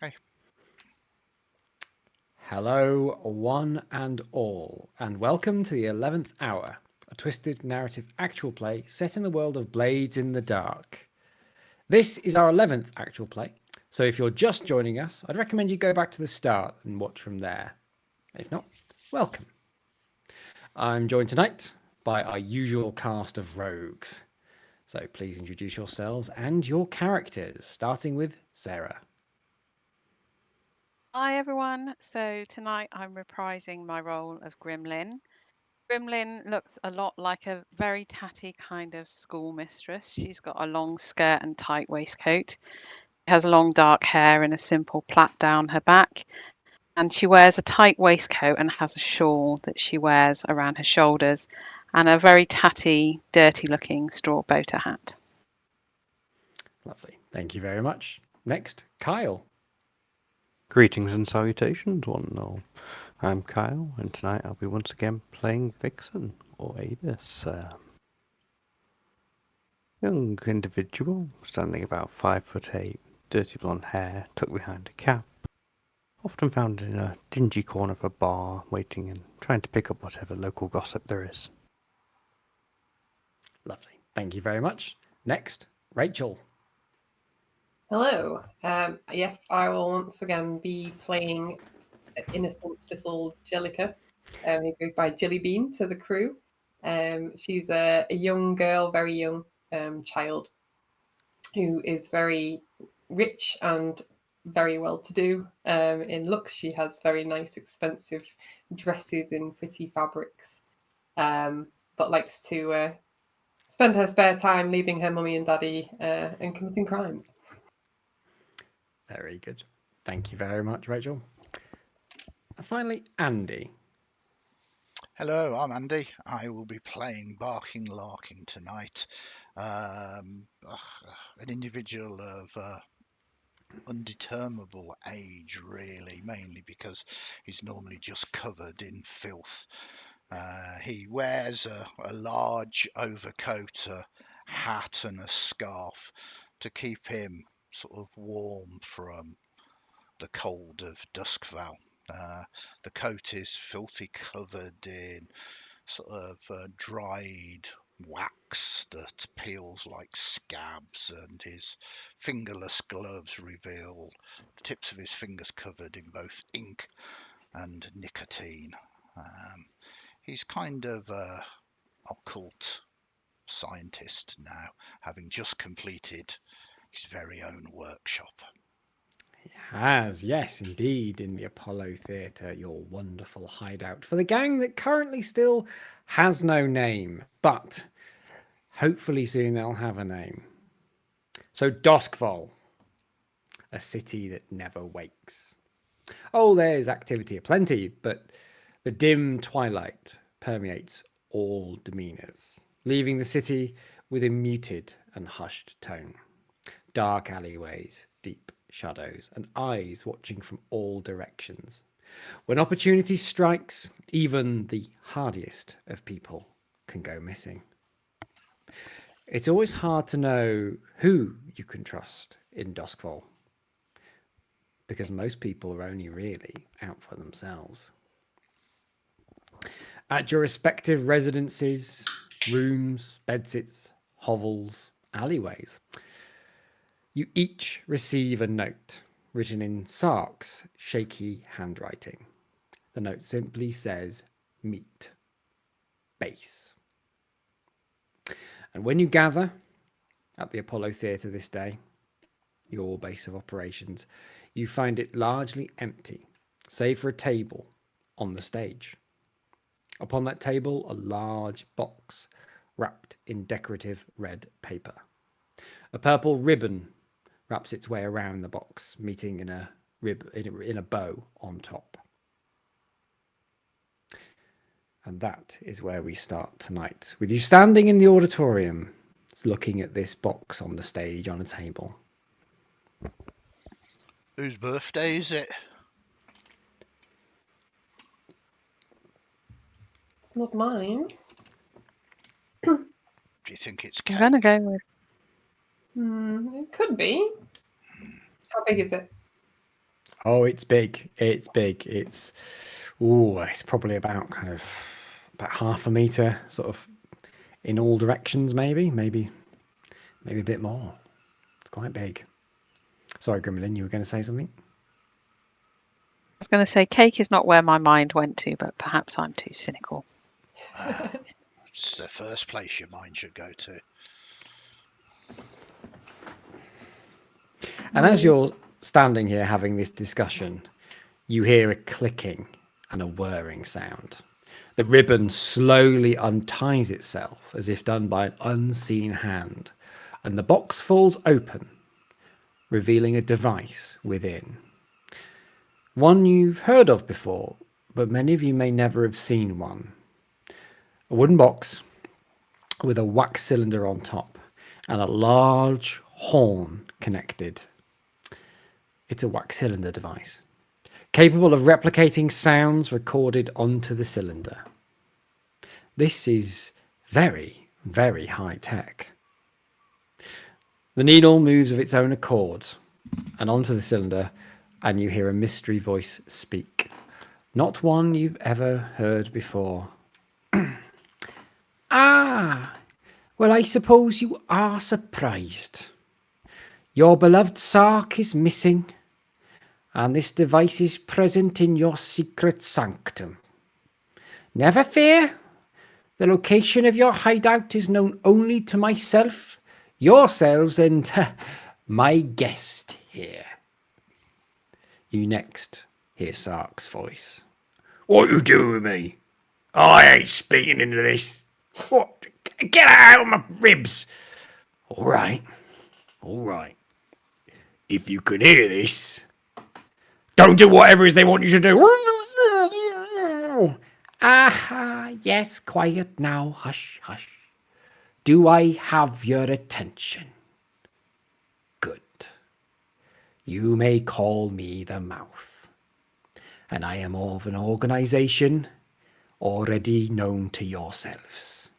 Okay. Hello, one and all, and welcome to the 11th Hour, a twisted narrative actual play set in the world of Blades in the Dark. This is our 11th actual play, so if you're just joining us, I'd recommend you go back to the start and watch from there. If not, welcome. I'm joined tonight by our usual cast of rogues. So please introduce yourselves and your characters, starting with Sarah. Hi everyone. So tonight I'm reprising my role of Grimlyn. Grimlyn looks a lot like a very tatty kind of schoolmistress. She's got a long skirt and tight waistcoat. She has long dark hair and a simple plait down her back. And she wears a tight waistcoat and has a shawl that she wears around her shoulders and a very tatty, dirty looking straw boater hat. Lovely. Thank you very much. Next, Kyle. Greetings and salutations, one and all. I'm Kyle, and tonight I'll be once again playing Vixen, or alias. Young individual, standing about 5'8", dirty blonde hair tucked behind a cap. Often found in a dingy corner of a bar, waiting and trying to pick up whatever local gossip there is. Lovely. Thank you very much. Next, Rachel. Hello. Yes, I will once again be playing innocent little Jellica, who goes by Jellybean to the crew. She's a young girl, very young child, who is very rich and very well-to-do. In looks, she has very nice, expensive dresses in pretty fabrics, but likes to spend her spare time leaving her mummy and daddy and committing crimes. Very good. Thank you very much, Rachel. And finally, Andy. Hello, I'm Andy. I will be playing Barkin Larkin tonight. An individual of undeterminable age, really, mainly because he's normally just covered in filth. He wears a large overcoat, a hat, and a scarf to keep him sort of warm from the cold of Duskvale. The coat is filthy covered in sort of dried wax that peels like scabs, and his fingerless gloves reveal the tips of his fingers covered in both ink and nicotine. He's kind of a occult scientist now, having just completed his very own workshop. He has, yes, indeed, in the Apollo Theatre, your wonderful hideout for the gang that currently still has no name, but hopefully soon they'll have a name. So, Doskvol, a city that never wakes. Oh, there's activity aplenty, but the dim twilight permeates all demeanours, leaving the city with a muted and hushed tone. Dark alleyways, deep shadows, and eyes watching from all directions. When opportunity strikes, even the hardiest of people can go missing. It's always hard to know who you can trust in Duskfall, because most people are only really out for themselves. At your respective residences, rooms, bedsits, hovels, alleyways, you each receive a note written in Sark's shaky handwriting. The note simply says, "Meet Base." And when you gather at the Apollo Theatre this day, your base of operations, you find it largely empty, save for a table on the stage. Upon that table, a large box wrapped in decorative red paper. A purple ribbon wraps its way around the box, meeting in a bow on top. And that is where we start tonight, with you standing in the auditorium, looking at this box on the stage on a table. Whose birthday is it? It's not mine. Do you think it's I'm going to cake? go with It could be. How big is it? Oh, it's big. It's big. It's probably about about half a meter, sort of in all directions. Maybe a bit more. It's quite big. Sorry, Grimlyn, you were going to say something. I was going to say cake is not where my mind went to, but perhaps I'm too cynical. It's the first place your mind should go to. And as you're standing here having this discussion, you hear a clicking and a whirring sound. The ribbon slowly unties itself as if done by an unseen hand, and the box falls open, revealing a device within. One you've heard of before, but many of you may never have seen one. A wooden box with a wax cylinder on top and a large horn connected. It's a wax cylinder device, capable of replicating sounds recorded onto the cylinder. This is very, very high tech. The needle moves of its own accord and onto the cylinder, and you hear a mystery voice speak. Not one you've ever heard before. Ah, well, I suppose you are surprised. Your beloved Sark is missing, and this device is present in your secret sanctum. Never fear. The location of your hideout is known only to myself, yourselves, and my guest here. You next hear Sark's voice. What you doing with me? I ain't speaking into this. What? Get out of my ribs. All right. If you can hear this, don't do whatever it is they want you to do. Yes, quiet now. Hush, hush. Do I have your attention? Good. You may call me the Mouth, and I am of an organization already known to yourselves.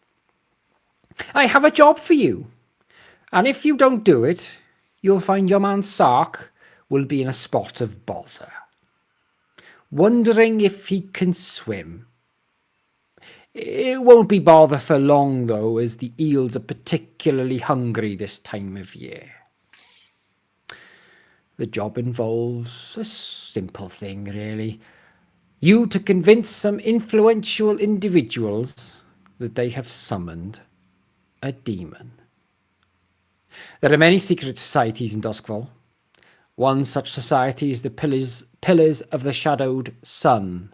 I have a job for you, and if you don't do it, you'll find your man Sark will be in a spot of bother, wondering if he can swim. It won't be bother for long, though, as the eels are particularly hungry this time of year. The job involves a simple thing, really. You to convince some influential individuals that they have summoned a demon. There are many secret societies in Duskfall. One such society is the Pillars of the Shadowed Sun.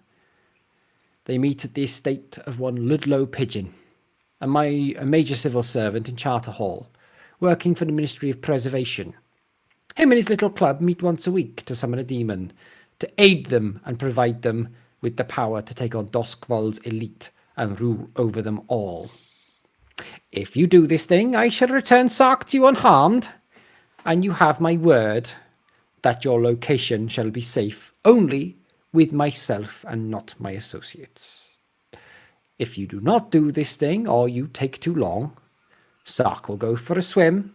They meet at the estate of one Ludlow Pigeon, a major civil servant in Charter Hall, working for the Ministry of Preservation. Him and his little club meet once a week to summon a demon, to aid them and provide them with the power to take on Duskfall's elite and rule over them all. If you do this thing, I shall return Sark to you unharmed, and you have my word that your location shall be safe only with myself and not my associates. If you do not do this thing, or you take too long, Sark will go for a swim,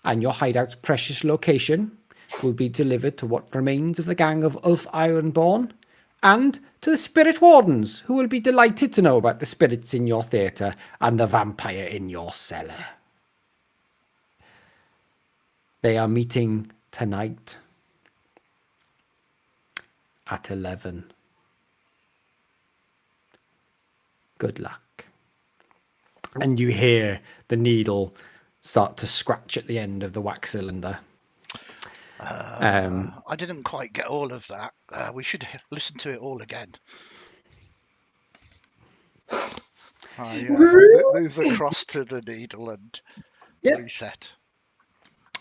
and your hideout's precious location will be delivered to what remains of the gang of Ulf Ironborn, and to the Spirit Wardens, who will be delighted to know about the spirits in your theatre and the vampire in your cellar. They are meeting tonight at 11. Good luck. And you hear the needle start to scratch at the end of the wax cylinder. I didn't quite get all of that. We should listen to it all again. Move across to the needle and reset.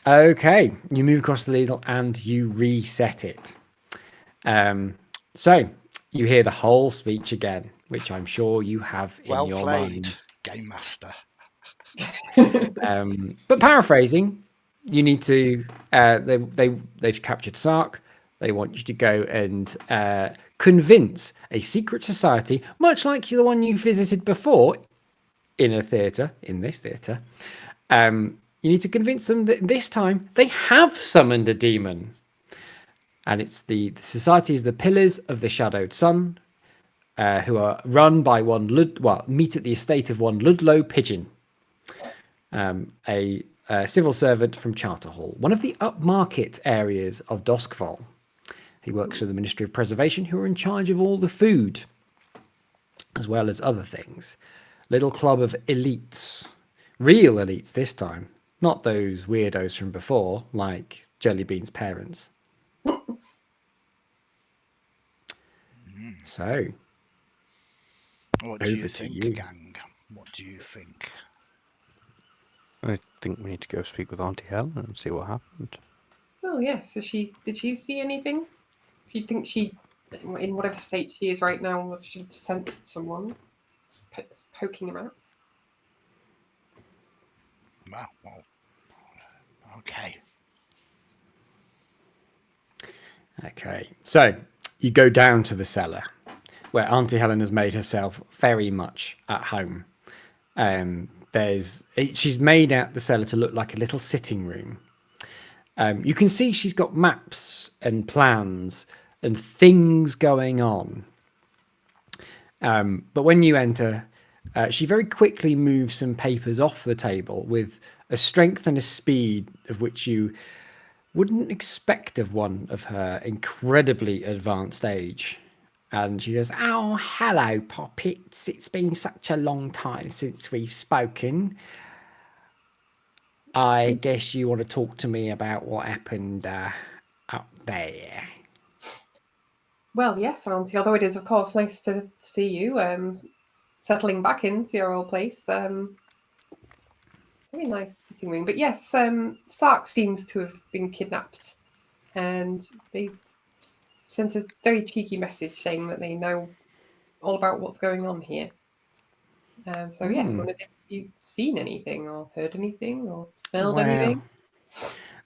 Okay, you move across the needle and you reset it. So you hear the whole speech again, which I'm sure you have in your mind. Game master. But paraphrasing, you need to. They've captured Sark. They want you to go and convince a secret society, much like the one you visited before, in this theatre. You need to convince them that this time they have summoned a demon. And it's the society is the Pillars of the Shadowed Sun, who are run by meet at the estate of one Ludlow Pigeon, a civil servant from Charterhall, one of the upmarket areas of Doskvol. He works for the Ministry of Preservation, who are in charge of all the food, as well as other things. Little club of elites. Real elites this time. Not those weirdos from before, like Jellybean's parents. So, What do you over to think, you. gang? What do you think? I think we need to go speak with Auntie Helen and see what happened. Oh yes. Did she see anything? Do you think she, in whatever state she is right now, should have sensed someone poking around? Well, okay. Okay, so you go down to the cellar where Auntie Helen has made herself very much at home. She's made out the cellar to look like a little sitting room. You can see she's got maps and plans and things going on. But when you enter, she very quickly moves some papers off the table with a strength and a speed of which you wouldn't expect of one of her incredibly advanced age. And she goes, "Oh, hello, Poppets. It's been such a long time since we've spoken. I guess you want to talk to me about what happened up there." Well, yes, Auntie. Although it is, of course, nice to see you settling back into your old place. Very nice sitting room. But yes, Sark seems to have been kidnapped, and they sent a very cheeky message saying that they know all about what's going on here. So yes, wondered if you've seen anything or heard anything or smelled anything.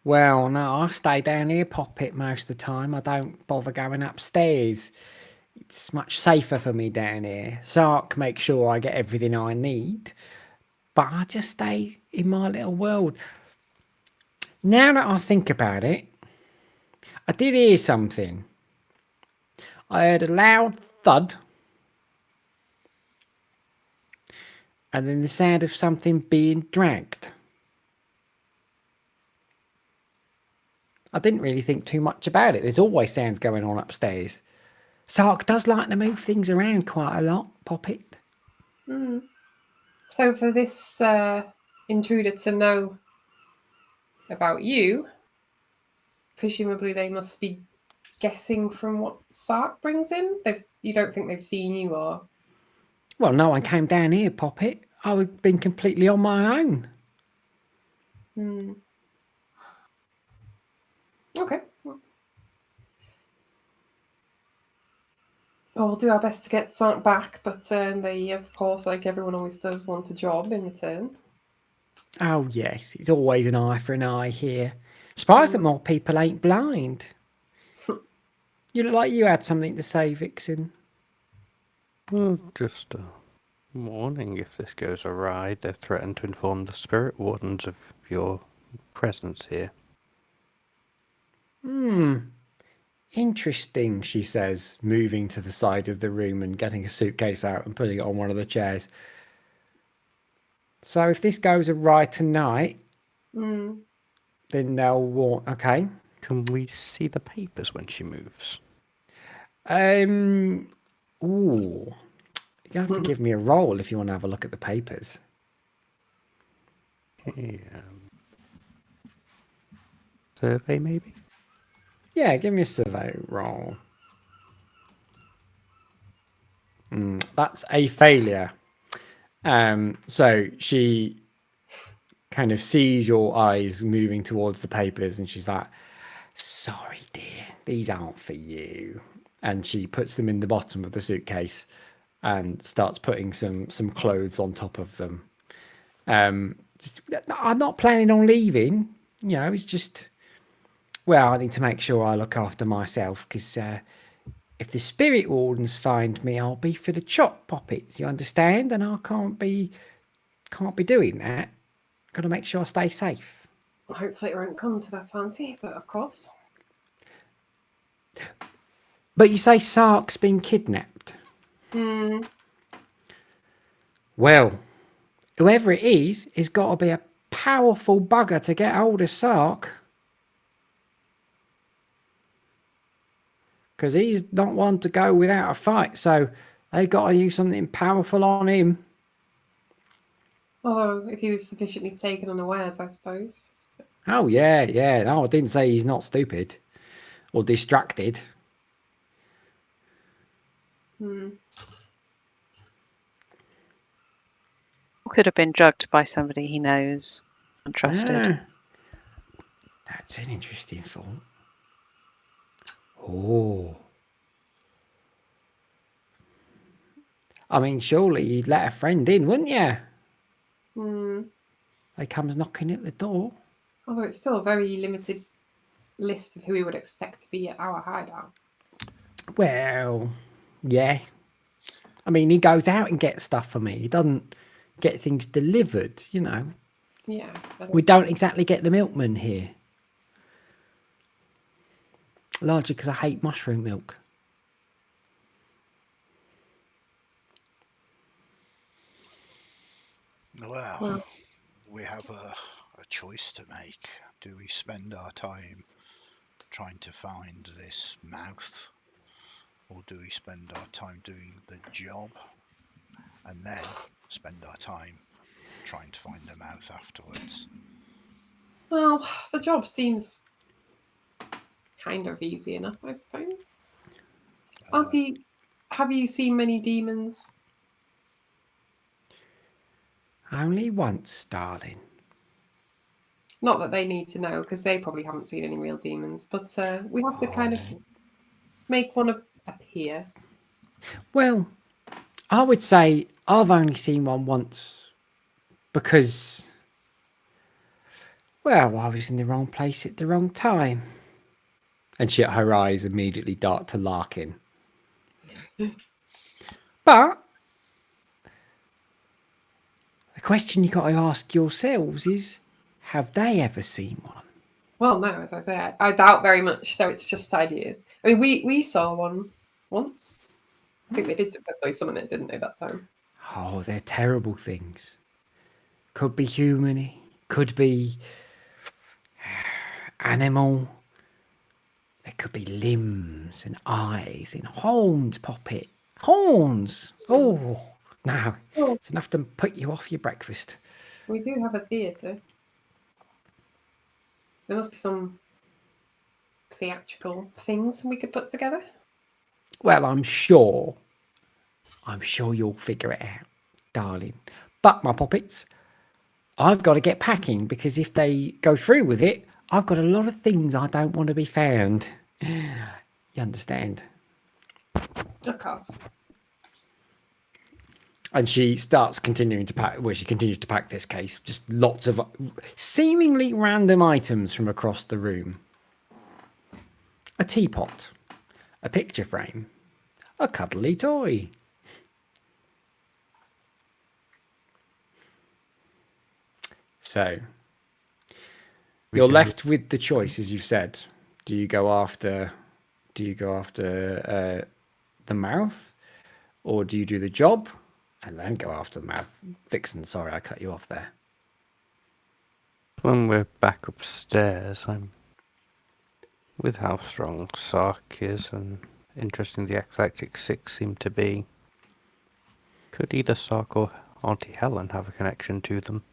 Well, no, I stay down here, Poppet, most of the time. I don't bother going upstairs. It's much safer for me down here. Sark makes sure I get everything I need, but I just stay in my little world. Now that I think about it, I did hear something. I heard a loud thud, and then the sound of something being dragged. I didn't really think too much about it. There's always sounds going on upstairs. Sark does like to move things around quite a lot, Poppet. So for this intruder to know about you, presumably they must be guessing from what Sark brings in. You don't think they've seen you, or? Well, no one came down here, Poppet. I've been completely on my own. Okay. Well, we'll do our best to get Sark back, but they, of course, like everyone always does, want a job in return. Oh, yes, it's always an eye for an eye here. Surprised that more people ain't blind. You look like you had something to say, Vixen. Well, just a warning, if this goes awry, they've threatened to inform the spirit wardens of your presence here. Interesting, she says, moving to the side of the room and getting a suitcase out and putting it on one of the chairs. So if this goes awry tonight, then they'll warn. Okay. Can we see the papers when she moves? Ooh. You have to give me a roll if you want to have a look at the papers. Okay, survey, maybe? Yeah, give me a survey roll. That's a failure. So she kind of sees your eyes moving towards the papers and she's like, "Sorry, dear, these aren't for you." And she puts them in the bottom of the suitcase and starts putting some clothes on top of them. I'm not planning on leaving. You know, it's just, well, I need to make sure I look after myself because if the spirit wardens find me, I'll be for the chop, Poppets. You understand? And I can't be doing that. Got to make sure I stay safe. Hopefully it won't come to that, Auntie, but of course. But you say Sark's been kidnapped. Hmm. Well, whoever it is has got to be a powerful bugger to get hold of Sark. Because he's not one to go without a fight, so they got to use something powerful on him. Although, if he was sufficiently taken unawares, I suppose. Oh, yeah, yeah. No, I didn't say he's not stupid or distracted. Hmm. Could have been drugged by somebody he knows and trusted. Ah, that's an interesting thought. Oh. I mean, surely you'd let a friend in, wouldn't you? Hmm. They comes knocking at the door. Although it's still a very limited list of who we would expect to be at our hideout. Well, yeah. I mean, he goes out and gets stuff for me. He doesn't get things delivered, you know. Yeah. We don't exactly get the milkman here. Largely because I hate mushroom milk. Well, we have a choice to make. Do we spend our time trying to find this mouth, or do we spend our time doing the job and then spend our time trying to find the mouth afterwards? Well, the job seems kind of easy enough, I suppose. Auntie, have you seen many demons? Only once, darling. Not that they need to know, because they probably haven't seen any real demons, but we have to kind of make one appear. Well, I would say I've only seen one once because, well, I was in the wrong place at the wrong time. And her eyes immediately dart to Larkin. But the question you got to ask yourselves is, have they ever seen one? Well, no, as I say, I doubt very much, so it's just ideas. I mean, we saw one once. I think they did successfully summon it, didn't they, that time? Oh, they're terrible things. Could be human, could be animal. There could be limbs and eyes and horns pop it. Horns! Oh, no. Oh, It's enough to put you off your breakfast. we do have a theatre. There must be some theatrical things we could put together. Well, I'm sure you'll figure it out, darling. But, my poppets, I've got to get packing because if they go through with it, I've got a lot of things I don't want to be found. You understand? Of course. And she starts continuing to pack. Well, she continues to pack this case. Just lots of seemingly random items from across the room. A teapot, a picture frame, a cuddly toy. So you're left with the choice, as you said. Do you go after the mouth, or do you do the job and then go after the mouth? Vixen, sorry, I cut you off there. When we're back upstairs, I'm with how strong Sark is and interesting the Eclectic Six seem to be. Could either Sark or Auntie Helen have a connection to them?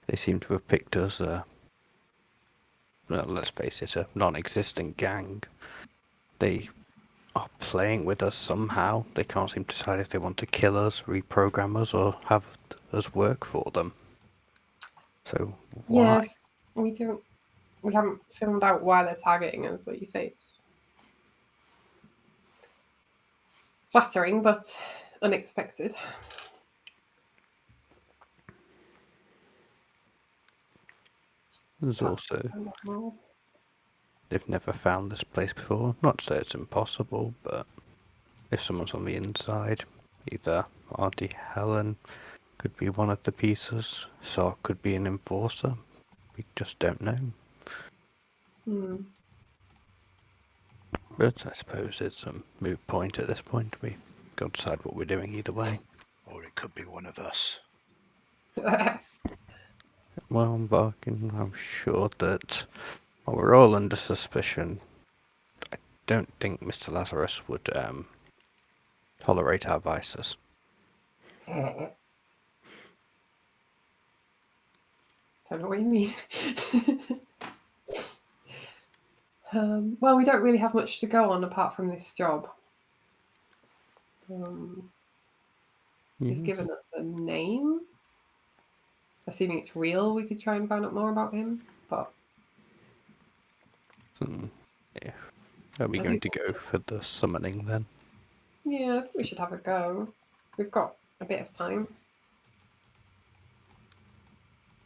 They seem to have picked us, well, let's face it, a non-existent gang. They are playing with us somehow. They can't seem to decide if they want to kill us, reprogram us, or have us work for them. So why? Yes, we don't. We haven't found out why they're targeting us. Like you say, it's flattering but unexpected. There's also they've never found this place before. Not to say it's impossible, but if someone's on the inside, either Auntie Helen, Could be one of the pieces. So could be an enforcer. We just don't know. But I suppose it's a moot point at this point. We got to decide what we're doing either way. Or it could be one of us. Well, Barkin, I'm sure that while we're all under suspicion, I don't think Mr. Lazarus would tolerate our vices. Don't know what you mean. Well, we don't really have much to go on apart from this job. He's given us a name. Assuming it's real, we could try and find out more about him. But Yeah. Are we going to go for the summoning then? yeah, I think we should have a go. We've got a bit of time.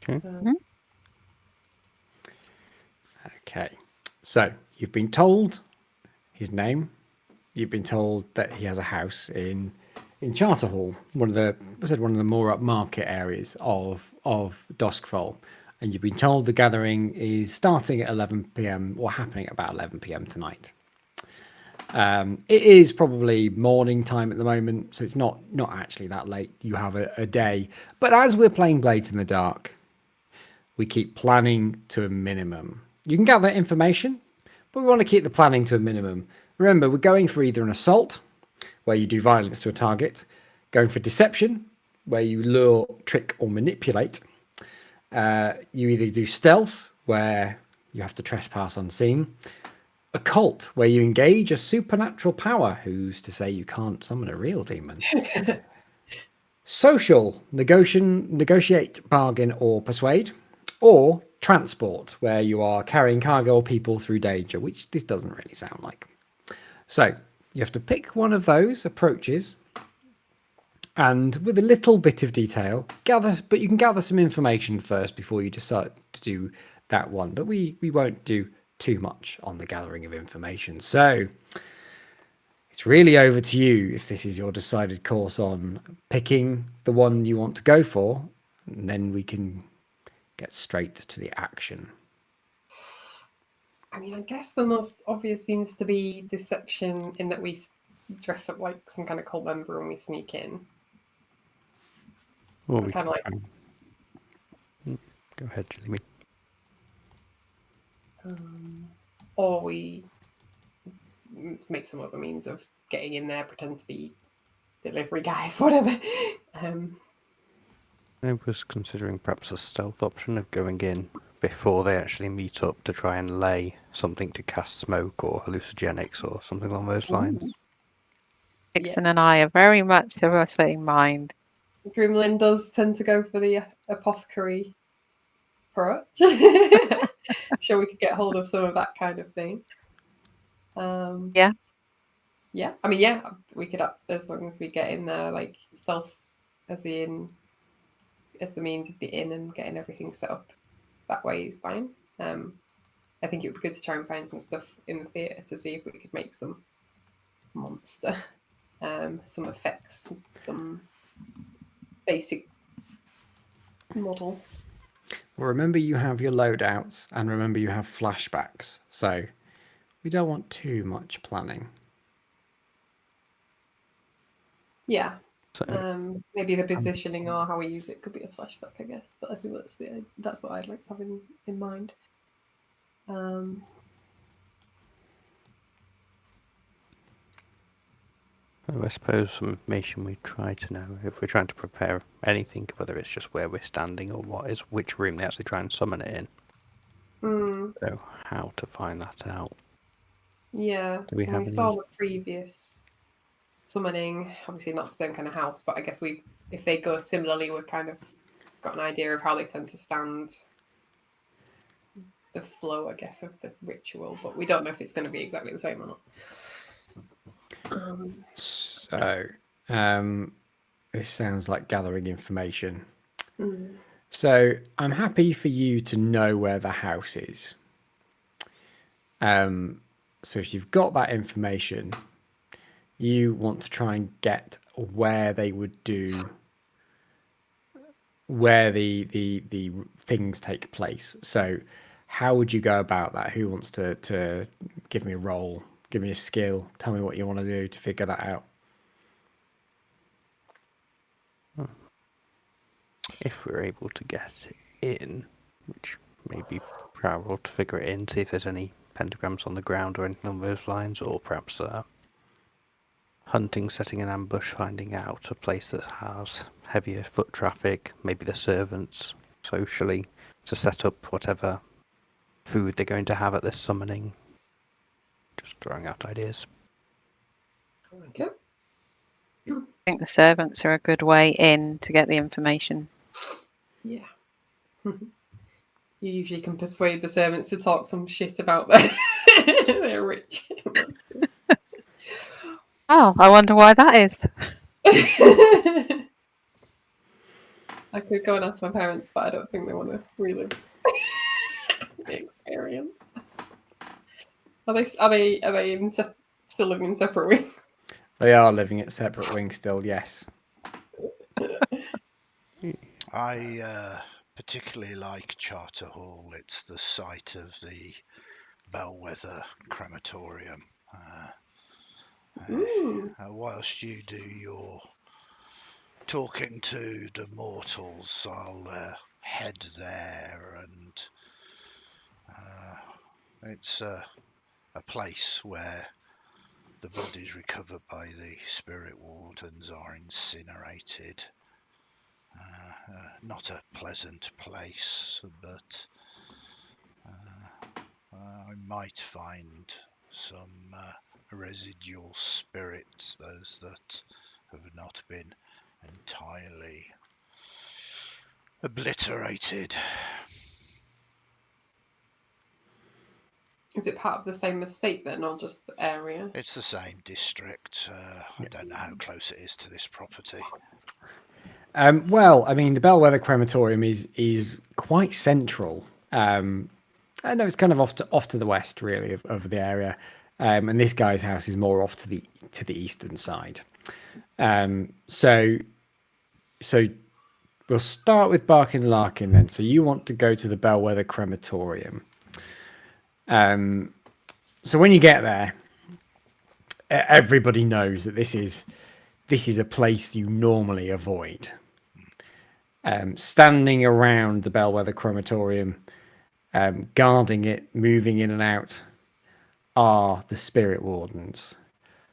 Okay. Okay. So you've been told his name. You've been told that he has a house in Charter Hall, one of the more upmarket areas of Duskfall, and you've been told the gathering is starting at 11 p.m. or happening at about 11 p.m. tonight. It is probably morning time at the moment, so it's not actually that late. You have a day, but as we're playing Blades in the Dark, we keep planning to a minimum. You can gather information, but we want to keep the planning to a minimum. Remember, we're going for either an assault, where you do violence to a target, going for deception, where you lure, trick, or manipulate. You either do stealth, where you have to trespass unseen, occult, where you engage a supernatural power, who's to say you can't summon a real demon. Social, negotiate, bargain, or persuade. Or transport, where you are carrying cargo or people through danger, which this doesn't really sound like. So you have to pick one of those approaches, and with a little bit of detail, but you can gather some information first before you decide to do that one. But we won't do too much on the gathering of information. So it's really over to you if this is your decided course on picking the one you want to go for, and then we can get straight to the action. I mean, I guess the most obvious seems to be deception, in that we dress up like some kind of cult member and we sneak in. Well, we kind can of like. Go ahead, Jellybean. Or we make some other means of getting in there, pretend to be delivery guys, whatever. I was considering perhaps a stealth option of going in before they actually meet up to try and lay something to cast smoke or hallucinogenics or something along those lines. Vixen and I are very much of the same mind. Grimlyn does tend to go for the apothecary approach. Sure, we could get hold of some of that kind of thing. Yeah. Yeah, I mean, yeah, we could, as long as we get in there, like stealth as the means of the inn and getting everything set up that way is fine. I think it would be good to try and find some stuff in the theatre to see if we could make some monster, some effects, some basic model. Well, remember you have your loadouts, and remember you have flashbacks, so we don't want too much planning. Yeah. So, Maybe the positioning or how we use it could be a flashback, I guess. But I think that's what I'd like to have in mind. I suppose some information we try to know if we're trying to prepare anything, whether it's just where we're standing or which room they actually try and summon it in. So how to find that out? Yeah, Do we saw the previous summoning, obviously not the same kind of house, but I guess if they go similarly, we've kind of got an idea of how they tend to stand the flow, I guess, of the ritual, but we don't know if it's going to be exactly the same or not. So, this sounds like gathering information. Mm. So, I'm happy for you to know where the house is. So, if you've got that information, you want to try and get where they would do where the things take place. So how would you go about that? Who wants to give me a roll, give me a skill, tell me what you want to do to figure that out? If we're able to get in, which may be our role to figure it in, see if there's any pentagrams on the ground or anything along those lines, or perhaps hunting, setting an ambush, finding out a place that has heavier foot traffic, maybe the servants socially, to set up whatever food they're going to have at this summoning. Just throwing out ideas. Okay. I think the servants are a good way in to get the information. Yeah. You usually can persuade the servants to talk some shit about their rich masters. Oh, I wonder why that is. I could go and ask my parents, but I don't think they want to relive the experience. Are they still living in separate wings? They are living at separate wings still, yes. I particularly like Charter Hall. It's the site of the Bellwether crematorium. Whilst you do your talking to the mortals, I'll head there, and it's a place where the bodies recovered by the spirit wardens are incinerated. Not a pleasant place, but I might find some residual spirits, those that have not been entirely obliterated. Is it part of the same estate then, or just the area? It's the same district. I don't know how close it is to this property. Well, I mean, the Bellwether crematorium is quite central. I know it's kind of off to the west, really, of the area, and this guy's house is more off to the eastern side. So we'll start with Barkin Larkin then. So you want to go to the Bellwether crematorium. So when you get there, everybody knows that this is a place you normally avoid. Standing around the Bellwether crematorium, guarding it, moving in and out, are the spirit wardens,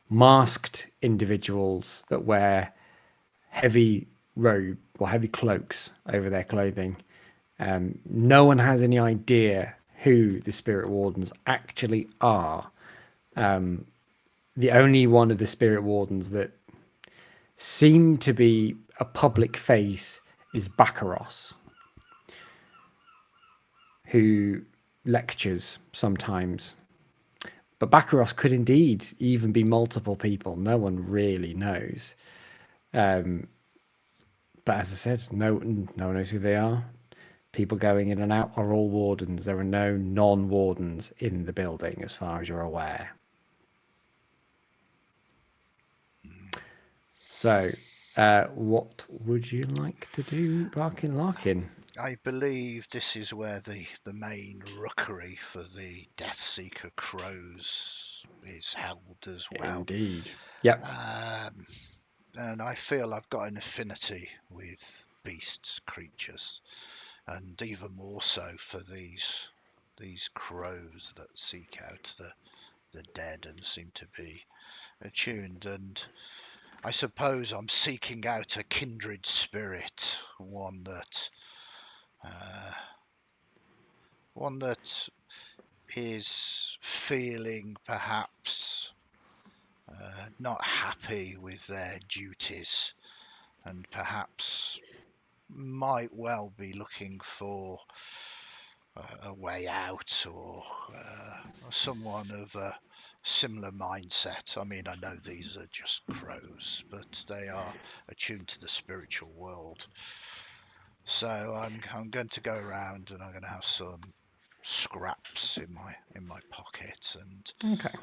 masked individuals that wear heavy robe or heavy cloaks over their clothing. No one has any idea who the spirit wardens actually are. The only one of the spirit wardens that seem to be a public face is Baccaros, who lectures sometimes. But Baccaros could indeed even be multiple people. No one really knows. But as I said, no one knows who they are. People going in and out are all wardens. There are no non-wardens in the building, as far as you're aware. So, what would you like to do, Barkin Larkin? I believe this is where the main rookery for the Deathseeker Crows is held as well. Indeed. Yep. And I feel I've got an affinity with beasts, creatures, and even more so for these crows that seek out the dead and seem to be attuned. And I suppose I'm seeking out a kindred spirit, one that is feeling perhaps not happy with their duties, and perhaps might well be looking for a way out, or someone of a similar mindset. I mean, I know these are just crows, but they are attuned to the spiritual world. So I'm going to go around, and I'm going to have some scraps in my pocket, and Okay.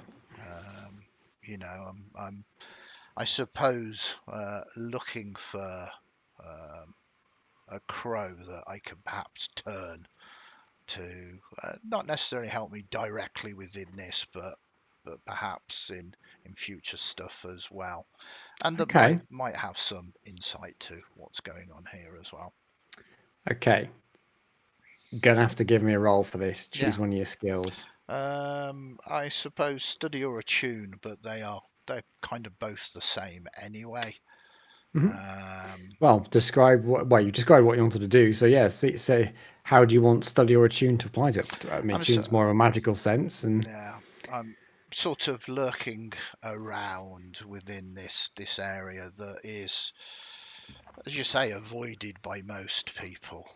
I suppose looking for a crow that I can perhaps turn to not necessarily help me directly within this, but perhaps in future stuff as well, and that Okay. might have some insight to what's going on here as well. Okay. Gonna have to give me a roll for this. Choose Yeah. one of your skills. I suppose study or attune, but they're kind of both the same anyway. Well, describe what you described what you wanted to do. So yeah, say how do you want study or attune to apply to it? I mean, attune's more of a magical sense, and yeah, I'm sort of lurking around within this area that is, as you say, avoided by most people.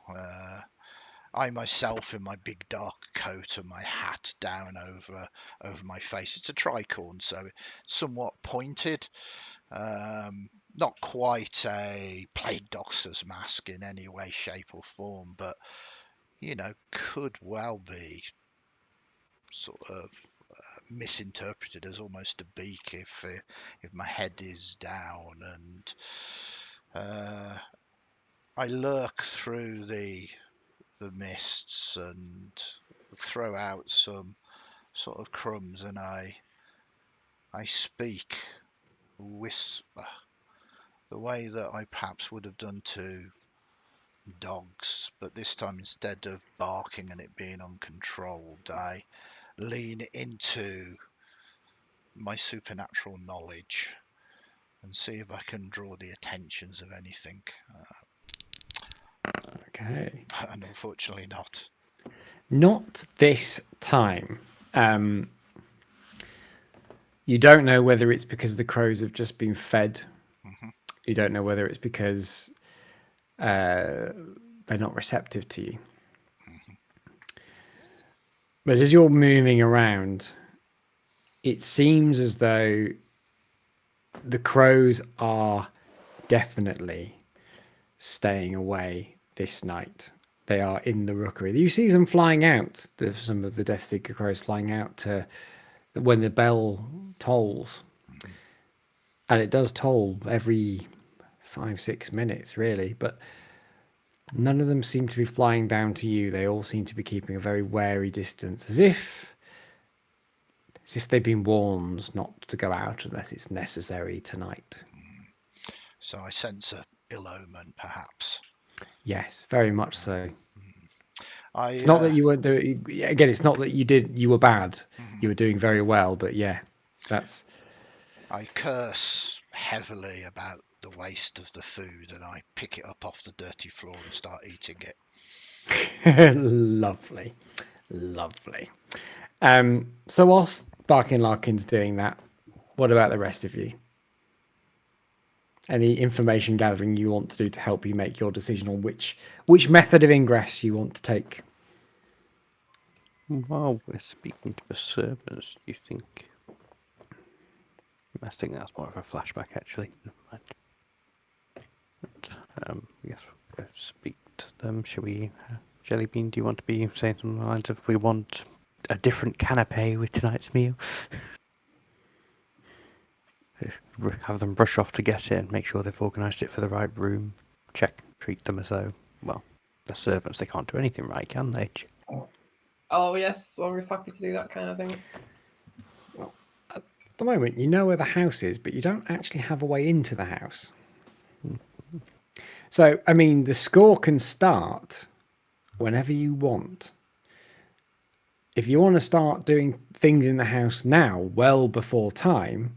I myself, in my big dark coat and my hat down over my face, it's a tricorn, so somewhat pointed. Not quite a plague doctor's mask in any way, shape, or form, but could well be sort of misinterpreted as almost a beak if my head is down, and I lurk through the mists and throw out some sort of crumbs, and I speak, whisper, the way that I perhaps would have done to dogs, but this time instead of barking and it being uncontrolled, I lean into my supernatural knowledge and see if I can draw the attentions of anything. okay. And unfortunately not. Not this time. You don't know whether it's because the crows have just been fed. You don't know whether it's because they're not receptive to you. But as you're moving around, it seems as though the crows are definitely staying away this night. They are in the rookery. You see them flying out. There's some of the Death Seeker crows flying out to when the bell tolls. And it does toll every 5-6 minutes, really. But none of them seem to be flying down to you. They all seem to be keeping a very wary distance, as if they've been warned not to go out unless it's necessary tonight. So I sense a ill omen, perhaps. Yes, very much so. I, It's not that you were doing. Again, it's not that you were bad. You were doing very well, but yeah, that's. I curse heavily about the waste of the food, and I pick it up off the dirty floor and start eating it. Lovely, lovely. So whilst Barkin Larkin's doing that, what about the rest of you? Any information gathering you want to do to help you make your decision on which method of ingress you want to take? While we're speaking to the servants, do you think? I think that's more of a flashback, actually. Never mind. Yes, we'll go speak to them. Shall we? Jellybean, do you want to be saying something along the lines of, we want a different canapé with tonight's meal? Have them rush off to get it and make sure they've organised it for the right room. Treat them as though, well, they're servants, they can't do anything right, can they? Oh yes, always happy to do that kind of thing. Well, at the moment, you know where the house is, but you don't actually have a way into the house. So, I mean, the score can start whenever you want. If you want to start doing things in the house now, well before time,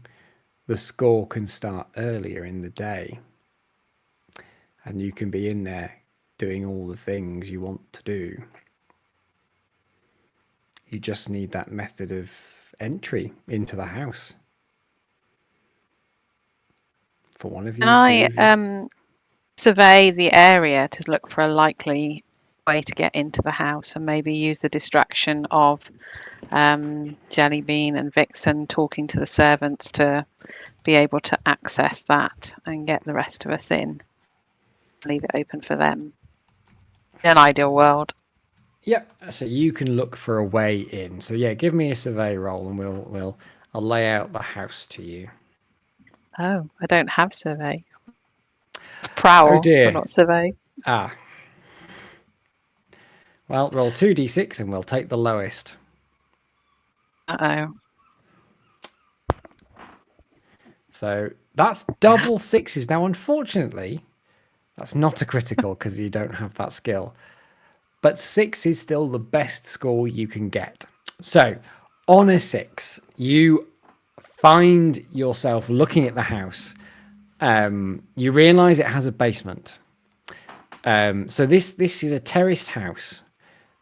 the score can start earlier in the day. And you can be in there doing all the things you want to do. You just need that method of entry into the house. For one of you. Can I survey the area to look for a likely way to get into the house, and maybe use the distraction of Jellybean and Vixen talking to the servants to be able to access that and get the rest of us in? Leave it open for them. In an ideal world. Yep. So you can look for a way in. So yeah, give me a survey roll, and I'll lay out the house to you. Oh, I don't have survey. Prowl, Oh dear. but not survey. Ah, Well, roll 2d6 and we'll take the lowest. Uh-oh. So that's double sixes. Now, unfortunately, that's not a critical because you don't have that skill. But 6 is still the best score you can get. So, on a 6, you find yourself looking at the house. You realise it has a basement. So this is a terraced house,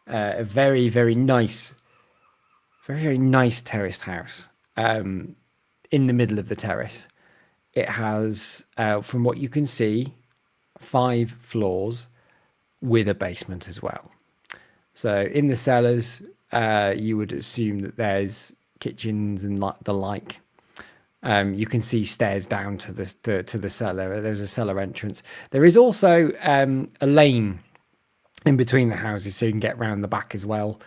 a very very nice terraced house. In the middle of the terrace, it has, from what you can see, 5 floors with a basement as well. So in the cellars, you would assume that there's kitchens and the like. You can see stairs down to the cellar. There's a cellar entrance. There is also a lane in between the houses, so you can get round the back as well.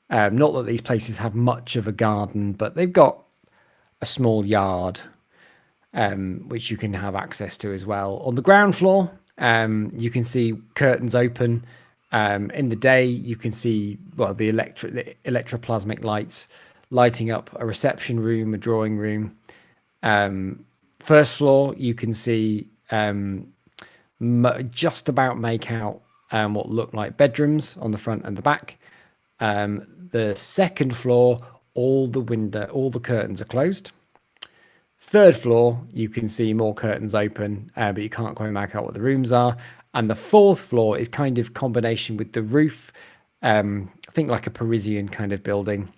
Not that these places have much of a garden, but they've got a small yard, which you can have access to as well. On the ground floor, you can see curtains open. In the day, you can see the electroplasmic lights lighting up a reception room, a drawing room. First floor, you can see just about make out what look like bedrooms on the front and the back. The second floor, all the curtains are closed. Third floor, you can see more curtains open, but you can't quite make out what the rooms are. And the fourth floor is kind of combination with the roof. I think like a Parisian kind of building.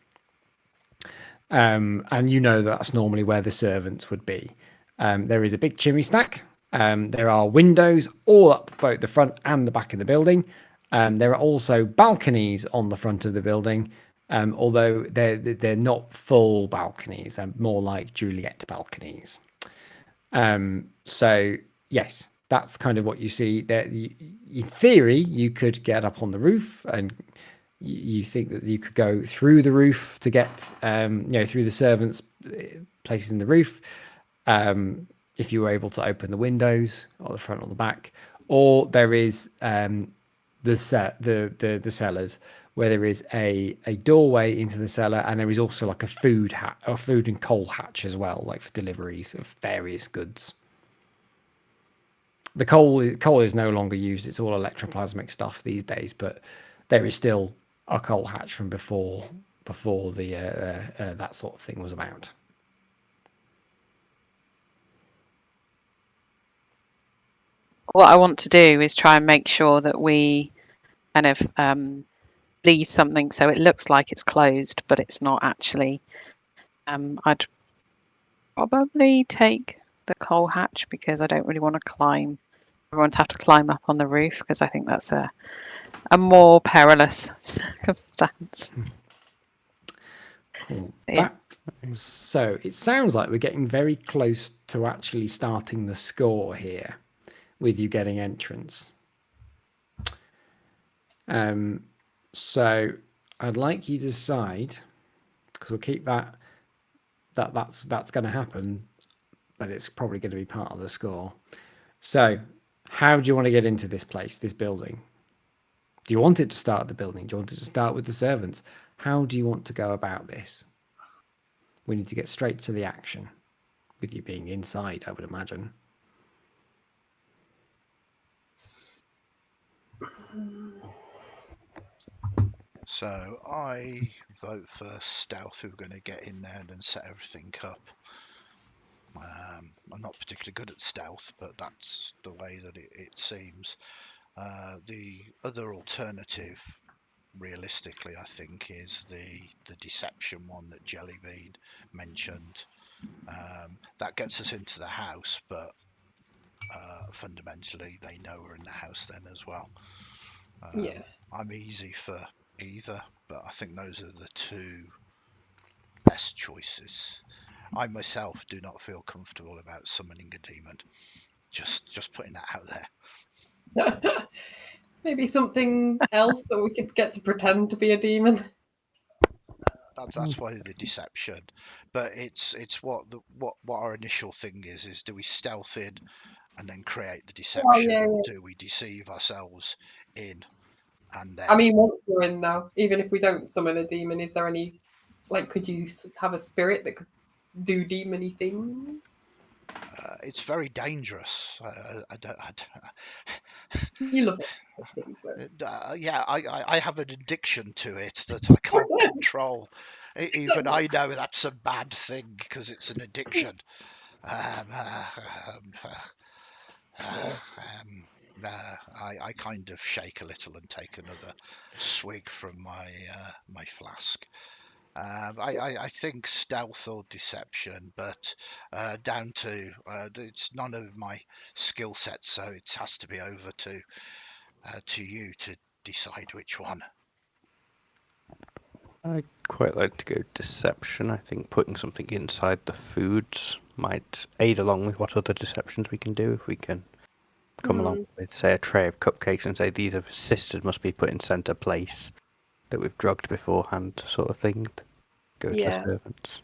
And that's normally where the servants would be. There is a big chimney stack. There are windows all up both the front and the back of the building. There are also balconies on the front of the building, although they're not full balconies. They're more like Juliet balconies. So yes, that's kind of what you see. There, in theory, you could get up on the roof, and you think that you could go through the roof to get, through the servants' places in the roof. If you were able to open the windows or the front or the back, or there is the cellars where there is a doorway into the cellar, and there is also like a food and coal hatch as well, like for deliveries of various goods. The coal is no longer used; it's all electroplasmic stuff these days, but there is still a coal hatch from before the that sort of thing was about. What I want to do is try and make sure that we kind of leave something so it looks like it's closed, but it's not actually. I'd probably take the coal hatch because I don't really want to climb. Everyone to have to climb up on the roof because I think that's a more perilous circumstance. Cool. Yeah. So it sounds like we're getting very close to actually starting the score here, with you getting entrance. So I'd like you to decide, because we'll keep that's going to happen, but it's probably going to be part of the score. So how do you want to get into this place, this building? Do you want it to start at the building? Do you want it to start with the servants? How do you want to go about this? We need to get straight to the action, with you being inside, I would imagine. So I vote for stealth. We're going to get in there and set everything up. I'm not particularly good at stealth, but that's the way that it seems. The other alternative, realistically, I think, is the deception one that Jellybean mentioned. That gets us into the house, but fundamentally they know we're in the house then as well. Yeah. I'm easy for either, but I think those are the two best choices. I myself do not feel comfortable about summoning a demon. Just putting that out there. Maybe something else that we could get to pretend to be a demon. That's why the deception, but it's what our initial thing is do we stealth in and then create the deception, or do we deceive ourselves in And then, I mean, once we're in now, even if we don't summon a demon, is there any, like, could you have a spirit that could do demony things? it's very dangerous. You love it. Things, Yeah, I have an addiction to it that I can't control. Even I know that's a bad thing because it's an addiction. I kind of shake a little and take another swig from my flask. I think stealth or deception, but down to it's none of my skill sets, so it has to be over to you to decide which one. I'd quite like to go deception. I think putting something inside the foods might aid along with what other deceptions we can do. If we can come along with, say, a tray of cupcakes and say these have assisted, must be put in centre place, that we've drugged beforehand, sort of thing. Go to the servants.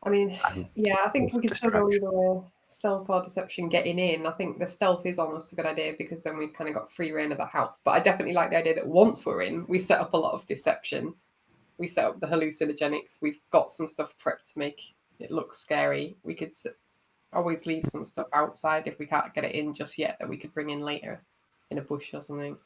I mean, yeah, I think we could still go distraction. either stealth or deception getting in. I think the stealth is almost a good idea because then we've kind of got free reign of the house. But I definitely like the idea that once we're in, we set up a lot of deception. We set up the hallucinogenics. We've got some stuff prepped to make it look scary. We could always leave some stuff outside if we can't get it in just yet that we could bring in later in a bush or something.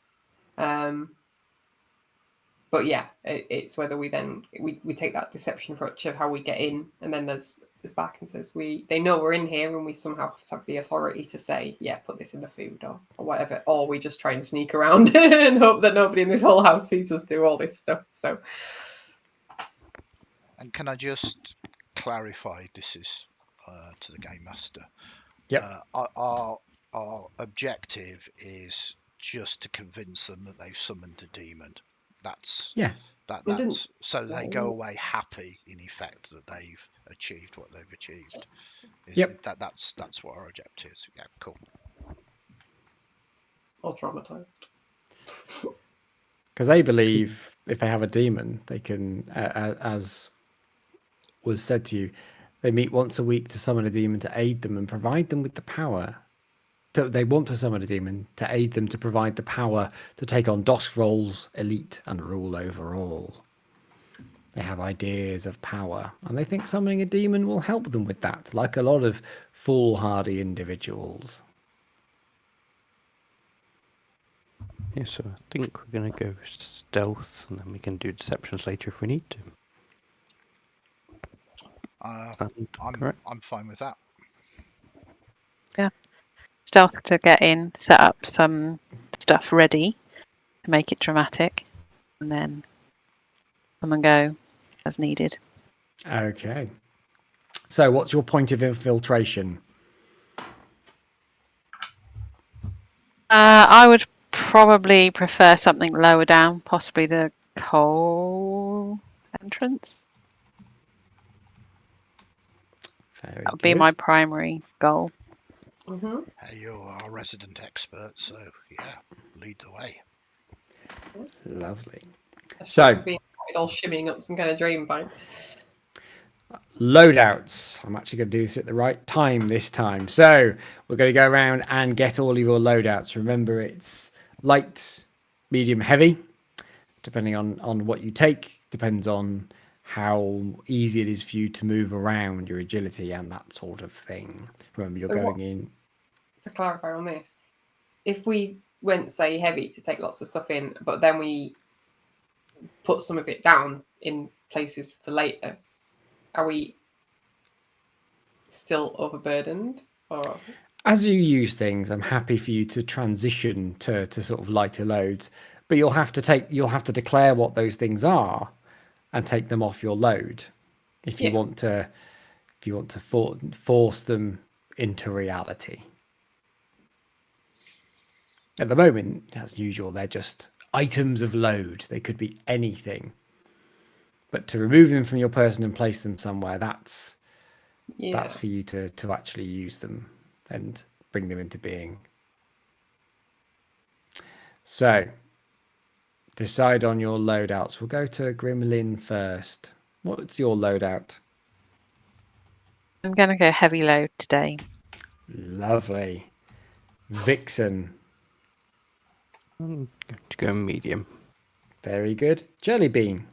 But yeah, it's whether we then we take that deception approach of how we get in, and then there's Barkin says they know we're in here, and we somehow have to have the authority to say, yeah, put this in the food or whatever, or we just try and sneak around and hope that nobody in this whole house sees us do all this stuff. So, and can I just clarify? This is to the game master. Yep. Our objective is just to convince them that they've summoned a demon. That's so they go away happy in effect that they've achieved what they've achieved. That's what our objective is. Yeah, cool. Or traumatized. Because they believe if they have a demon, they can, as was said to you, they meet once a week to summon a demon to aid them and provide them with the power. They want to summon a demon to aid them to provide the power to take on DOS roles, elite, and rule over all. They have ideas of power, and they think summoning a demon will help them with that, like a lot of foolhardy individuals. Yeah, so I think we're going to go stealth, and then we can do deceptions later if we need to. I'm fine with that. Yeah. Stealth to get in, set up some stuff ready to make it dramatic, and then come and go as needed. Okay. So what's your point of infiltration? I would probably prefer something lower down, possibly the coal entrance. That would be my primary goal. You're our resident expert, so yeah, lead the way. Lovely. So being all shimmying up some kind of drain pipe. Loadouts. I'm actually going to do this at the right time this time. So we're going to go around and get all of your loadouts. Remember, it's light, medium, heavy. Depending on what you take, depends on how easy it is for you to move around, your agility and that sort of thing. Remember, you're going in. To clarify on this, if we went, say, heavy to take lots of stuff in, but then we put some of it down in places for later, are we still overburdened? Or as you use things, I'm happy for you to transition to sort of lighter loads, but you'll have to declare what those things are and take them off your load if you want to force them into reality. At the moment, as usual, they're just items of load. They could be anything. But to remove them from your person and place them somewhere, that's for you to actually use them and bring them into being. So, decide on your loadouts. We'll go to Grimlyn first. What's your loadout? I'm going to go heavy load today. Lovely. Vixen. I'm going to go medium. Very good. Jellybean.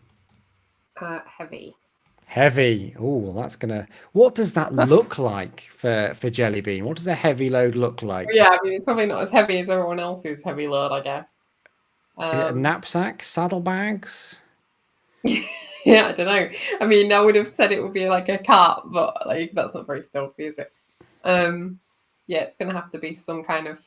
Heavy. Heavy. Oh, well, that's gonna. What does that look like for Jellybean? What does a heavy load look like? Yeah, I mean, it's probably not as heavy as everyone else's heavy load, I guess. Is it a knapsack, saddlebags? Yeah, I don't know. I mean, I would have said it would be like a cart, but like that's not very stealthy, is it? Yeah, it's gonna have to be some kind of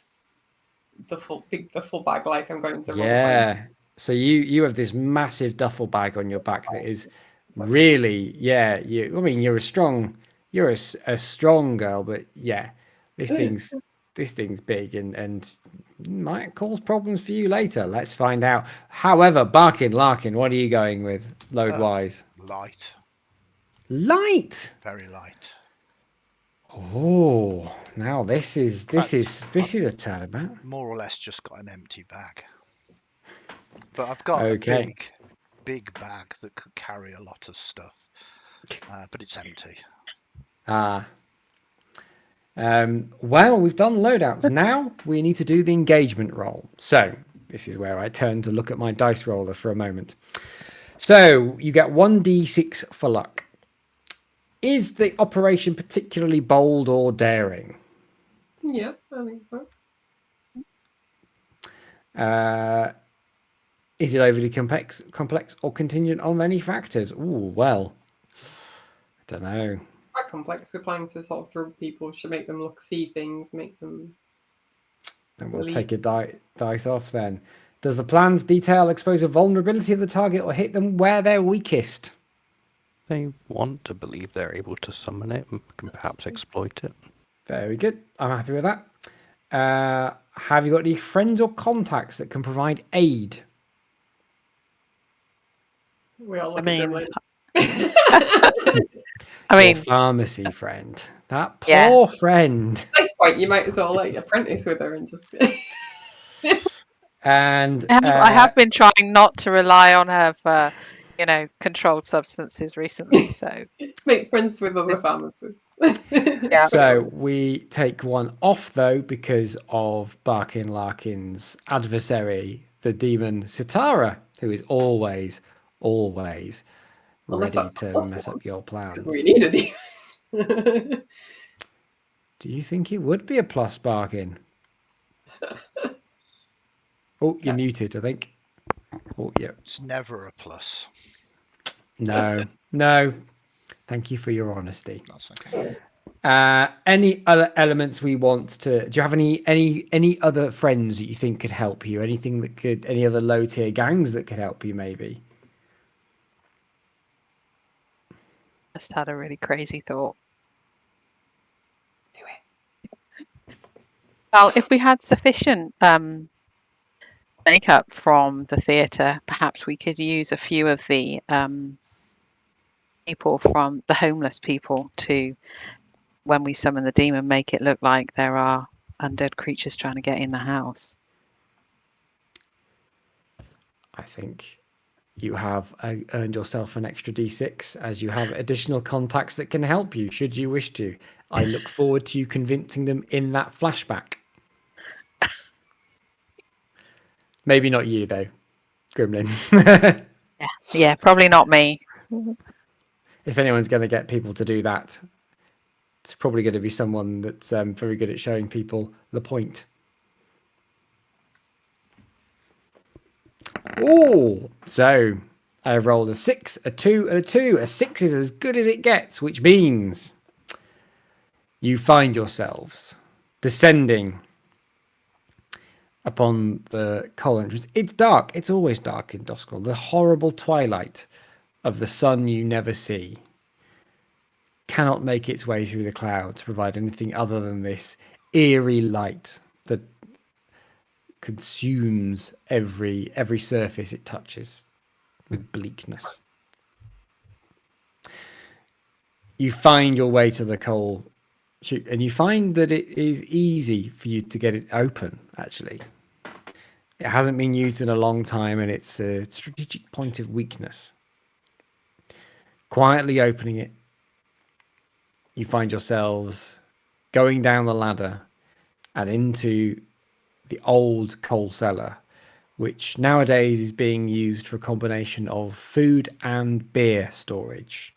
big duffel bag, like I'm going to rob a bank. Yeah. So you have this massive duffel bag on your back that is really, yeah. I mean, you're a strong girl, but yeah, this thing's big and might cause problems for you later. Let's find out. However, Barkin, Larkin, what are you going with load wise? Light, Light. very light. Oh, now this is a turnabout. More or less just got an empty bag. But I've got Okay. a big bag that could carry a lot of stuff. But it's empty. Well, we've done loadouts. Now we need to do the engagement roll. So this is where I turn to look at my dice roller for a moment. So you get 1d6 for luck. Is the operation particularly bold or daring? Yeah, I think so. Is it overly complex or contingent on many factors? Ooh, well, I don't know. Quite complex. We're planning to sort of drug people, should make them see things, make them. And we'll take a dice off then. Does the plan's detail expose a vulnerability of the target or hit them where they're weakest? They want to believe they're able to summon it and can perhaps exploit it. Very good. I'm happy with that. Have you got any friends or contacts that can provide aid? We all look I at mean, Grimlyn. Your pharmacy friend. That poor friend. At this point, you might as well like apprentice with her and just. And I have been trying not to rely on her for, controlled substances recently. So make friends with other pharmacists. yeah. So we take one off though because of Barkin Larkin's adversary, the demon Sitara, who is always ready to mess up your plans. We need a demon. Do you think it would be a plus, Barkin? Oh, you're muted, I think. Oh, yeah. It's never a plus. No. Thank you for your honesty. That's okay. Any other elements we want to? Do you have any other friends that you think could help you? Any other low tier gangs that could help you? Maybe. Just had a really crazy thought. Do it. Well, if we had sufficient makeup from the theatre, perhaps we could use a few of the people from the homeless people to, when we summon the demon, make it look like there are undead creatures trying to get in the house. I think you have earned yourself an extra d6 as you have additional contacts that can help you should you wish to. I look forward to you convincing them in that flashback. Maybe not you though, Grimlyn. Yeah, probably not me. If anyone's going to get people to do that, it's probably going to be someone that's very good at showing people the point. Oh, so I rolled a 6, a 2, and a 2. A 6 is as good as it gets, which means you find yourselves descending upon the coal entrance. It's dark. It's always dark in Doscol. The horrible twilight of the sun you never see cannot make its way through the clouds to provide anything other than this eerie light that consumes every surface it touches with bleakness. You find your way to the coal chute, and you find that it is easy for you to get it open, actually. It hasn't been used in a long time, and it's a strategic point of weakness. Quietly opening it, you find yourselves going down the ladder and into the old coal cellar, which nowadays is being used for a combination of food and beer storage.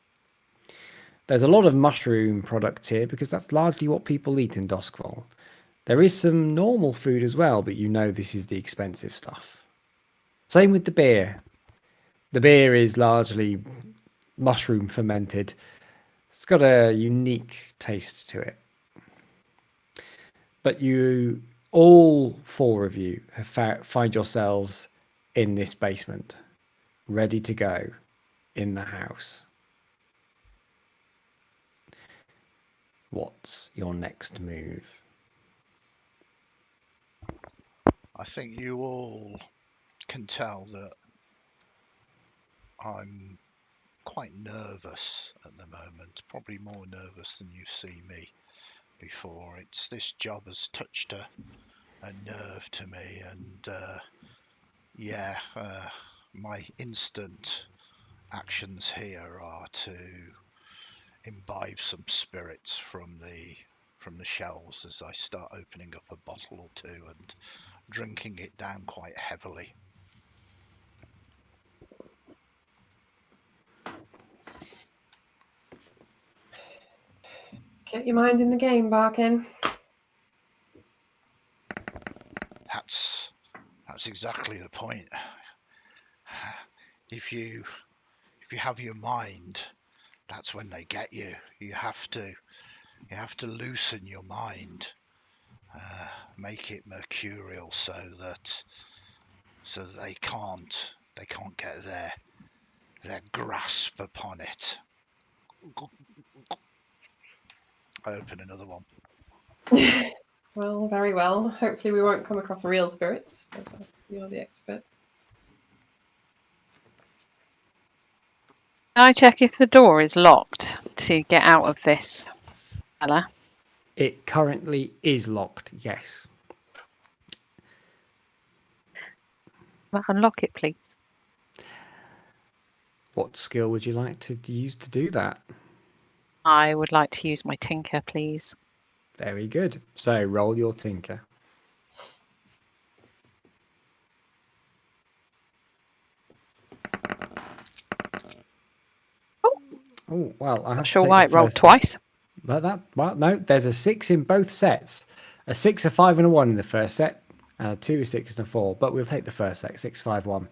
There's a lot of mushroom products here because that's largely what people eat in Doskvol. There is some normal food as well, but you know this is the expensive stuff. Same with the beer. The beer is largely mushroom fermented. It's got a unique taste to it. But you, all four of you, find yourselves in this basement, ready to go in the house. What's your next move? I think you all can tell that I'm quite nervous at the moment, probably more nervous than you've seen me before. This job has touched a nerve to me, and my instant actions here are to imbibe some spirits from the shelves as I start opening up a bottle or two and drinking it down quite heavily. Get your mind in the game, Barkin. That's exactly the point. If you have your mind, that's when they get you. You have to loosen your mind, make it mercurial so that they can't get their grasp upon it. I open another one. Well, very well. Hopefully we won't come across real spirits, but you're the expert. Can I check if the door is locked to get out of this, Ella? It currently is locked, yes. Unlock it, please. What skill would you like to use to do that? I would like to use my tinker, please. Very good. So roll your tinker. Oh, well, I have to Sure, take why the it rolled first twice. But no, there's a 6 in both sets. A 6, a 5, and a 1 in the first set, and a 2, a 6, and a 4. But we'll take the first set, 6, 5, 1.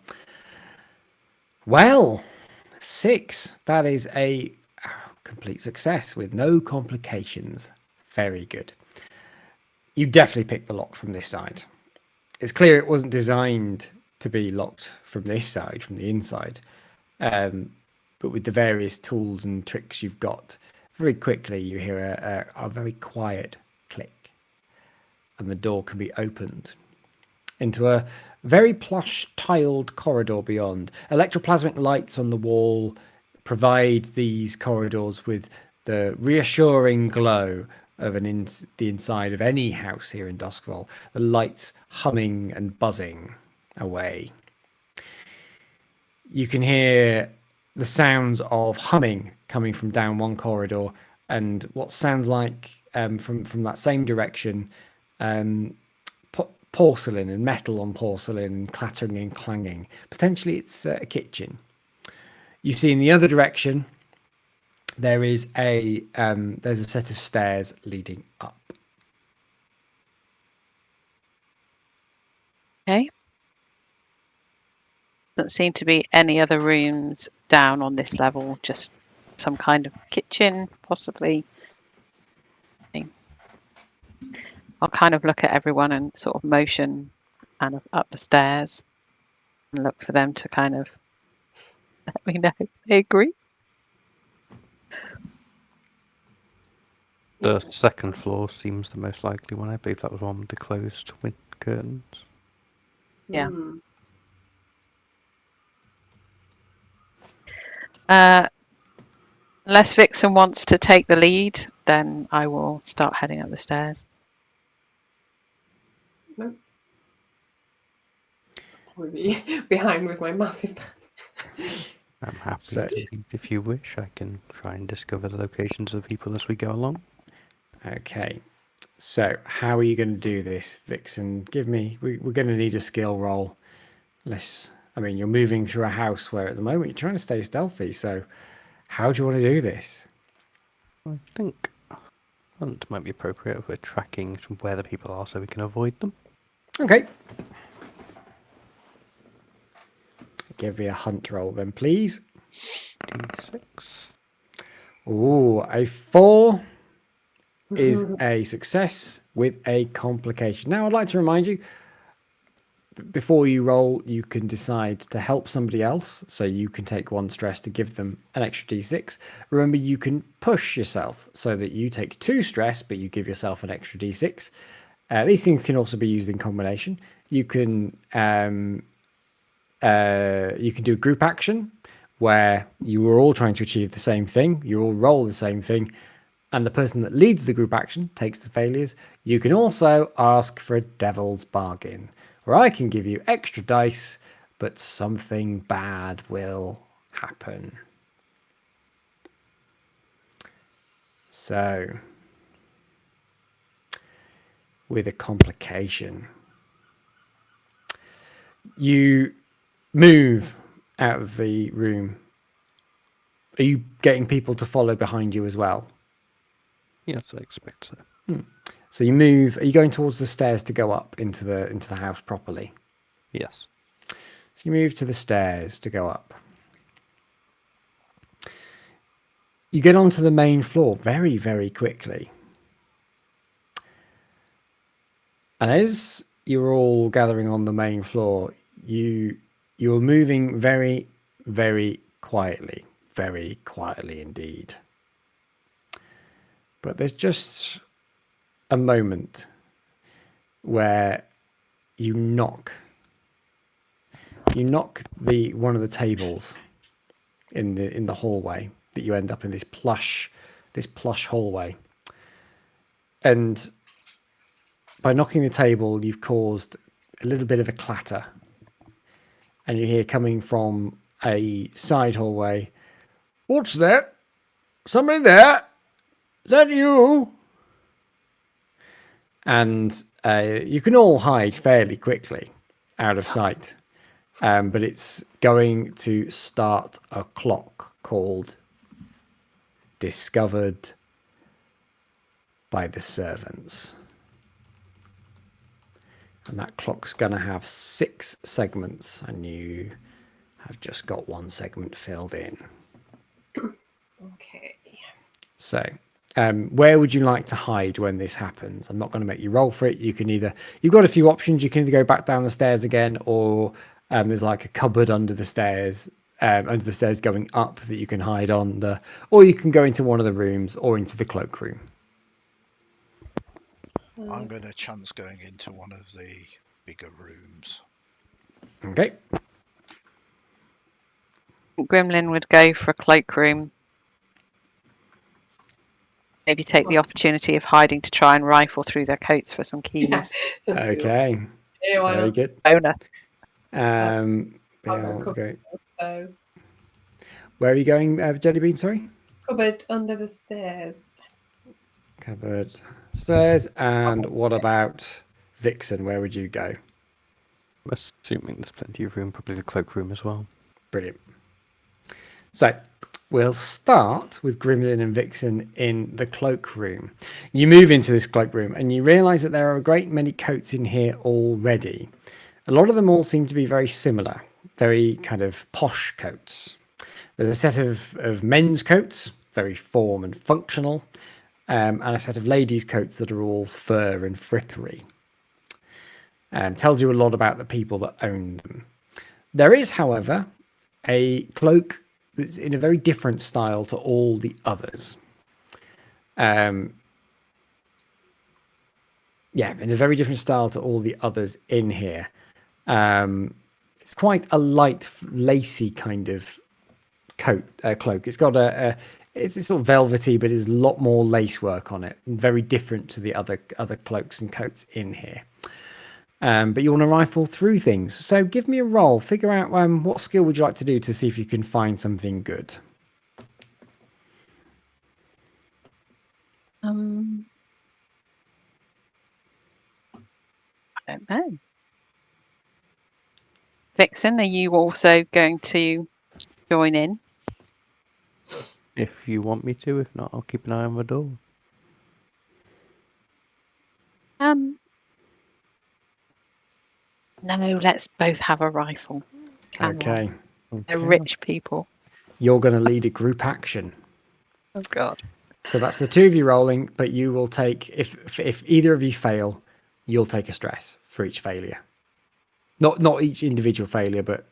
Well, 6. That is a complete success with no complications. Very good. You definitely picked the lock from this side. It's clear it wasn't designed to be locked from this side, from the inside. But with the various tools and tricks you've got, very quickly you hear a very quiet click, and the door can be opened into a very plush tiled corridor beyond. Electroplasmic lights on the wall provide these corridors with the reassuring glow of the inside of any house here in Doskvol, the lights humming and buzzing away. You can hear the sounds of humming coming from down one corridor, and what sounds like from that same direction, porcelain and metal on porcelain clattering and clanging. Potentially it's a kitchen. You see in the other direction there's a set of stairs leading up. Okay. Doesn't seem to be any other rooms down on this level, just some kind of kitchen, possibly. I'll kind of look at everyone and sort of motion kind of up the stairs and look for them to kind of let me know if they agree. The second floor seems the most likely one. I believe that was one with the closed curtains. Yeah. Hmm. Unless Vixen wants to take the lead, then I will start heading up the stairs. Nope. Probably be behind with my massive bag. I'm happy So- to lead if you wish. I can try and discover the locations of the people as we go along. Okay, so how are you going to do this, Vixen? We're going to need a skill roll I mean, you're moving through a house where at the moment you're trying to stay stealthy. So, how do you want to do this? I think hunt might be appropriate if we're tracking where the people are so we can avoid them. Okay. Give me a hunt roll then, please. D6. Ooh, a 4 is a success with a complication. Now, I'd like to remind you, before you roll, you can decide to help somebody else. So you can take 1 stress to give them an extra d6. Remember, you can push yourself so that you take 2 stress, but you give yourself an extra d6. These things can also be used in combination. You can do a group action where you are all trying to achieve the same thing. You all roll the same thing, and the person that leads the group action takes the failures. You can also ask for a devil's bargain, where I can give you extra dice, but something bad will happen. So, with a complication, you move out of the room. Are you getting people to follow behind you as well? Yes, I expect so. So you move. Are you going towards the stairs to go up into the house properly? Yes. So you move to the stairs to go up. You get onto the main floor very, very quickly. And as you're all gathering on the main floor, you're moving very, very quietly indeed. But there's just a moment where you knock one of the tables in the hallway, that you end up in this plush hallway. And by knocking the table, you've caused a little bit of a clatter. And you hear coming from a side hallway, "What's that? Somebody there? Is that you?" And you can all hide fairly quickly out of sight. But it's going to start a clock called Discovered by the Servants. And that clock's going to have 6 segments, and you have just got 1 segment filled in. Okay. So, where would you like to hide when this happens? I'm not going to make you roll for it. You've got a few options. You can either go back down the stairs again, or there's like a cupboard under the stairs going up that you can hide under, or you can go into one of the rooms or into the cloakroom. I'm going to chance going into one of the bigger rooms. Okay. Grimlyn would go for a cloakroom. Maybe take the opportunity of hiding to try and rifle through their coats for some keys. So Okay. yeah, why Very not? good. Owner. I'll Let's go go. upstairs. Where are you going, Jellybean? Sorry. Cupboard under the stairs. Cupboard, stairs, and what about Vixen? Where would you go? I'm assuming there's plenty of room, probably the cloakroom as well. Brilliant. So we'll start with Grimlyn and Vixen in the cloakroom. You move into this cloakroom and you realise that there are a great many coats in here already. A lot of them all seem to be very similar, very kind of posh coats. There's a set of men's coats, very form and functional, and a set of ladies' coats that are all fur and frippery. Tells you a lot about the people that own them. There is, however, a cloak that's in a very different style to all the others. In a very different style to all the others in here. It's quite a light, lacy kind of cloak. It's got it's sort of velvety, but there's a lot more lace work on it. Very different to the other cloaks and coats in here. But you want to rifle through things. So give me a roll. Figure out what skill would you like to do to see if you can find something good. I don't know. Vixen, are you also going to join in? If you want me to, if not, I'll keep an eye on the door. No, let's both have a rifle. Come Okay. on. They're rich people. You're going to lead a group action. Oh God. So that's the two of you rolling, but you will take, if either of you fail, you'll take a stress for each failure. Not each individual failure, but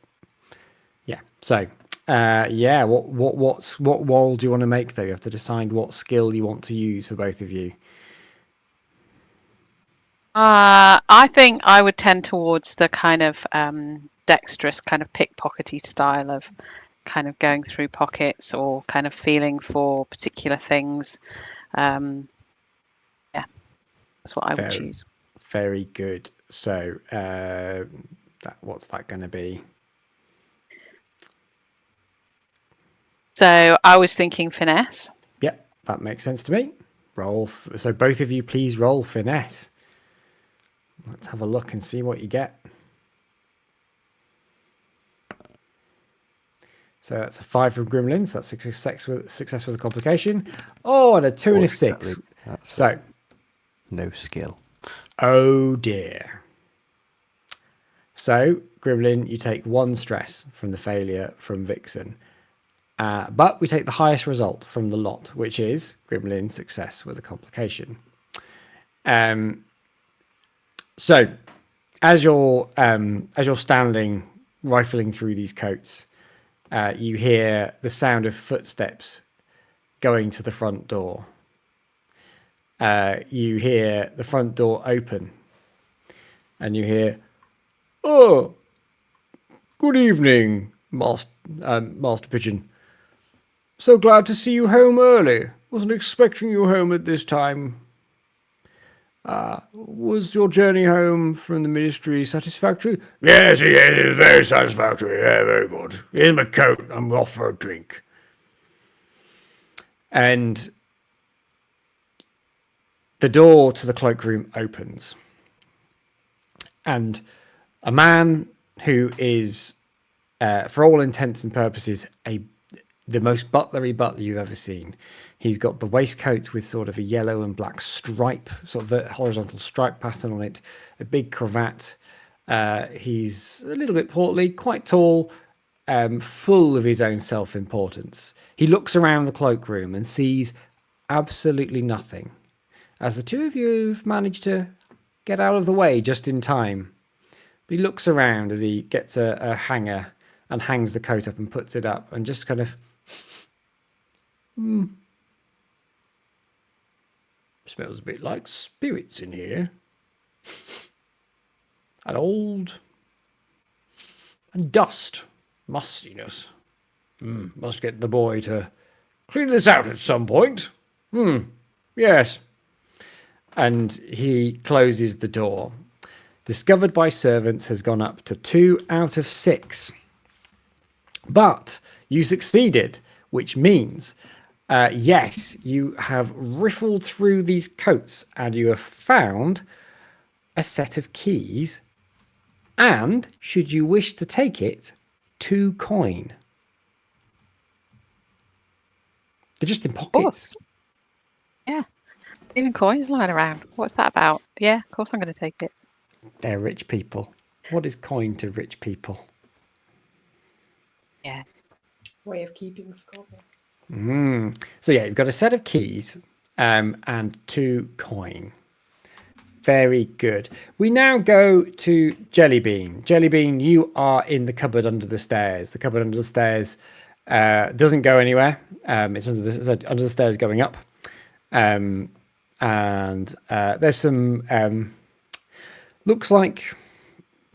yeah. So what roll do you want to make though? You have to decide what skill you want to use for both of you. I think I would tend towards the kind of dexterous, kind of pickpockety style of kind of going through pockets or kind of feeling for particular things. Yeah, that's what I would choose. Very good. So what's that going to be? So I was thinking finesse. Yep, that makes sense to me. Roll. So both of you, please roll finesse. Let's have a look and see what you get. So that's a 5 from Grimlyn. So that's success with a complication. Oh, and a 2 and a 6. So no skill. Oh dear. So Grimlyn, you take 1 stress from the failure from Vixen. But we take the highest result from the lot, which is Grimlyn success with a complication. So as you're standing rifling through these coats, you hear the sound of footsteps going to the front door. You hear the front door open, and you hear, "Oh, good evening, Master Pigeon. So glad to see you home early. Wasn't expecting you home at this time. Was your journey home from the ministry satisfactory?" Yes, it was very satisfactory. Yeah, very good. Here's my coat. I'm off for a drink. And the door to the cloakroom opens. And a man who is, for all intents and purposes, the most butlery butler you've ever seen. He's got the waistcoat with sort of a yellow and black stripe, sort of a horizontal stripe pattern on it, a big cravat. He's a little bit portly, quite tall, full of his own self-importance. He looks around the cloakroom and sees absolutely nothing, as the two of you have managed to get out of the way just in time. But he looks around as he gets a hanger and hangs the coat up and puts it up and just kind of, smells a bit like spirits in here. And old. And dust. Mustiness. Must get the boy to clean this out at some point. Yes. And he closes the door. Discovered by servants has gone up to 2 out of 6. But you succeeded, which means, yes, you have riffled through these coats and you have found a set of keys. And, should you wish to take it, 2 coin. They're just in pockets. Oh. Yeah. Even coins lying around. What's that about? Yeah, of course I'm going to take it. They're rich people. What is coin to rich people? Yeah. Way of keeping score. So yeah, you've got a set of keys and 2 coin. Very good. We now go to Jellybean. Jellybean, you are in the cupboard under the stairs. The cupboard under the stairs doesn't go anywhere. It's under the stairs going up. And there's some looks like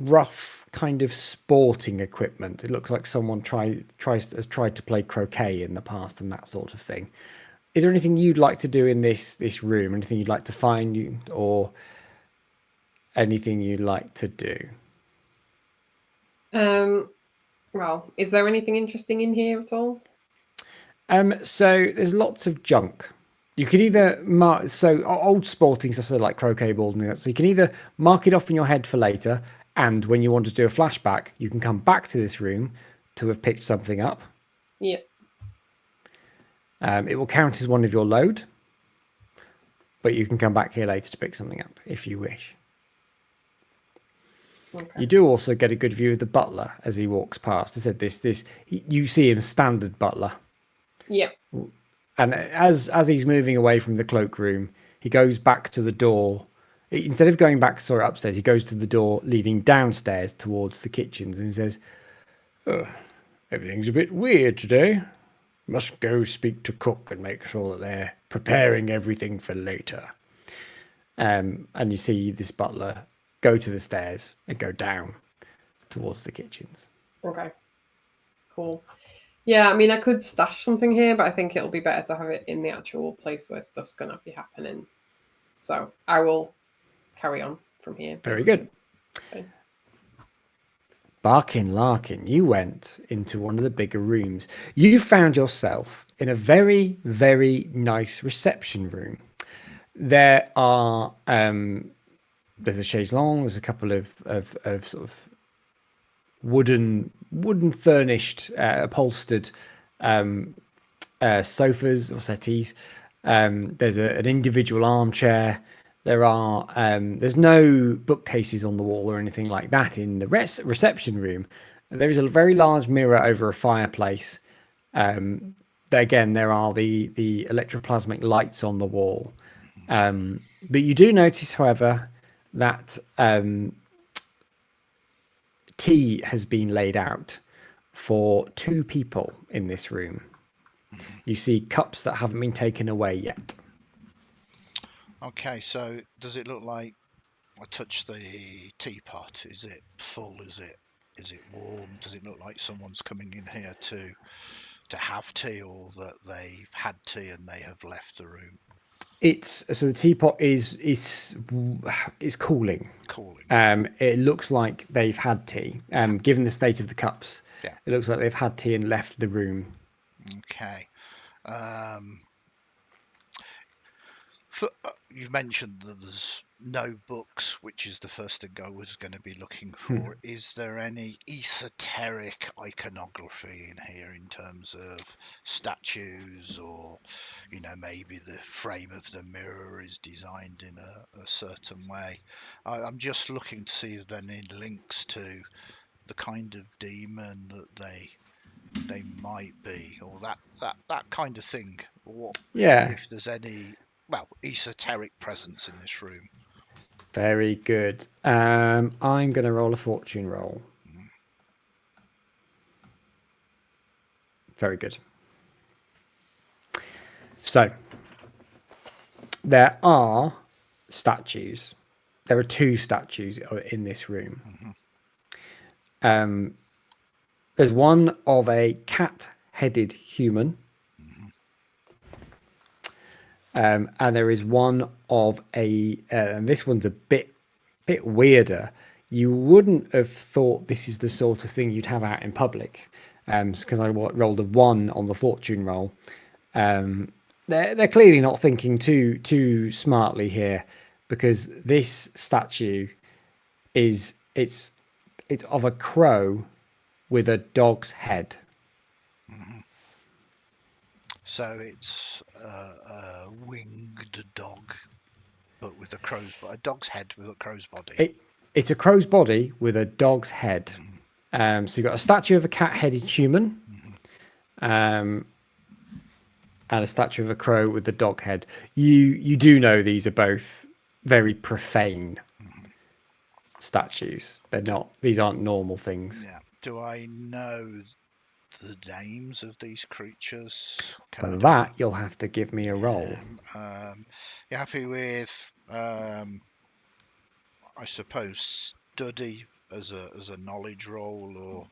rough kind of sporting equipment. It looks like someone has tried to play croquet in the past and that sort of thing. Is there anything you'd like to do in this room? Anything you'd like to find, or anything you'd like to do? Well, is there anything interesting in here at all? So there's lots of junk. You can either mark, so old sporting stuff, so like croquet balls and that. So you can either mark it off in your head for later, And when you want to do a flashback, you can come back to this room to have picked something up. Yeah. It will count as one of your load, but you can come back here later to pick something up if you wish. Okay. You do also get a good view of the butler as he walks past. I said you see him standard butler. Yeah. And as he's moving away from the cloakroom, he goes back to the door. Instead of going back, upstairs, he goes to the door leading downstairs towards the kitchens and he says, "Oh, everything's a bit weird today. Must go speak to cook and make sure that they're preparing everything for later." And you see this butler go to the stairs and go down towards the kitchens. Okay. Cool. Yeah, I mean, I could stash something here, but I think it'll be better to have it in the actual place where stuff's going to be happening. So I will carry on from here. Very good. Okay. Barkin, Larkin, you went into one of the bigger rooms. You found yourself in a very, very nice reception room. There are there's a chaise longue, there's a couple of sort of wooden furnished upholstered sofas or settees. There's an individual armchair. There's no bookcases on the wall or anything like that in the reception room. There is a very large mirror over a fireplace. Again, there are the electroplasmic lights on the wall. But you do notice, however, that tea has been laid out for 2 people in this room. You see cups that haven't been taken away yet. Okay, so does it look like I touched the teapot? Is it full? Is it warm? Does it look like someone's coming in here to have tea, or that they've had tea and they have left the room? So the teapot is cooling. Cooling. It looks like they've had tea. Given the state of the cups, Yeah. It looks like they've had tea and left the room. Okay. You've mentioned that there's no books, which is the first thing I was going to be looking for. Is there any esoteric iconography in here in terms of statues, or maybe the frame of the mirror is designed in a certain way? I'm just looking to see if there are any links to the kind of demon that they might be, or that kind of thing. If there's any esoteric presence in this room. Very good. I'm going to roll a fortune roll. Very good. So there are statues. There are 2 statues in this room. There's one of a cat-headed human. And there is one of and this one's a bit weirder. You wouldn't have thought this is the sort of thing you'd have out in public, because I rolled a 1 on the fortune roll. They're clearly not thinking too smartly here, because this statue it's of a crow with a dog's head. So it's a winged dog, but with a dog's head with a crow's body. It's a crow's body with a dog's head. So you've got a statue of a cat-headed human, and a statue of a crow with a dog head. You do know these are both very profane statues. These aren't normal things. Yeah. Do I know the names of these creatures? For that, you'll have to give me a roll. You happy with, I suppose, study as a knowledge roll, or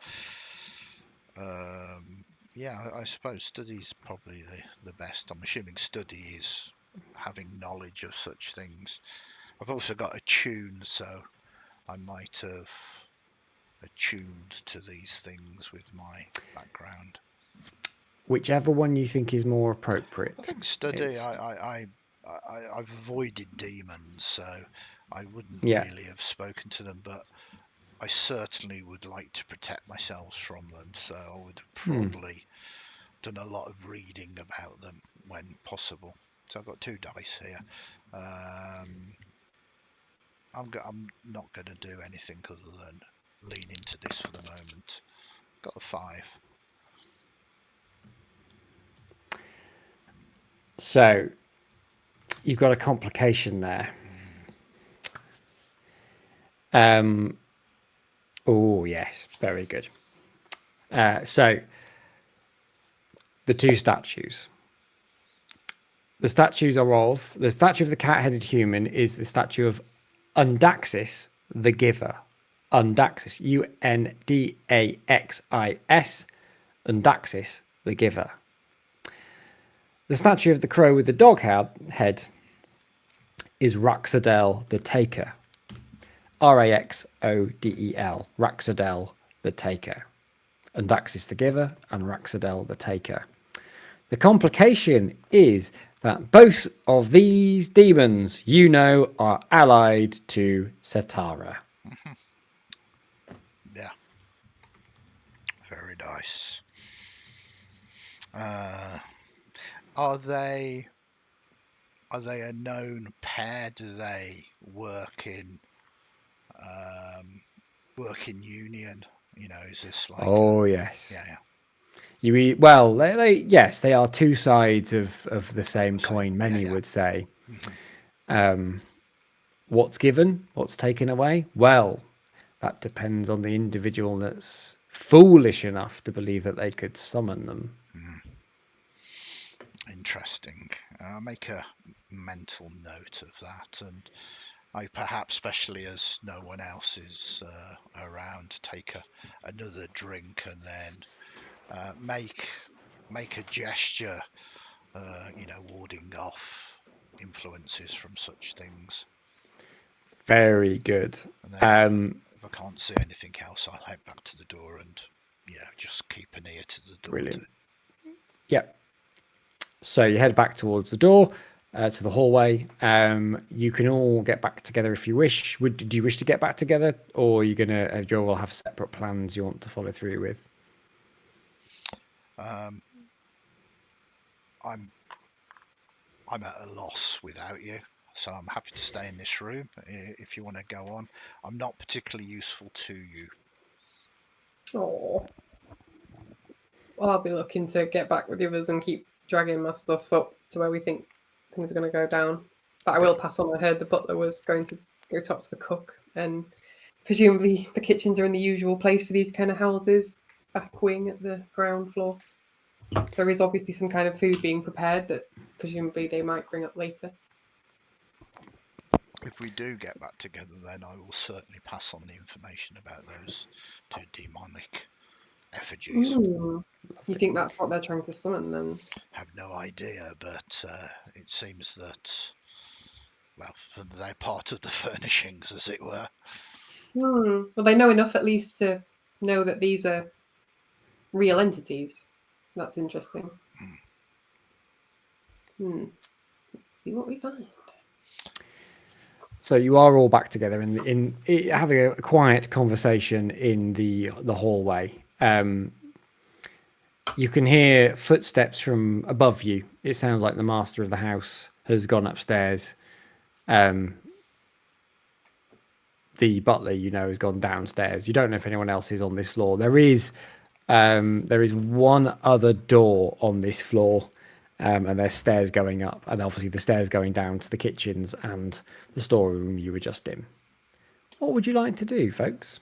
I suppose study's probably the best. I'm assuming study is having knowledge of such things. I've also got attune, so I might have attuned to these things with my background. Whichever one you think is more appropriate. I think study. I've avoided demons, so I wouldn't really have spoken to them. But I certainly would like to protect myself from them, so I would have probably done a lot of reading about them when possible. So I've got 2 dice here. I'm not going to do anything other than lean into this for the moment. Got a 5. So you've got a complication there. Oh yes, very good. So the 2 statues. The statues are of the statue of the cat-headed human is the statue of Undaxis the Giver. Undaxis, Undaxis, Undaxis the Giver. The statue of the crow with the dog head is Raxodel the Taker. Raxodel, Raxodel the Taker. Undaxis the Giver and Raxodel the Taker. The complication is that both of these demons, are allied to Setara. Yeah. Very nice. Are they a known pair? Do they work in union? Is this like? Yes. Yeah. Yes, they are 2 sides of the same coin. Many would say. What's given? What's taken away? Well, that depends on the individual that's foolish enough to believe that they could summon them. Interesting. I'll make a mental note of that, and I perhaps, especially as no one else is around, take another drink and then make a gesture, warding off influences from such things. Very good. And then if I can't see anything else, I'll head back to the door and just keep an ear to the door. Brilliant. Yep. So you head back towards the door, to the hallway. You can all get back together if you wish. Do you wish to get back together, or are you gonna? You all have separate plans you want to follow through with? I'm at a loss without you, so I'm happy to stay in this room if you want to go on. I'm not particularly useful to you. Oh. Well, I'll be looking to get back with the others and keep dragging my stuff up to where we think things are going to go down. But I will pass on. I heard the butler was going to go talk to the cook, and presumably the kitchens are in the usual place for these kind of houses, back wing at the ground floor. There is obviously some kind of food being prepared that presumably they might bring up later. If we do get back together, then I will certainly pass on the information about those 2 demonic effigies. You think that's what they're trying to summon then? Have no idea, but it seems that, well, they're part of the furnishings, as it were. Well, they know enough at least to know that these are real entities. That's interesting. Let's see what we find. So you are all back together in having a quiet conversation in the hallway. You can hear footsteps from above you. It sounds like the master of the house has gone upstairs. The butler, has gone downstairs. You don't know if anyone else is on this floor. There is one other door on this floor, and there's stairs going up, and obviously the stairs going down to the kitchens and the storeroom you were just in. What would you like to do, folks?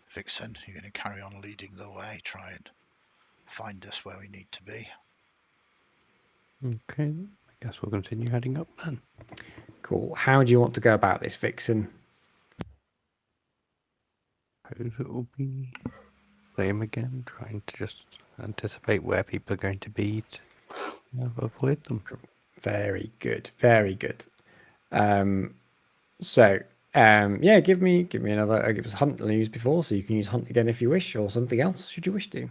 Vixen, you're going to carry on leading the way, try and find us where we need to be. Okay, I guess we'll continue heading up then. Cool. How do you want to go about this, Vixen? Suppose it will be same again, trying to just anticipate where people are going to be to avoid them. Very good. Very good. Give me another. Give us hunt that I used before, so you can use hunt again if you wish, or something else should you wish to.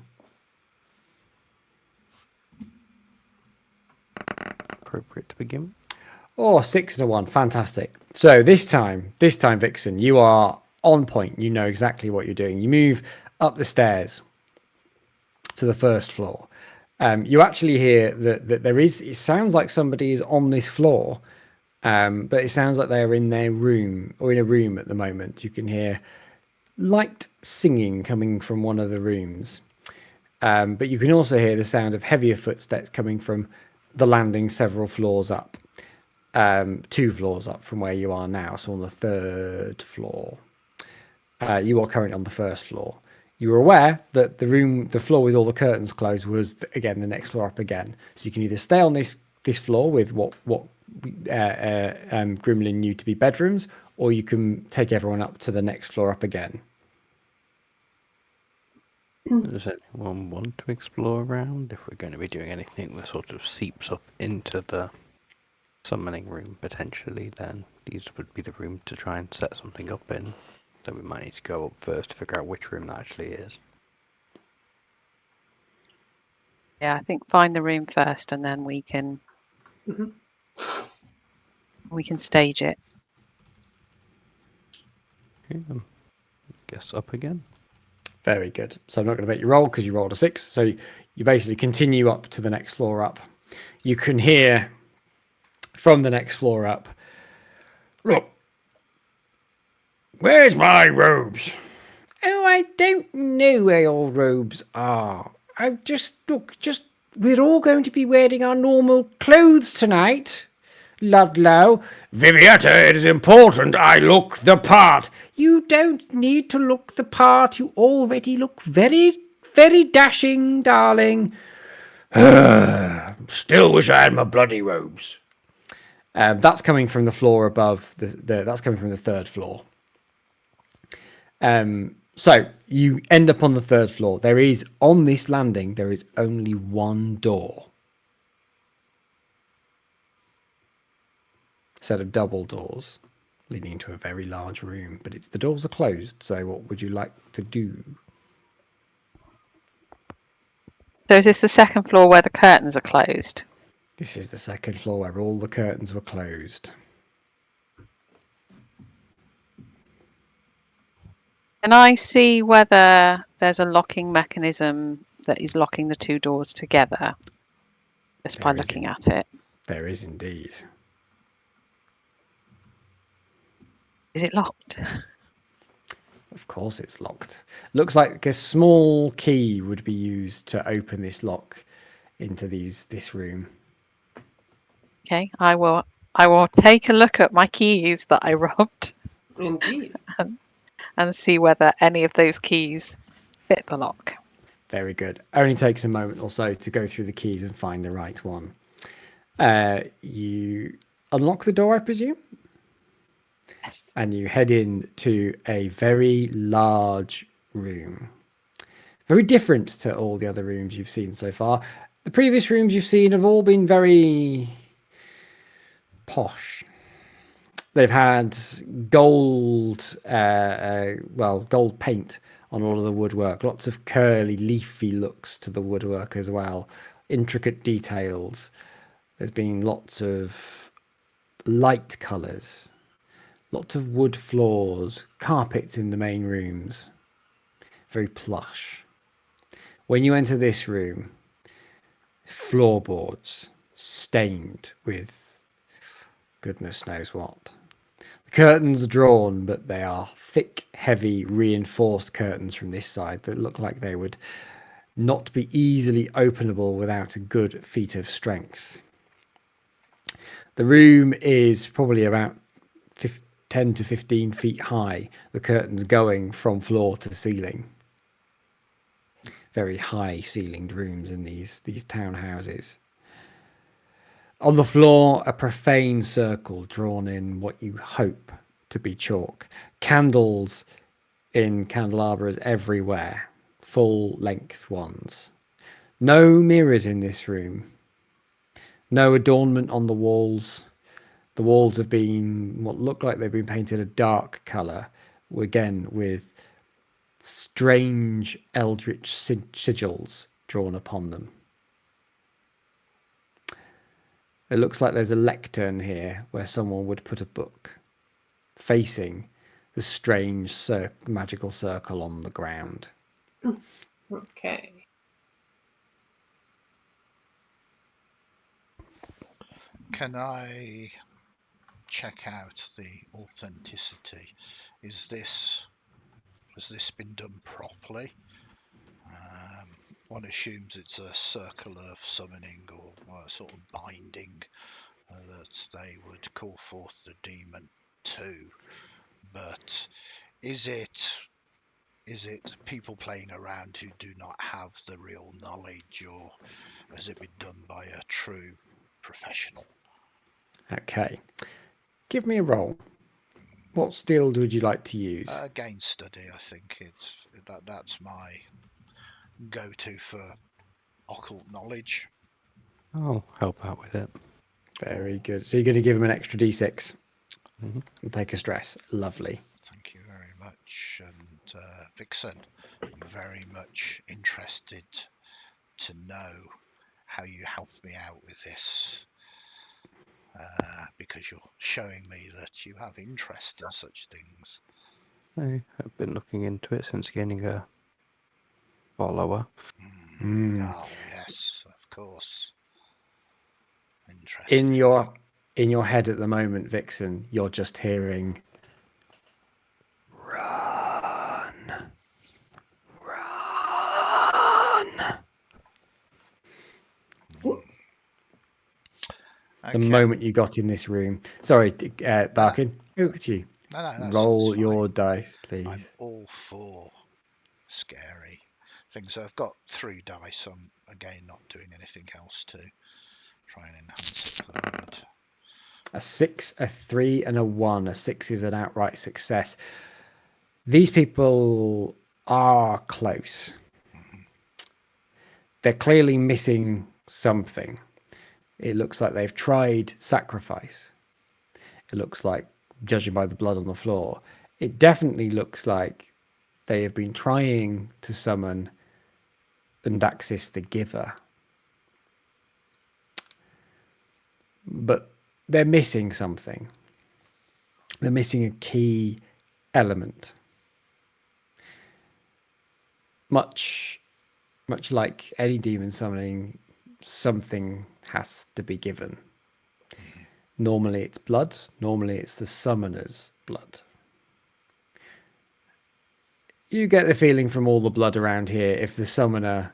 appropriate to begin with. Oh, 6 and a 1. Fantastic. So this time, Vixen, you are on point. You know exactly what you're doing. You move up the stairs to the first floor. You actually hear that there is, it sounds like somebody is on this floor, but it sounds like they're in their room or in a room at the moment. You can hear light singing coming from one of the rooms. But you can also hear the sound of heavier footsteps coming from the landing several floors up. 2 floors up from where you are now, so on the 3rd floor. You are currently on the 1st floor. You were aware that the floor with all the curtains closed was again the next floor up again. So you can either stay on this floor with what Grimlyn knew to be bedrooms, or you can take everyone up to the next floor up again. Does anyone want to explore around? If we're going to be doing anything that sort of seeps up into the summoning room potentially, then these would be the room to try and set something up in. So we might need to go up first to figure out which room that actually is. Yeah, I think find the room first, and then we can stage it. Okay, guess up again. Very good. So I'm not going to make you roll because you rolled a 6. So you basically continue up to the next floor up. You can hear from the next floor up, "Look, where's my robes?" "Oh, I don't know where your robes are. We're all going to be wearing our normal clothes tonight. Ludlow." "Vivietta, it is important I look the part." "You don't need to look the part. You already look very, very dashing, darling." "Still wish I had my bloody robes." That's coming from the floor above. That's coming from the 3rd floor. So you end up on the 3rd floor. There is, on this landing, there is only one door. A set of double doors leading into a very large room, but the doors are closed. So what would you like to do? So is this the 2nd floor where the curtains are closed? This is the 2nd floor where all the curtains were closed. Can I see whether there's a locking mechanism that is locking the 2 doors together just by looking at it? There is indeed. Is it locked? Of course it's locked. Looks like a small key would be used to open this lock into this room. Okay, I will take a look at my keys that I robbed Indeed. and see whether any of those keys fit the lock. Very good. Only takes a moment or so to go through the keys and find the right one. You unlock the door, I presume? Yes. And you head in to a very large room. Very different to all the other rooms you've seen so far. The previous rooms you've seen have all been very posh. They've had gold, gold paint on all of the woodwork. Lots of curly, leafy looks to the woodwork as well. Intricate details. There's been lots of light colours. Lots of wood floors. Carpets in the main rooms. Very plush. When you enter this room, floorboards stained with goodness knows what. The curtains are drawn, but they are thick, heavy, reinforced curtains from this side that look like they would not be easily openable without a good feat of strength. The room is probably about 10 to 15 feet high, the curtains going from floor to ceiling. Very high ceilinged rooms in these townhouses. On the floor, a profane circle drawn in what you hope to be chalk. Candles in candelabras everywhere, full length ones. No mirrors in this room. No adornment on the walls. The walls have been what look like they've been painted a dark colour, again with strange eldritch sigils drawn upon them. It looks like there's a lectern here where someone would put a book facing the strange magical circle on the ground. Okay. Can I check out the authenticity? Has this been done properly? One assumes it's a circle of summoning or a sort of binding that they would call forth the demon to, but is it people playing around who do not have the real knowledge, or has it been done by a true professional? Okay. Give me a roll. What skill would you like to use? Gain study, I think that's my go-to for occult knowledge. I'll help out with it. Very good. So you're going to give him an extra d6 Mhm. and take a stress. Lovely. Thank you very much. And Vixen, I'm very much interested to know how you help me out with this, because you're showing me that you have interest in such things. I've been looking into it since gaining a follower. Oh yes, of course. Interesting. In your head at the moment, Vixen, you're just hearing run. The Okay. moment you got in this room. Sorry, Barkin, over to you. No, that's Roll fine. your dice, please. I'm all for scary things. So I've got 3 dice. I'm again not doing anything else to try and enhance it forward. A 6, a 3, and a 1. A 6 is an outright success. These people are close. They're clearly missing something. It looks like they've tried sacrifice. It looks like, judging by the blood on the floor, it definitely looks like they have been trying to summon Undaxis the Giver. But they're missing something. They're missing a key element. Much like any demon summoning, something has to be given. Normally it's blood. Normally it's the summoner's blood. You get the feeling from all the blood around here, if the summoner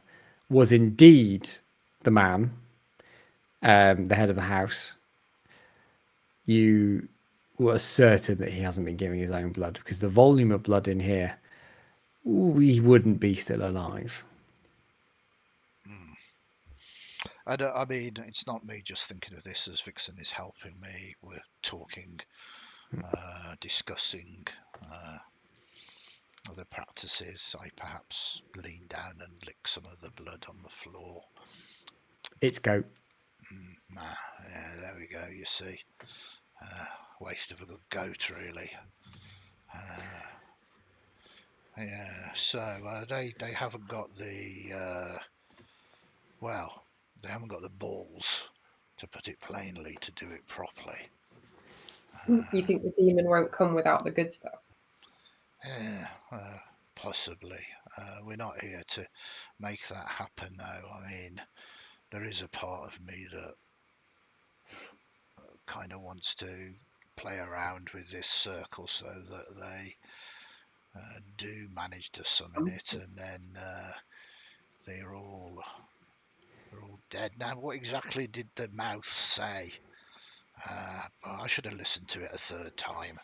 was indeed the man, the head of the house, you were certain that he hasn't been giving his own blood, because the volume of blood in here, he wouldn't be still alive. I mean, it's not me just thinking of this as Vixen is helping me. We're talking, discussing other practices. I perhaps lean down and lick some of the blood on the floor. It's goat. Yeah, there we go. You see, waste of a good goat, really. Yeah. So they haven't got the they haven't got the balls, to put it plainly, to do it properly. You think the demon won't come without the good stuff? Yeah, possibly. We're not here to make that happen now. I mean, there is a part of me that kind of wants to play around with this circle so that they do manage to summon it, and then they're all dead. Now, what exactly did the mouth say? I should have listened to it a 3rd time.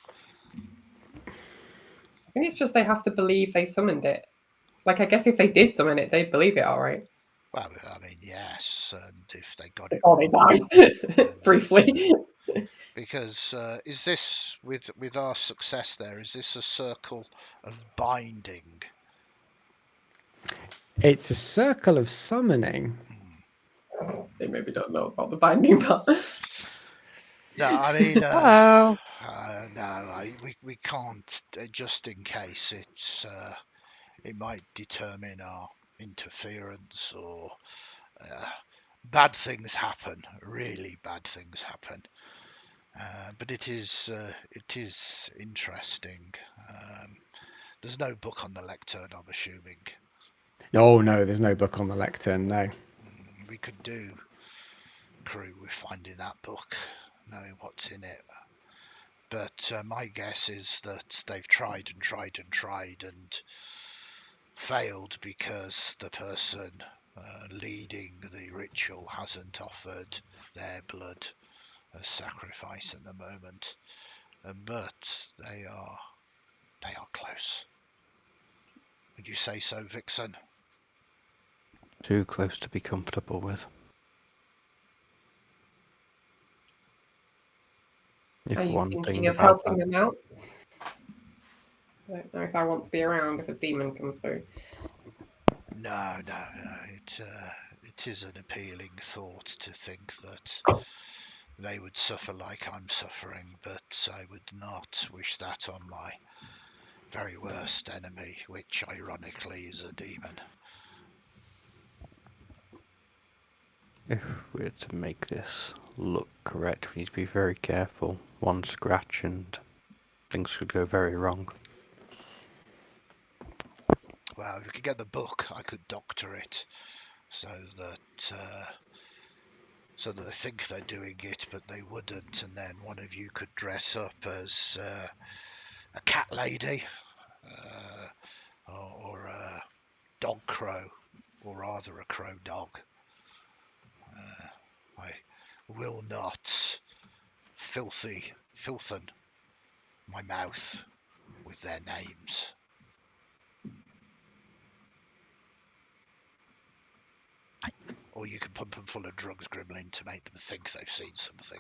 I think it's just they have to believe they summoned it. Like, I guess if they did summon it, they'd believe it, all right. Well, I mean, yes, and if they got it Before they wrong, died, briefly. because is this, with our success there, is this a circle of binding? It's a circle of summoning. They maybe don't know about the binding part. No, I mean, Hello. no, we can't. Just in case it might determine our interference, or bad things happen, really bad things happen. But it is interesting. There's no book on the lectern, I'm assuming. Oh no, there's no book on the lectern. No. We could do crew with finding that book, knowing what's in it. But my guess is that they've tried and tried and tried and failed because the person leading the ritual hasn't offered their blood as sacrifice at the moment. But they are close. Would you say so, Vixen? Too close to be comfortable with. If Are you one thinking thing of about helping that, them out? I don't know if I want to be around if a demon comes through. No. It is an appealing thought to think that they would suffer like I'm suffering, but I would not wish that on my very worst enemy, which ironically is a demon. if we're to make this look correct, we need to be very careful. One scratch and things could go very wrong. Well, if we could get the book, I could doctor it so that they think they're doing it, but they wouldn't, and then one of you could dress up as a cat lady or a dog crow, or rather a crow dog. I will not filthen my mouth with their names. Or you can pump them full of drugs, Grimlyn, to make them think they've seen something.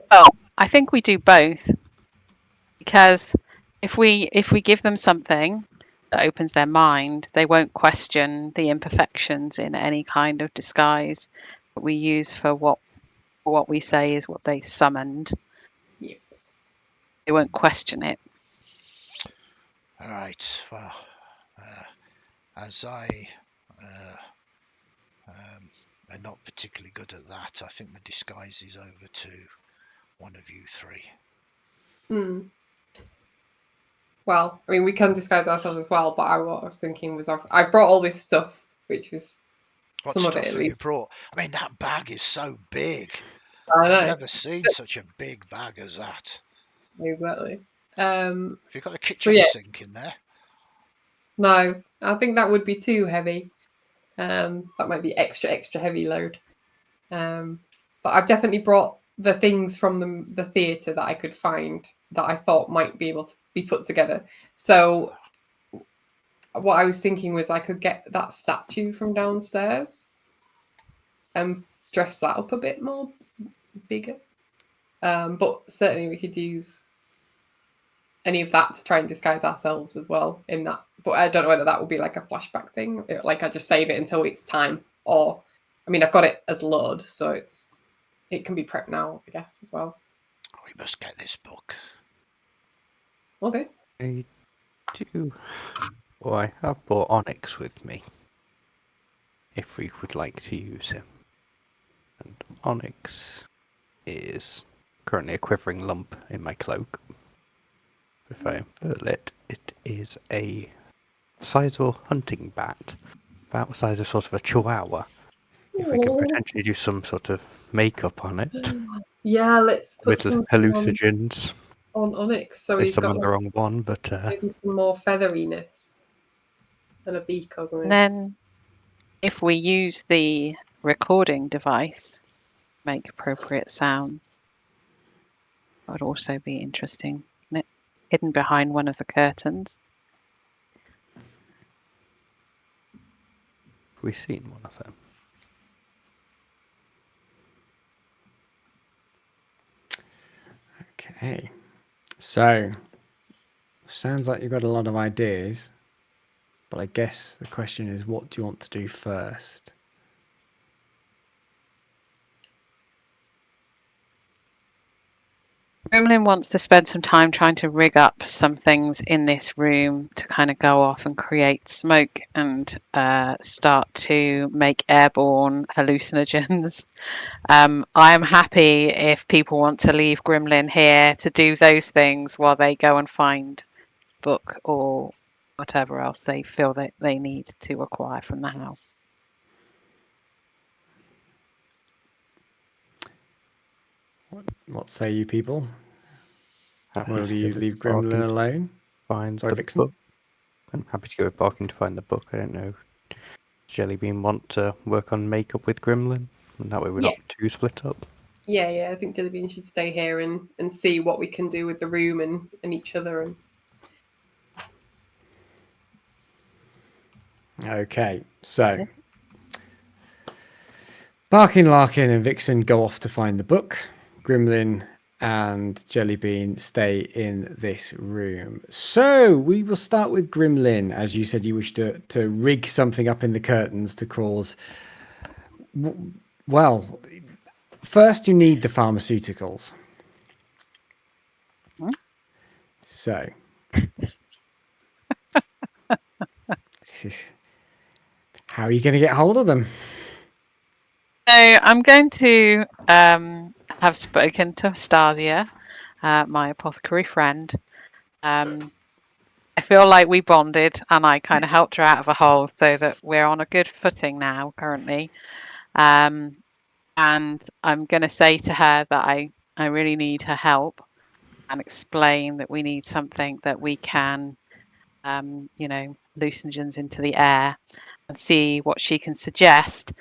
Oh, I think we do both, because if we give them something that opens their mind, they won't question the imperfections in any kind of disguise that we use for what we say is what they summoned. Yeah. They won't question it. All right. Well, as I am not particularly good at that, I think the disguise is over to one of you three. Well, I mean, we can disguise ourselves as well, but what I was thinking was I brought all this stuff, which was What some of stuff it at have you least. brought? I mean, that bag is so big. I know. I've never seen such a big bag as that. Exactly. Have you got a So kitchen yeah, sink in there? no, I think that would be too heavy. That might be extra heavy load. But I've definitely brought the things from the theatre that I could find that I thought might be able to be put together. So what I was thinking was I could get that statue from downstairs and dress that up a bit more bigger. But certainly we could use any of that to try and disguise ourselves as well in that. But I don't know whether that would be like a flashback thing, like I just save it until it's time, or I mean I've got it as load, so it can be prepped now, I guess, as well. We must get this book. Okay. I do. Well, I have brought Onyx with me, if we would like to use him. And Onyx is currently a quivering lump in my cloak. If I unfurl it, it is a sizable hunting bat, about the size of sort of a chihuahua. If we can potentially do some sort of makeup on it Yeah, let's put with some hallucinogens. on Onyx, so I he's got summoned the like, wrong one, but maybe some more featheriness and a beak or something. And then if we use the recording device, make appropriate sounds, that would also be interesting, wouldn't it? Hidden behind one of the curtains. have we seen one of them? Okay. So, sounds like you've got a lot of ideas, but I guess the question is, what do you want to do first? Grimlyn wants to spend some time trying to rig up some things in this room to kind of go off and create smoke and start to make airborne hallucinogens. I am happy if people want to leave Grimlyn here to do those things while they go and find book or whatever else they feel that they need to acquire from the house. What say you people? Happy Will to you go with leave Barkin Grimlyn to alone? find Sorry, the Vixen? book. I'm happy to go with Barkin to find the book. I don't know. Jellybean want to work on makeup with Grimlyn, and that way we're not too split up. Yeah, I think Jellybean should stay here and see what we can do with the room and each other. And Okay, so Barkin, Larkin, and Vixen go off to find the book. Grimlyn and Jellybean stay in this room. So we will start with Grimlyn. As you said, you wish to rig something up in the curtains to cause... Well, first you need the pharmaceuticals. So... this is... How are you going to get hold of them? So I'm going to have spoken to Stasia, my apothecary friend. I feel like we bonded and I kind of helped her out of a hole so that we're on a good footing now currently. And I'm going to say to her that I really need her help and explain that we need something that we can, hallucinogens into the air and see what she can suggest.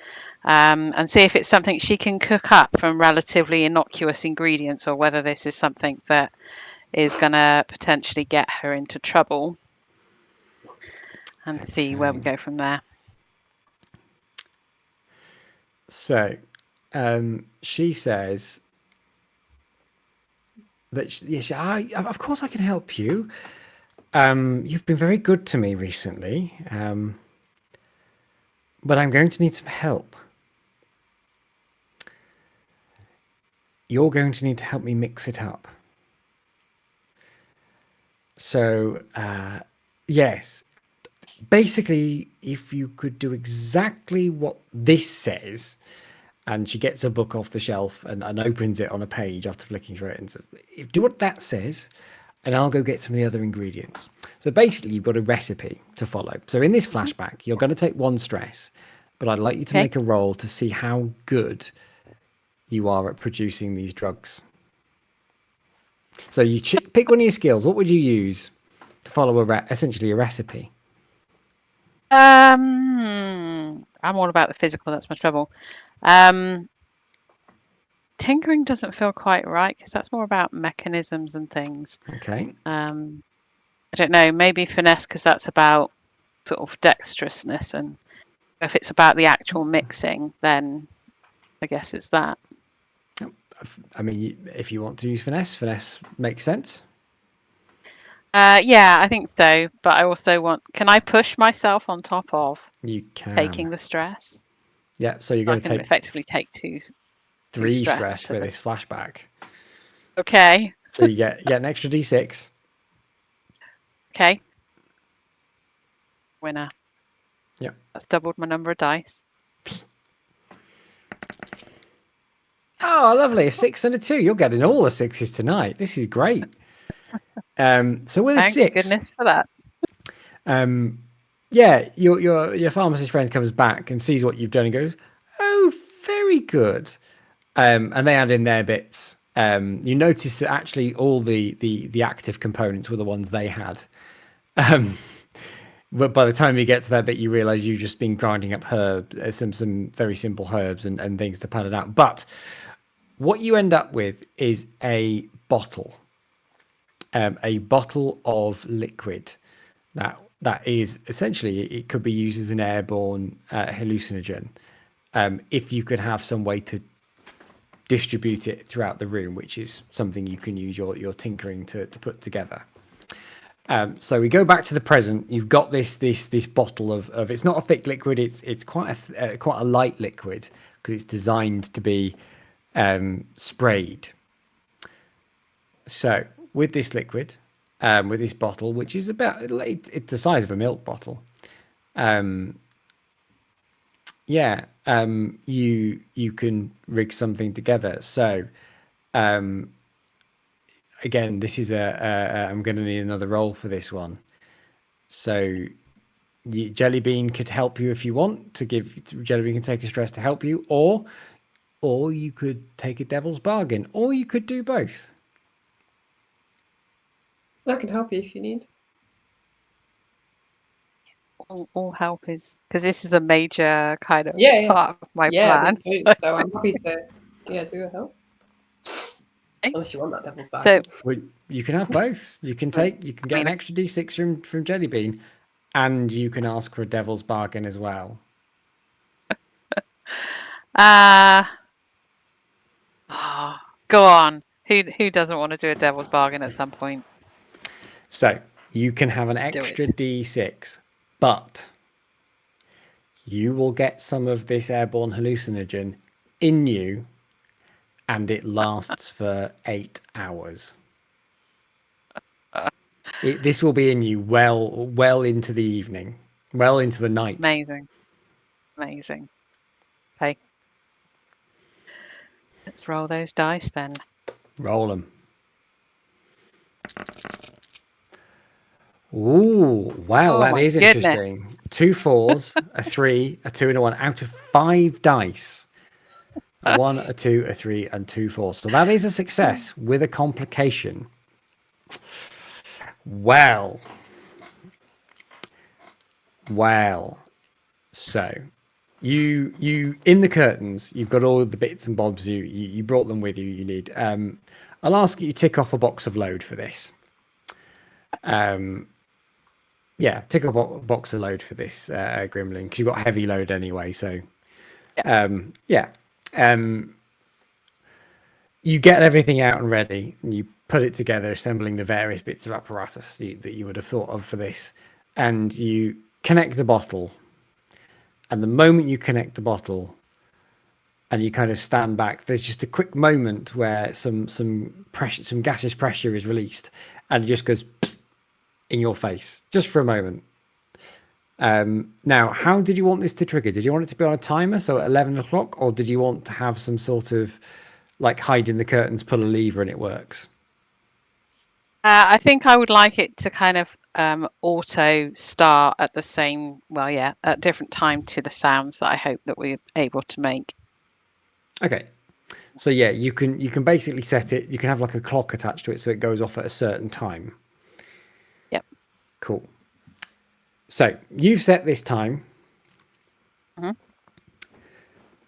And see if it's something she can cook up from relatively innocuous ingredients or whether this is something that is going to potentially get her into trouble, and see where we go from there. So she says that of course I can help you. You've been very good to me recently, but I'm going to need some help. You're going to need to help me mix it up. So, yes, basically, if you could do exactly what this says, and she gets a book off the shelf and opens it on a page after flicking through it and says, do what that says, and I'll go get some of the other ingredients. So basically, you've got a recipe to follow. So in this flashback, you're going to take 1 stress, but I'd like you to make a roll to see how good you are at producing these drugs. So you pick one of your skills. What would you use to follow essentially a recipe? I'm all about the physical. That's my trouble. Tinkering doesn't feel quite right because that's more about mechanisms and things. Okay. I don't know. Maybe finesse because that's about sort of dexterousness, and if it's about the actual mixing, then I guess it's that. I mean, if you want to use finesse makes sense. Yeah, I think so. But I also want. Can I push myself on top of You can taking the stress? Yeah. So you're going to take effectively take 3 stress for this flashback. Okay. So you get an extra d6. Okay. Winner. Yeah. That's doubled my number of dice. Oh, lovely. A 6 and a 2. You're getting all the 6s tonight. This is great. So with a 6. Thank goodness for that. Yeah, your pharmacist friend comes back and sees what you've done and goes, "Oh, very good." And they add in their bits. You notice that actually all the active components were the ones they had. But by the time you get to that bit, you realize you've just been grinding up some very simple herbs and things to pad it out. But what you end up with is a bottle of liquid that is essentially, it could be used as an airborne hallucinogen. If you could have some way to distribute it throughout the room, which is something you can use your tinkering to put together. So we go back to the present. You've got this bottle of it's not a thick liquid. It's quite a light liquid because it's designed to be sprayed. So with this liquid, with this bottle, which is about it's the size of a milk bottle. You can rig something together. So again, this is I'm going to need another roll for this one. So Jellybean could help you if you want to give. Jellybean can take a stress to help you, or you could take a devil's bargain, or you could do both. I can help you if you need. All help is because this is a major kind of Yeah. part of my plan. So I'm happy to do a help. Unless you want that devil's bargain. Well, you can have both. You can get an extra D6 from Jellybean, and you can ask for a devil's bargain as well. Go on. Who doesn't want to do a devil's bargain at some point? So you can have an extra D6, but you will get some of this airborne hallucinogen in you, and it lasts for 8 hours. This will be in you well into the evening, well into the night. Amazing. Okay. Let's roll those dice then. Roll them. Ooh, wow, that is interesting. 2 4s, a 3, a 2, and a 1 out of 5 dice. A 1, a 2, a 3, and 2 4s. So that is a success with a complication. Well. So you in the curtains, you've got all the bits and bobs you brought them with you. You need. I'll ask you to tick off a box of load for this. Tick off a box of load for this, Grimlyn, because you've got heavy load anyway. So, you get everything out and ready, and you put it together, assembling the various bits of apparatus that you would have thought of for this, and you connect the bottle. And the moment you connect the bottle, and you kind of stand back, there's just a quick moment where some pressure, some gaseous pressure is released, and it just goes psst, in your face, just for a moment. Now, how did you want this to trigger? Did you want it to be on a timer, so at 11 o'clock, or did you want to have some sort of like hide in the curtains, pull a lever, and it works? I think I would like it to kind of auto start at the same, at different time to the sounds that I hope that we're able to make. Okay. So you can basically set it, you can have like a clock attached to it so it goes off at a certain time. Yep. Cool. So you've set this time. Mm-hmm.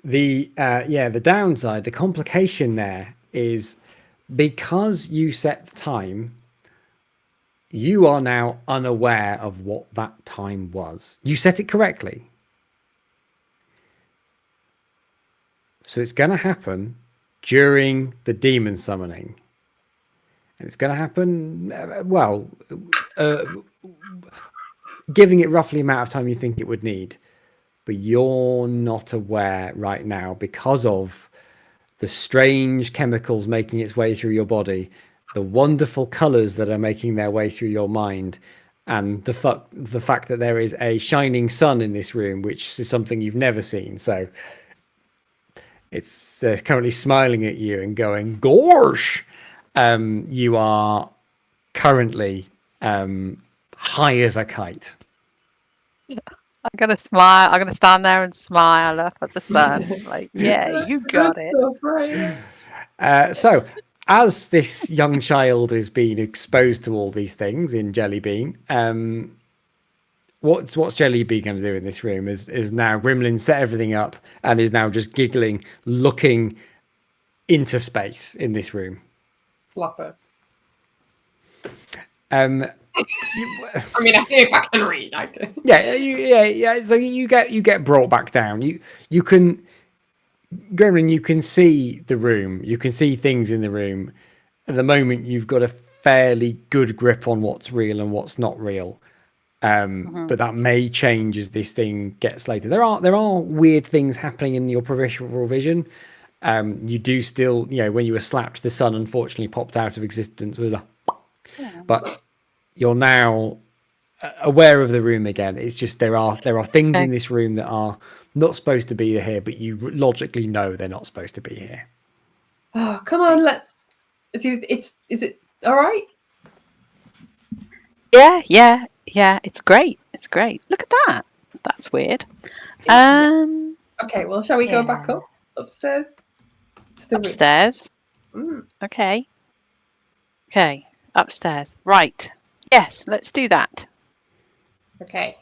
The downside, the complication there is because you set the time, you are now unaware of what that time was. You set it correctly. So it's going to happen during the demon summoning. And it's going to happen, giving it roughly the amount of time you think it would need. But you're not aware right now because of the strange chemicals making its way through your body, the wonderful colors that are making their way through your mind, and the fact that there is a shining sun in this room, which is something you've never seen. So it's currently smiling at you and going, "Gorsh!" You are currently high as a kite. I'm gonna smile. I'm gonna stand there and smile up at the sun, like, "Yeah, you got it." So bright. So, as this young child is being exposed to all these things in Jellybean, what's Jellybean going to do in this room? Is now Grimlyn set everything up and is now just giggling, looking into space in this room. Slapper. I mean, if I can read, I can. Yeah. So you get brought back down. You can, Grimlyn, you can see the room. You can see things in the room. At the moment, you've got a fairly good grip on what's real and what's not real. But that may change as this thing gets later. There are weird things happening in your peripheral vision. You do still, when you were slapped, the sun unfortunately popped out of existence with a. But you're now aware of the room again. It's just there are things in this room that are not supposed to be here, but you logically know they're not supposed to be here. Oh, come on, let's do it's. Is it all right? Yeah. It's great. It's great. Look at that. That's weird. Okay, well, shall we go back up upstairs to the Upstairs. room? Okay. Upstairs. Right. Yes, let's do that. Okay.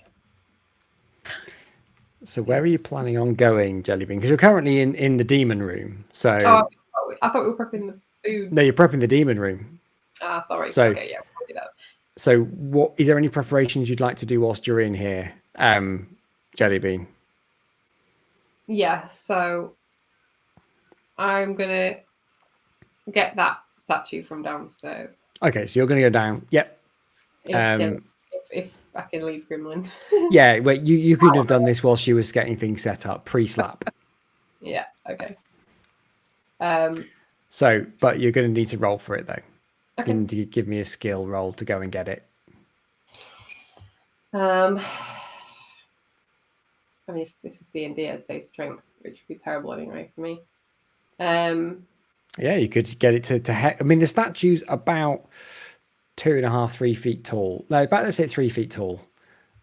So where are you planning on going, Jellybean? Because you're currently in the demon room. So I thought we were prepping the food. No, you're prepping the demon room. Sorry. So, okay, yeah, we'll do that. So what is there any preparations you'd like to do whilst you're in here, Jellybean? Yeah, so I'm gonna get that statue from downstairs. Okay, so you're going to go down. Yep. If I can leave Grimlyn. Yeah, well, you could have done this while she was getting things set up pre-slap. Yeah. Okay. So, but you're going to need to roll for it though. Okay. You need to give me a skill roll to go and get it. I mean, if this is D&D, I'd say strength, which would be terrible anyway for me. Yeah, you could get it to I mean, the statue's about 2.5, 3 feet tall. No, about let's say 3 feet tall.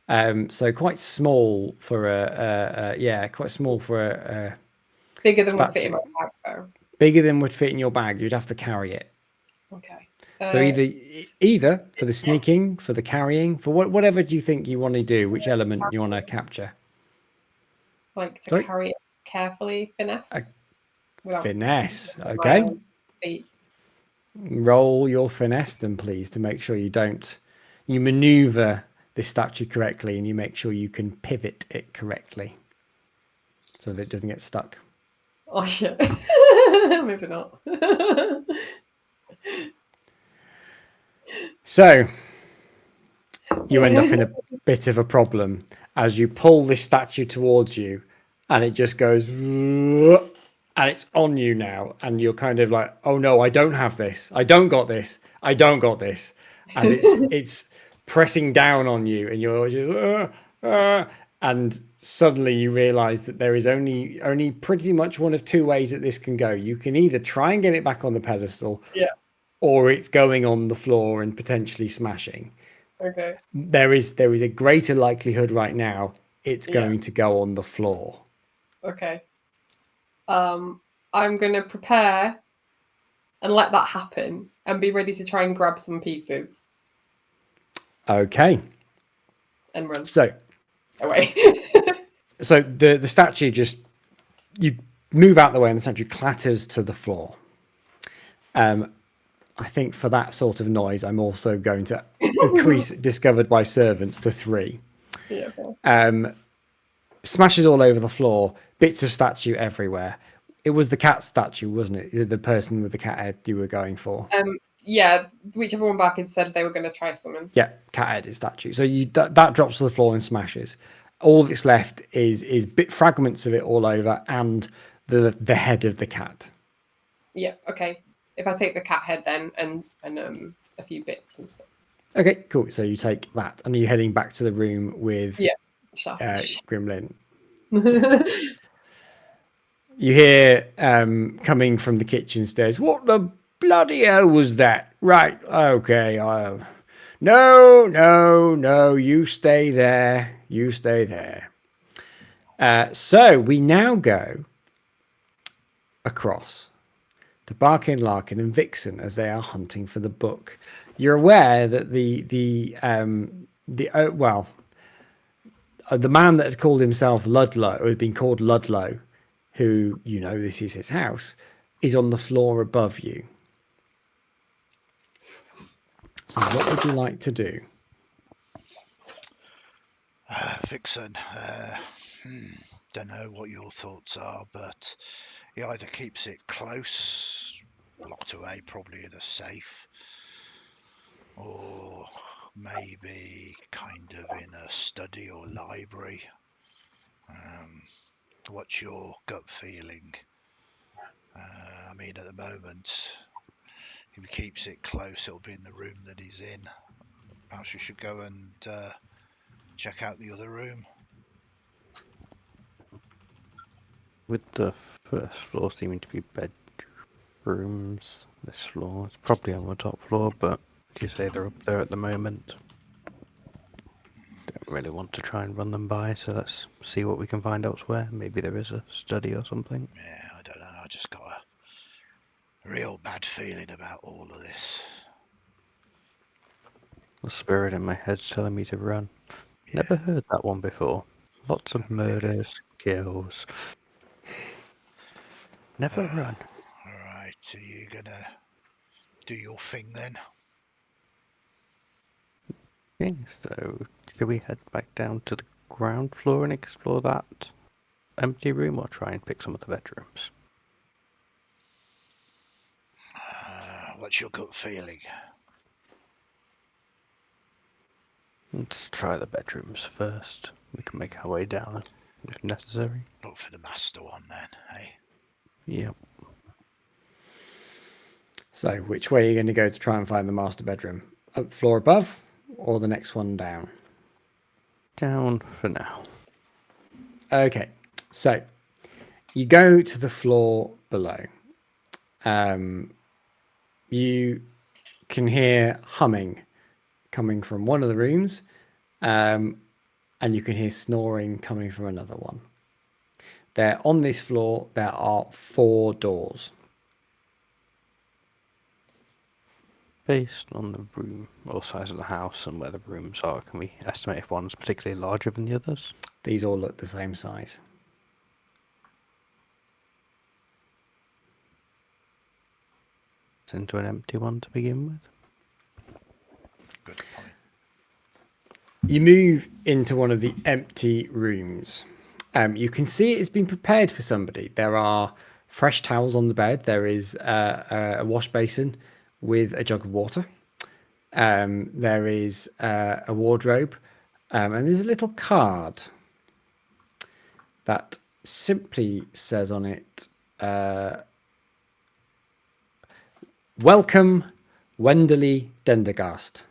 So quite small for quite small for a bigger than statue. would fit in my bag, though. Bigger than would fit in your bag. You'd have to carry it. Okay. So either for the sneaking, for the carrying, for whatever do you think you want to do, which element you want to capture? Like to carry it carefully, finesse. Finesse, okay. Roll your finesse then, please, to make sure you maneuver this statue correctly and you make sure you can pivot it correctly so that it doesn't get stuck. Oh shit. Maybe not. So you end up in a bit of a problem as you pull this statue towards you and it just goes and it's on you now and you're kind of like, oh no, I don't have this, I don't got this as it's pressing down on you and you're just and suddenly you realize that there is only pretty much one of two ways that this can go. You can either try and get it back on the pedestal, or it's going on the floor and potentially smashing. Okay. There is a greater likelihood right now it's going to go on the floor. Okay. I'm going to prepare and let that happen and be ready to try and grab some pieces. Okay. And run. So away. So the statue you move out the way and the statue clatters to the floor. I think for that sort of noise, I'm also going to increase discovered by servants to 3. Yeah. Okay. Smashes all over the floor, bits of statue everywhere. It was the cat statue, wasn't it? The person with the cat head you were going for. Yeah, whichever one Barkin said they were going to try something. Yeah, cat headed statue. So that drops to the floor and smashes. All that's left is fragments of it all over and the head of the cat. Yeah. Okay. If I take the cat head then and a few bits and stuff. Okay, cool. So you take that, and are you heading back to the room with Grimlyn? You hear coming from the kitchen stairs, what the bloody hell was that? Right, okay. No, you stay there. You stay there. So we now go across to Barkin, Larkin, and Vixen as they are hunting for the book. You're aware that the man that had called himself Ludlow, or had been called Ludlow, who this is his house, is on the floor above you. So what would you like to do? Vixen, don't know what your thoughts are, but he either keeps it close, locked away, probably in a safe, or maybe kind of in a study or library. What's your gut feeling? mean, at the moment, if he keeps it close, it'll be in the room that he's in. Perhaps we should go and check out the other room. With the first floor seeming to be bedrooms, this floor, it's probably on the top floor, but you say they're up there at the moment. Don't really want to try and run them by, so let's see what we can find elsewhere. Maybe there is a study or something. Yeah, I don't know. I just got a real bad feeling about all of this. The spirit in my head's telling me to run. Yeah. Never heard that one before. Lots of Okay. murders, kills. Never run. All right, are you gonna do your thing then? Okay, so shall we head back down to the ground floor and explore that empty room, or try and pick some of the bedrooms? What's your gut feeling? Let's try the bedrooms first. We can make our way down if necessary. Look for the master one then, hey? Yep. So, which way are you going to go to try and find the master bedroom? Up floor above or the next one down? Down for now. Okay, so you go to the floor below. You can hear humming coming from one of the rooms, and you can hear snoring coming from another one. There, on this floor, there are 4 doors. Based on the room or size of the house and where the rooms are, can we estimate if one's particularly larger than the others? These all look the same size. Into an empty one to begin with. Good point. You move into one of the empty rooms. You can see it has been prepared for somebody. There are fresh towels on the bed. There is a wash basin with a jug of water. There is a wardrobe. And there's a little card that simply says on it, "Welcome, Wenderly Dendergast."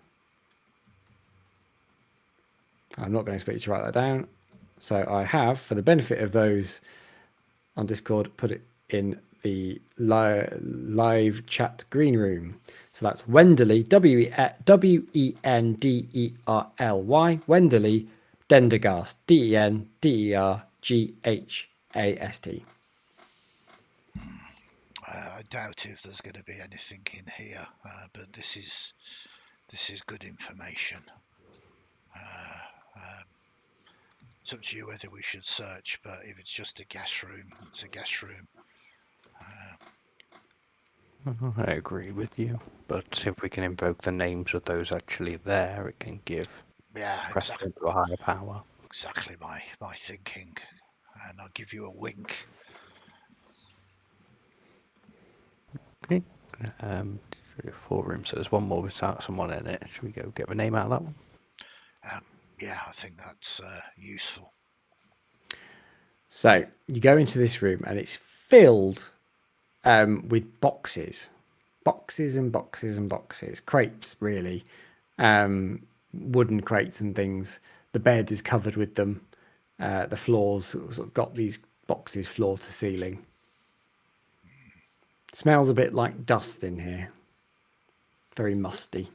I'm not going to expect you to write that down. So I have, for the benefit of those on Discord, put it in the live chat green room. So that's Wenderly, Wenderly, Wenderly Dendergast, Dendergast. I doubt if there's going to be anything in here, but this is good information. It's up to you whether we should search, but if it's just a guest room, it's a guest room. I agree with you, but if we can invoke the names of those actually there, it can give precedent to a higher power. Exactly my thinking, and I'll give you a wink. Okay. 4 rooms, so there's one more without someone in it. Should we go get the name out of that one? Yeah, I think that's useful. So you go into this room and it's filled with boxes and boxes and boxes, crates really, wooden crates and things. The bed is covered with them. The floors sort of got these boxes floor to ceiling. Smells a bit like dust in here. Very musty.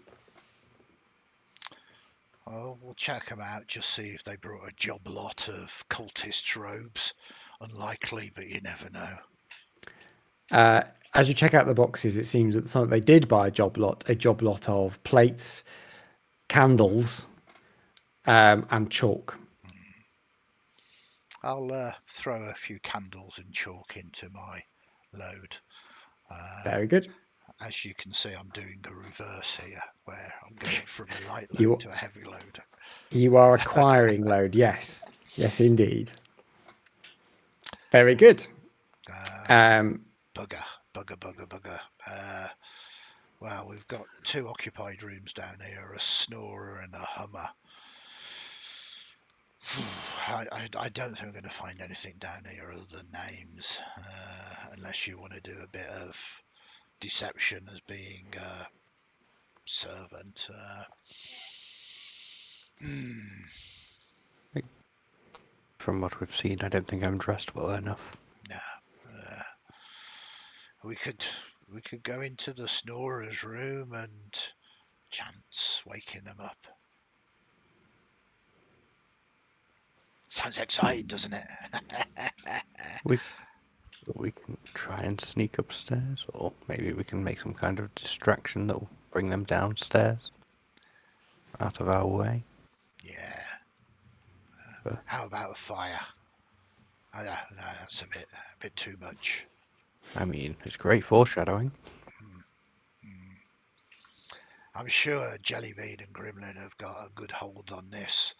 Well, we'll check them out, just see if they brought a job lot of cultist robes. Unlikely, but you never know. As you check out the boxes, it seems that something they did buy a job lot of plates, candles, and chalk. I'll throw a few candles and chalk into my load. Very good. As you can see, I'm doing a reverse here, where I'm going from a light load to a heavy load. You are acquiring load, yes. Yes, indeed. Very good. Bugger. Well, we've got 2 occupied rooms down here, a snorer and a hummer. I don't think we're going to find anything down here other than names, unless you want to do a bit of deception as being a servant. From what we've seen, I don't think I'm dressed well enough. No, we could go into the snorer's room and chance waking them up. Sounds exciting, doesn't it? We can try and sneak upstairs, or maybe we can make some kind of distraction that will bring them downstairs, out of our way. Yeah. But How about a fire? No, that's a bit too much. I mean, it's great foreshadowing. I'm sure Jellybean and Grimlyn have got a good hold on this.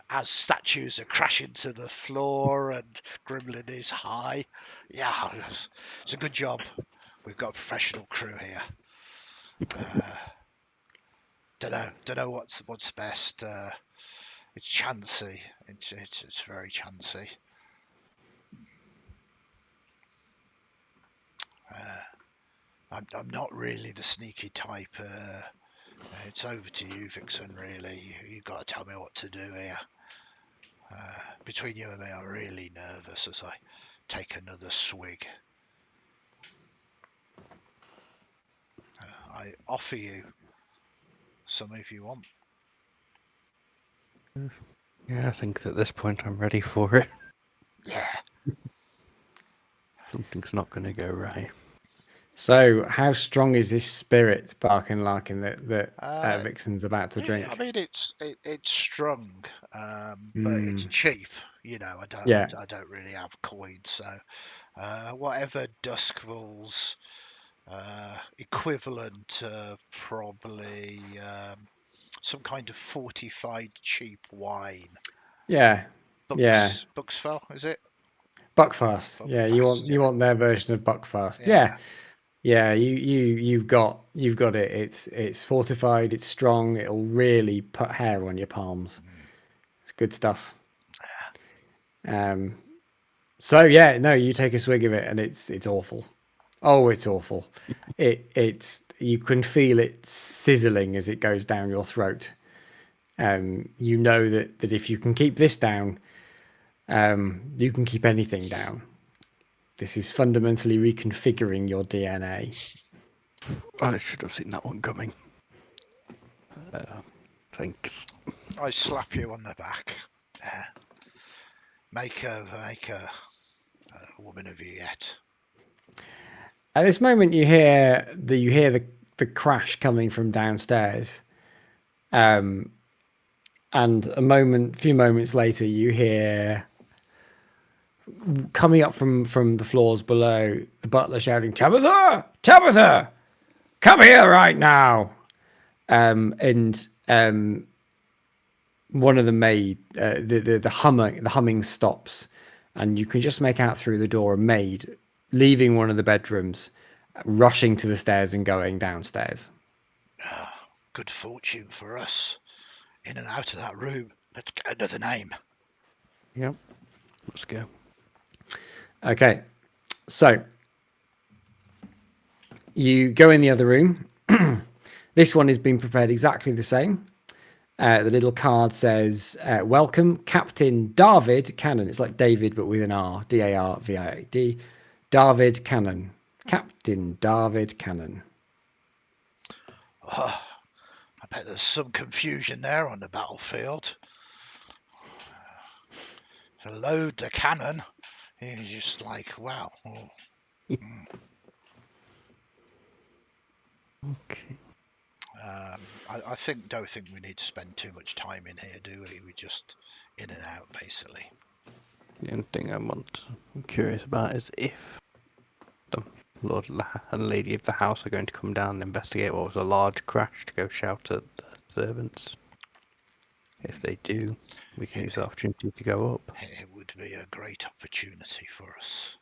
As statues are crashing to the floor and Grimlyn is high. Yeah, it's a good job. We've got a professional crew here. Don't know what's best. It's chancy. It's very chancy. I'm not really the sneaky type. It's over to you, Vixen, really. You've got to tell me what to do here. Between you and me, I'm really nervous as I take another swig. I offer you some if you want. Yeah, I think at this point I'm ready for it. Yeah. Something's not going to go right. So, how strong is this spirit, Barkin Larkin, that Vixen's about to drink? I mean, it's strong, but it's Mm. cheap. You know, I don't really have coins, so whatever Duskville's equivalent of probably some kind of fortified cheap wine. Yeah. Bucksfell, is it? Buckfast. Yeah, you want their version of Buckfast. Yeah. You've got it. It's fortified. It's strong. It'll really put hair on your palms. It's good stuff. So yeah, no, you take a swig of it and it's awful. Oh, it's awful. It's you can feel it sizzling as it goes down your throat. You know that if you can keep this down, you can keep anything down. This is fundamentally reconfiguring your DNA. I should have seen that one coming. Thanks. I slap you on the back. Make a woman of you yet. At this moment, you hear the crash coming from downstairs, and few moments later, you hear coming up from the floors below the butler shouting, "Tabitha, Tabitha, come here right now!" And one of the maid, the humming stops, and you can just make out through the door a maid leaving one of the bedrooms, rushing to the stairs and going downstairs. Good fortune for us. In and out of that room. Let's get another name. Yep. Let's go. Okay. So you go in the other room. This one has been prepared exactly the same. The little card says, welcome, Captain David Cannon. It's like David, but with an R. D-A-R-V-I-D. David Cannon. Captain David Cannon. Oh, I bet there's some confusion there on the battlefield. To load the cannon, you're just like, wow. Oh. Okay. I don't think we need to spend too much time in here, do we? We just in and out, basically. The only thing I'm curious about is if the Lord and Lady of the house are going to come down and investigate what was a large crash to go shout at the servants. If they do, we can use the opportunity to go up. It would be a great opportunity for us.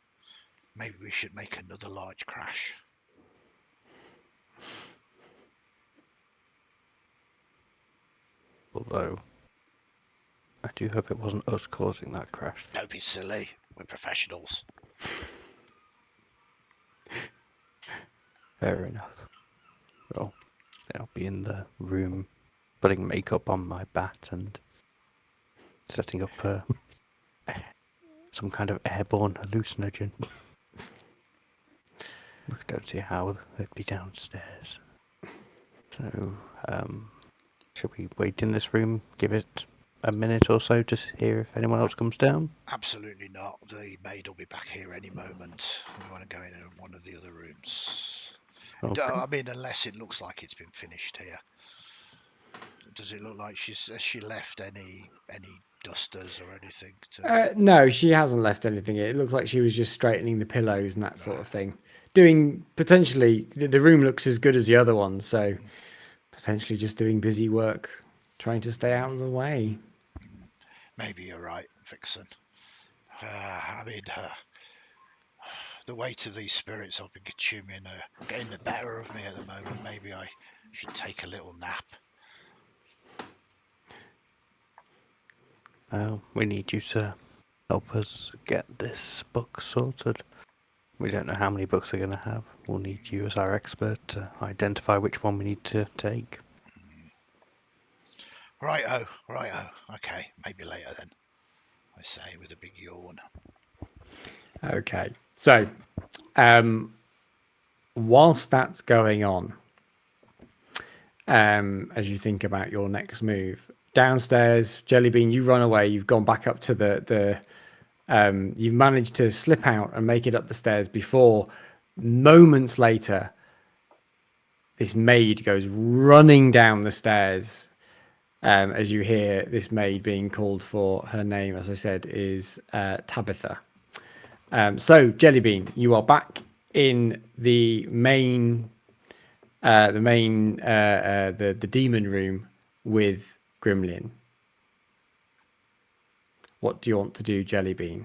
Maybe we should make another large crash. Although, I do hope it wasn't us causing that crash. Don't be silly. We're professionals. Fair enough. Well, I'll be in the room putting makeup on my bat and setting up some kind of airborne hallucinogen. We don't see how they'd be downstairs. So, should we wait in this room, give it a minute or so to hear if anyone else comes down? Absolutely not. The maid will be back here any moment. We want to go in one of the other rooms. Okay. I mean, unless it looks like it's been finished here. Does it look like has she left any dusters or anything? No, she hasn't left anything. It looks like she was just straightening the pillows and that sort of thing. Doing potentially, the room looks as good as the other one, so potentially just doing busy work, trying to stay out of the way. Maybe you're right, Vixen. I mean, the weight of these spirits I've been consuming are getting the better of me at the moment. Maybe I should take a little nap. We need you to help us get this book sorted. We don't know how many books we're going to have. We'll need you as our expert to identify which one we need to take. Righto. Okay, maybe later then, I say with a big yawn. Okay, so whilst that's going on, as you think about your next move, downstairs, Jellybean, you run away. You've gone back up to you've managed to slip out and make it up the stairs before, moments later, this maid goes running down the stairs. As you hear this maid being called for, her name, as I said, is Tabitha. So, Jellybean, you are back in the main, the demon room with Grimlyn. What do you want to do, Jellybean?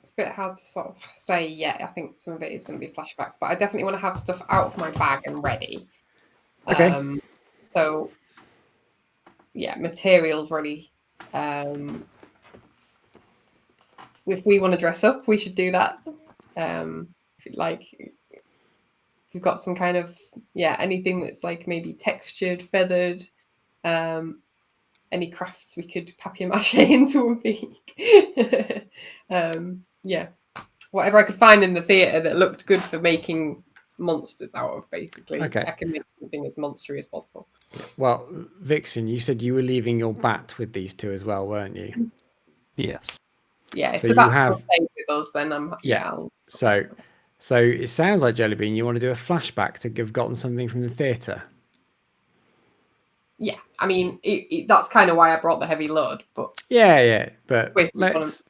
It's a bit hard to sort of say yet. I think some of it is going to be flashbacks, but I definitely want to have stuff out of my bag and ready. Okay. So, yeah, materials ready. If we want to dress up, we should do that. Like, we've got some kind of, anything that's like maybe textured, feathered, any crafts we could papier-mâché into would be. Whatever I could find in the theatre that looked good for making monsters out of, basically. Okay. I can make something as monstery as possible. Well, Vixen, you said you were leaving your bat with these two as well, weren't you? Yes. Yeah, if So the you bat's have- still staying with us, then So it sounds like, Jellybean, you want to do a flashback to have gotten something from the theatre. Yeah, I mean, that's kind of why I brought the heavy load, but... Yeah, but Wait, let's...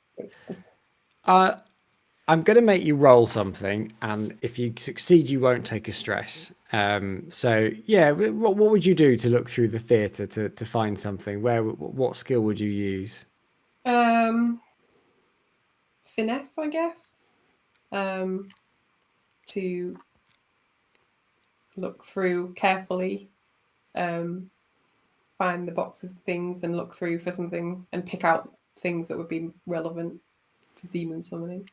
I'm going to make you roll something, and if you succeed, you won't take a stress. What would you do to look through the theatre to find something? What skill would you use? Finesse, I guess. To look through carefully, find the boxes of things and look through for something and pick out things that would be relevant for demon summoning.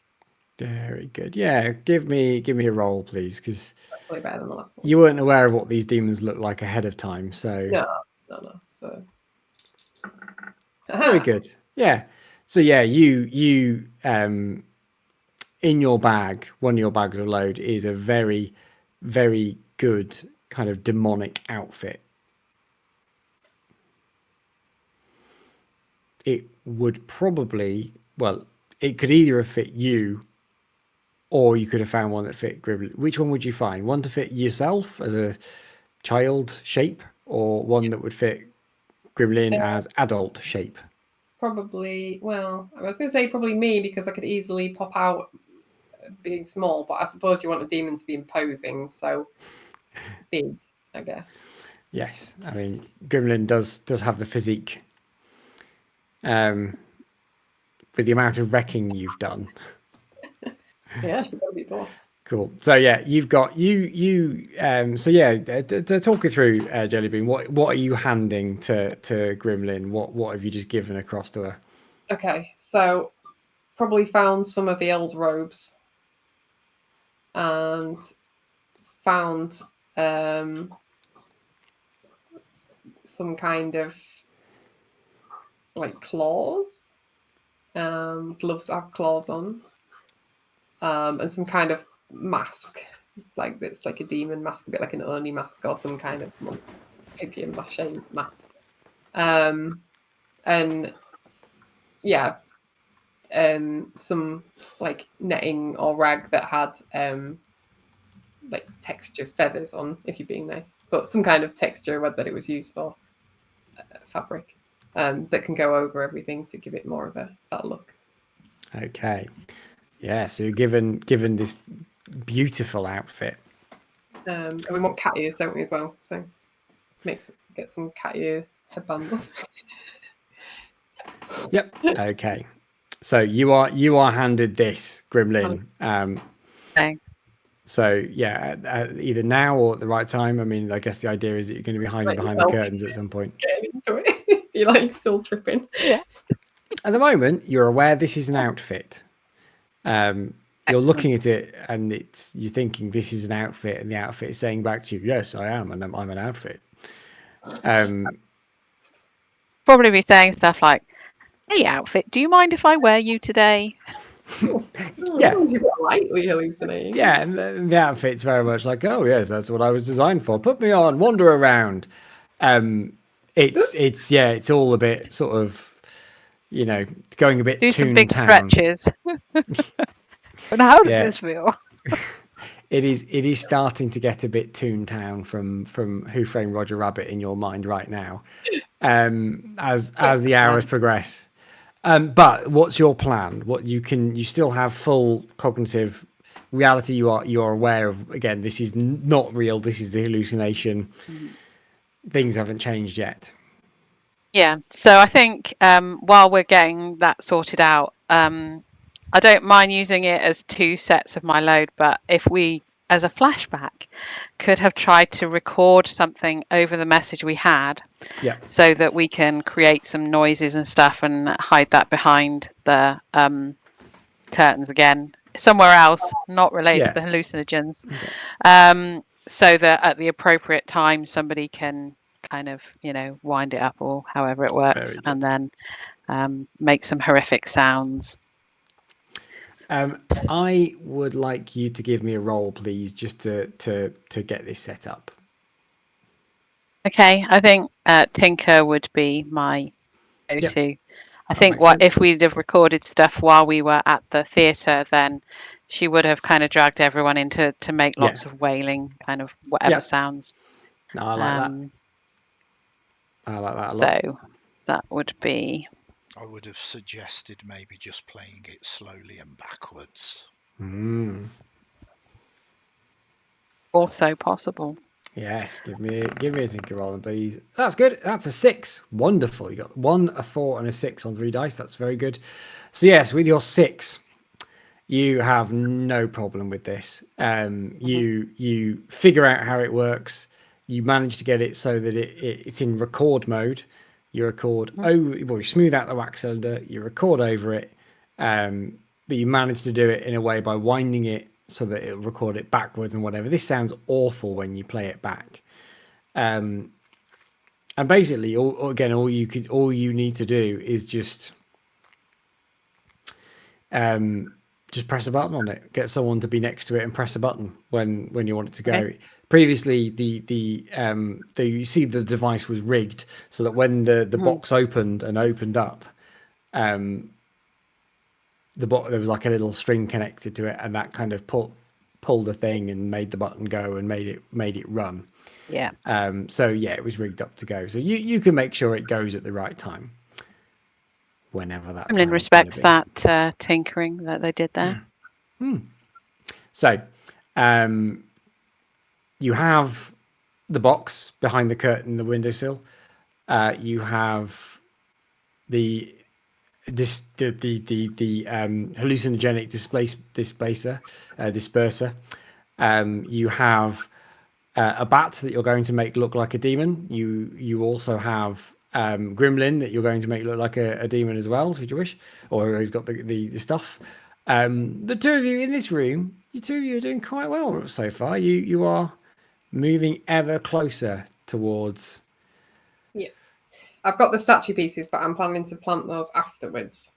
Very good. Yeah, give me a roll, please, because Probably better than the last one. you weren't aware of what these demons look like ahead of time, so No. So very good. Yeah. So yeah, you in your bag, one of your bags of load is a very, very good kind of demonic outfit. It would probably, it could either have fit you, or you could have found one that fit Grimlyn. Which one would you find? One to fit yourself as a child shape, or one that would fit Grimlyn as adult shape? probably, well, I was going to say probably me, because I could easily pop out being small, but I suppose you want a demon to be imposing, so big, I guess. Yes, I mean Grimlyn does have the physique. With the amount of wrecking you've done. Yeah, she's got to be bored. Cool. So yeah, you've got so yeah, to talk you through Jellybean. What are you handing to Grimlyn? What have you just given across to her? Okay, so probably found some of the old robes and found some kind of like claws, gloves that have claws on, and some kind of mask, like it's like a demon mask, a bit like an Oni mask or some kind of papier-mâché mask. And yeah, some like netting or rag that had like texture feathers on, if you're being nice, but some kind of texture that it was used for, fabric, that can go over everything to give it more of that look. Okay. Yeah, so you're given this beautiful outfit. And we want cat ears, don't we, as well? So get some cat ear headbands. Yep. Okay. So you are handed this, Grimlyn. Okay. So yeah, either now or at the right time. I mean, I guess the idea is that you're going to be hiding behind the curtains at some point. Getting into it. You're like still tripping. Yeah. At the moment, you're aware this is an outfit. You're looking at it and you're thinking this is an outfit, and the outfit is saying back to you, "Yes, I am, and I'm an outfit." Probably be saying stuff like, "Hey, outfit, do you mind if I wear you today?" Yeah. You've got lightly hallucinating. Yeah, and the outfit's very much like, "Oh yes, that's what I was designed for. Put me on, wander around." It's all a bit sort of, it's going a bit Do some Toontown. big stretches. But how does this feel? It is starting to get a bit Toontown from Who Framed Roger Rabbit in your mind right now, as the hours progress. But what's your plan? You still have full cognitive reality. You are aware of, again, this is not real. This is the hallucination. Things haven't changed yet. Yeah. So I think while we're getting that sorted out, I don't mind using it as 2 sets of my load, but if we, as a flashback, could have tried to record something over the message we had, so that we can create some noises and stuff and hide that behind the curtains again, somewhere else, not related to the hallucinogens, so that at the appropriate time somebody can kind of, wind it up or however it works, and then make some horrific sounds. I would like you to give me a roll, please, just to get this set up. Okay, I think Tinker would be my go-to. I think if we'd have recorded stuff while we were at the theatre, then she would have kind of dragged everyone into to make lots of wailing, kind of whatever sounds. No, I like that. I like that a lot. So that would be. I would have suggested maybe just playing it slowly and backwards. Also possible. Yes, give me a tinker roll, please. That's good. That's a 6. Wonderful. You got 1, a 4, and a 6 on 3 dice. That's very good. So yes, with your 6, you have no problem with this. You figure out how it works. You manage to get it so that it's in record mode. You record, you smooth out the wax cylinder, you record over it, but you manage to do it in a way by winding it so that it'll record it backwards and whatever. This sounds awful when you play it back. And basically, all you need to do is just press a button on it. Get someone to be next to it and press a button when you want it to go. Okay. Previously, you see the device was rigged so that when the box opened up, there was like a little string connected to it, and that kind of pulled the thing and made the button go and made it run. Yeah. So yeah, it was rigged up to go. So you can make sure it goes at the right time. Whenever that. Grimlyn respects that tinkering that they did there. So, you have the box behind the curtain, the windowsill. You have the hallucinogenic disperser. You have a bat that you're going to make look like a demon. You also have Grimlyn that you're going to make look like a demon as well, if you wish, or he's got the stuff. The two of you in this room, you two of you are doing quite well so far. You are moving ever closer towards. Yeah, I've got the statue pieces, but I'm planning to plant those afterwards,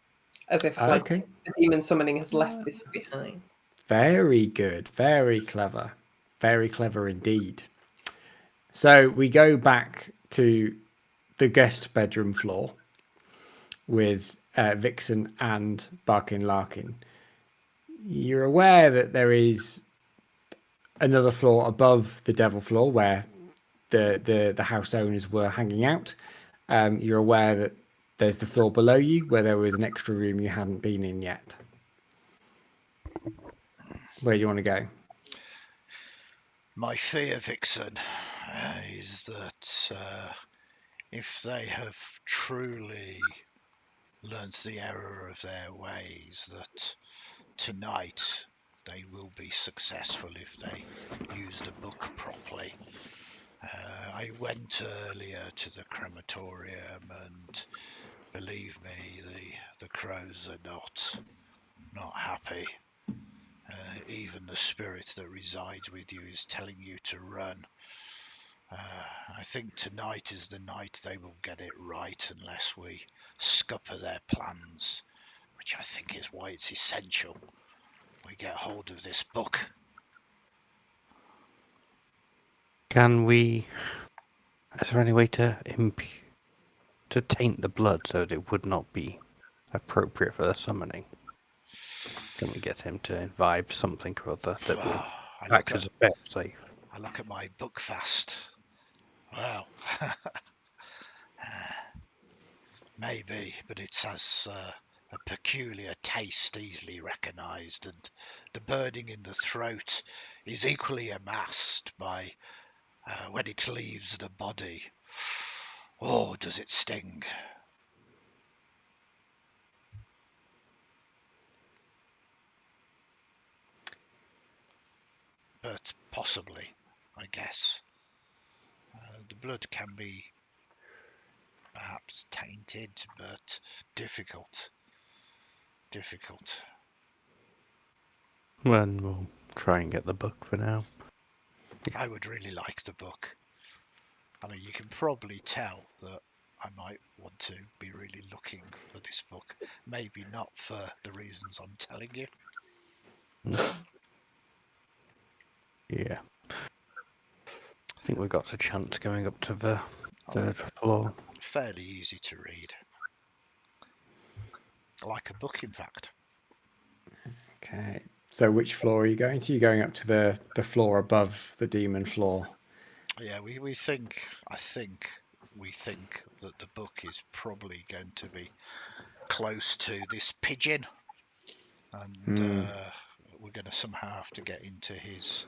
as if like Okay. the demon summoning has left this behind. Very good. Very clever. Very clever indeed. So we go back to the guest bedroom floor with Vixen and Barkin Larkin. You're aware that there is another floor above the devil floor where the house owners were hanging out. You're aware that there's the floor below you where there was an extra room you hadn't been in yet. Where do you want to go? My fear, Vixen, is that if they have truly learnt the error of their ways, that tonight they will be successful if they use the book properly. I went earlier to the crematorium, and believe me, the crows are not happy. Even the spirit that resides with you is telling you to run. I think tonight is the night they will get it right unless we scupper their plans, which I think is why it's essential we get hold of this book. Can we... Is there any way to taint the blood so that it would not be appropriate for the summoning? Can we get him to imbibe something or other that will act as a fail-safe? I look at my book fast. Well, maybe, but it has a peculiar taste easily recognised, and the burning in the throat is equally amassed by when it leaves the body. Oh, does it sting? But possibly, I guess. The blood can be perhaps tainted, but difficult. Well, we'll try and get the book for now. I would really like the book. I mean, you can probably tell that I might want to be really looking for this book. Maybe not for the reasons I'm telling you. Yeah. I think we've got a chance going up to the third floor. Fairly easy to read. Like a book, in fact. Okay. So which floor are you going to? You're going up to the floor above the demon floor. Yeah, we think that the book is probably going to be close to this pigeon, and we're going to somehow have to get into his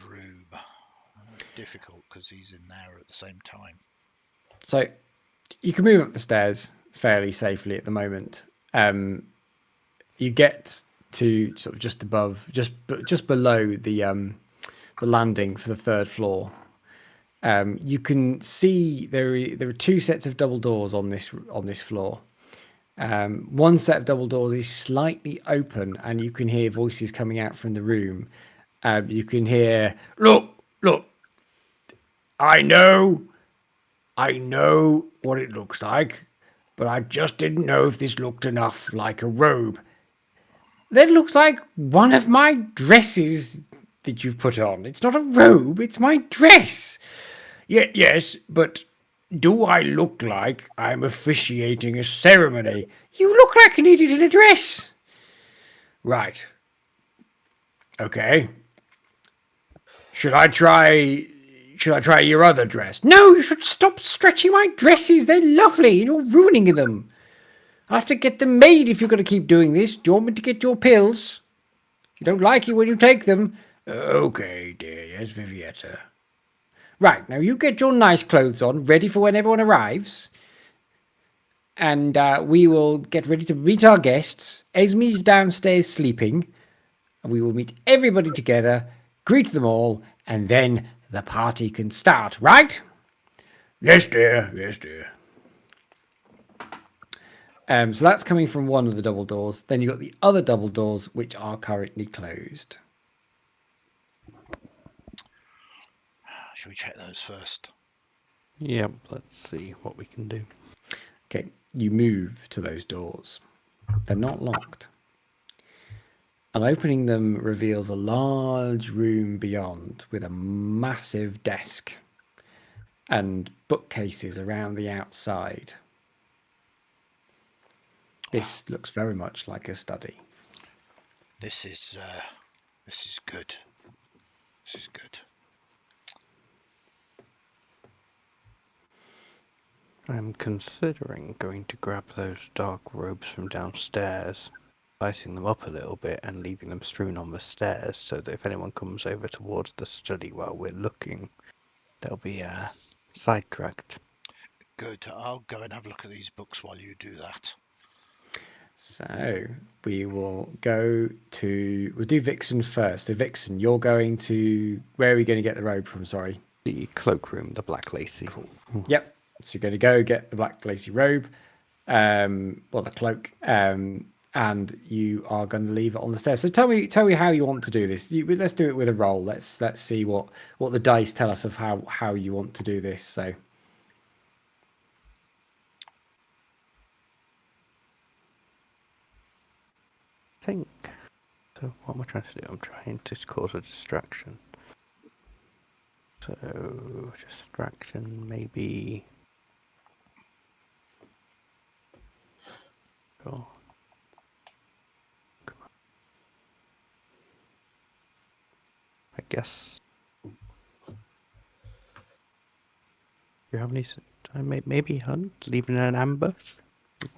room. Difficult because he's in there at the same time. So you can move up the stairs fairly safely at the moment. You get to sort of just above, just below the landing for the third floor. You can see there are two sets of double doors on this floor. One set of double doors is slightly open, and you can hear voices coming out from the room. You can hear, look, I know what it looks like, but I just didn't know if this looked enough like a robe. That looks like one of my dresses that you've put on. It's not a robe, it's my dress. Yes, but do I look like I'm officiating a ceremony? You look like an idiot in a dress. Right. Okay. Should I try your other dress? No, you should stop stretching my dresses. They're lovely and you're ruining them. I'll have to get them made if you're going to keep doing this. Do you want me to get your pills? You don't like it when you take them. Okay, dear. Yes, Vivietta. Right, now you get your nice clothes on, ready for when everyone arrives. And we will get ready to meet our guests. Esme's downstairs sleeping. and we will meet everybody together, greet them all, and then the party can start, right? Yes, dear. Yes, dear. So that's coming from one of the double doors. Then you've got the other double doors, which are currently closed. Should we check those first? Yep, let's see what we can do. Okay, you move to those doors. They're not locked. And opening them reveals a large room beyond with a massive desk and bookcases around the outside. This looks very much like a study. This is good. This is good. I'm considering going to grab those dark robes from downstairs, spicing them up a little bit and leaving them strewn on the stairs so that if anyone comes over towards the study while we're looking, they'll be sidetracked. Good. I'll go and have a look at these books while you do that. So we will we'll do Vixen first. So Vixen, you're going to, where are we going to get the robe from? Sorry. The cloakroom, the black lacy. Cool. Yep. So you're going to go get the black lacy robe, or the cloak, and you are going to leave it on the stairs. So tell me how you want to do this. Let's do it with a roll. Let's see what the dice tell us of how you want to do this. So. So what am I trying to do? I'm trying to cause a distraction. So distraction maybe. Oh. I guess. You have any time? Maybe hunt, leaving an ambush.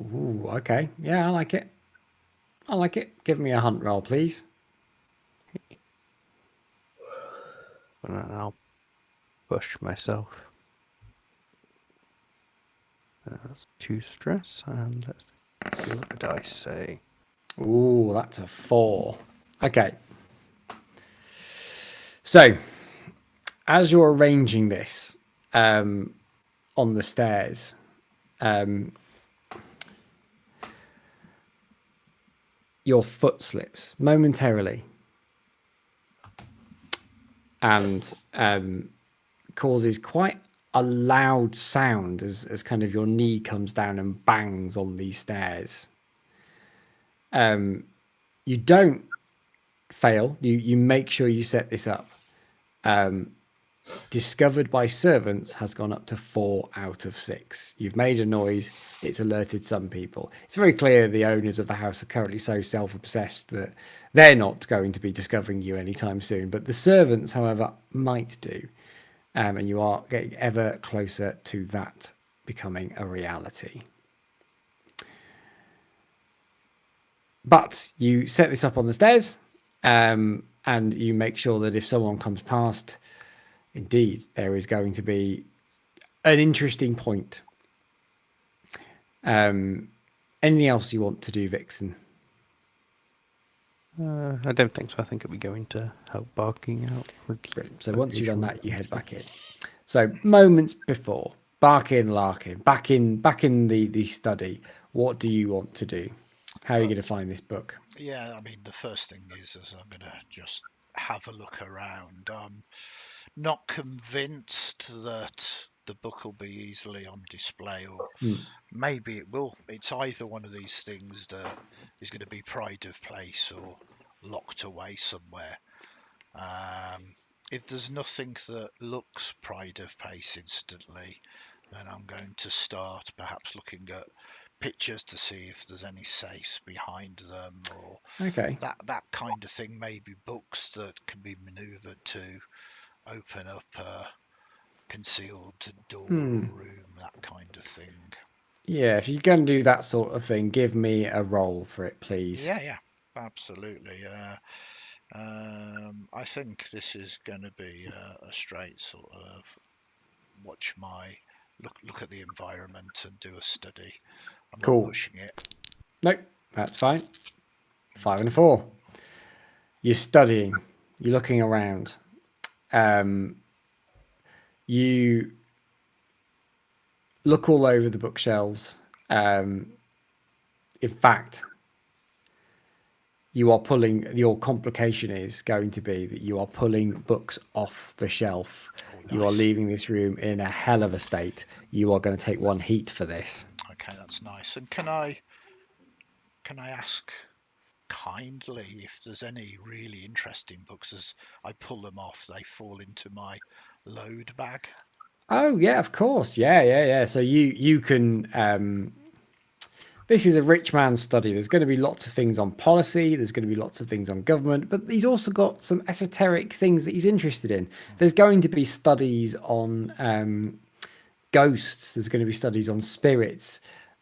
Ooh, okay. Yeah, I like it. Give me a hunt roll, please. And I'll push myself. That's 2 stress, and let's see what the dice say. Ooh, that's a 4. Okay. So, as you're arranging this on the stairs, your foot slips momentarily and causes quite a loud sound as kind of your knee comes down and bangs on these stairs. You don't fail. You make sure you set this up. Discovered by servants has gone up to 4 out of 6. You've made a noise. It's alerted some people. It's very clear the owners of the house are currently so self-obsessed that they're not going to be discovering you anytime soon. But the servants, however, might do. And you are getting ever closer to that becoming a reality. But you set this up on the stairs, and you make sure that if someone comes past, indeed, there is going to be an interesting point. Anything else you want to do, Vixen? I don't think so. I think it'll be going to help Barkin out. Brilliant. So once you've done that, you head back in. So moments before, Barkin, Larkin, back in the study. What do you want to do? How are you going to find this book? Yeah, I mean, the first thing is I'm going to just have a look around. I'm not convinced that the book will be easily on display, or maybe it will. It's either one of these things that is going to be pride of place or locked away somewhere. If there's nothing that looks pride of place instantly, then I'm going to start perhaps looking at pictures to see if there's any safes behind them, or that kind of thing. Maybe books that can be maneuvered to open up a concealed door or room, that kind of thing. Yeah, if you're going to do that sort of thing, give me a roll for it, please. Yeah, absolutely. I think this is going to be a straight sort of look at the environment and do a study. I'm not pushing it. Nope, that's fine. 5 and a 4. You're studying. You're looking around. You look all over the bookshelves. In fact, your complication is going to be that you are pulling books off the shelf. Oh, You are nice. leaving this room in a hell of a state. You are going to take 1 heat for this. Okay, that's nice. And can I ask kindly if there's any really interesting books? As I pull them off, they fall into my load bag. Oh yeah, of course. Yeah. So you can. This is a rich man's study. There's going to be lots of things on policy. There's going to be lots of things on government, but he's also got some esoteric things that he's interested in. There's going to be studies on ghosts. There's going to be studies on spirits.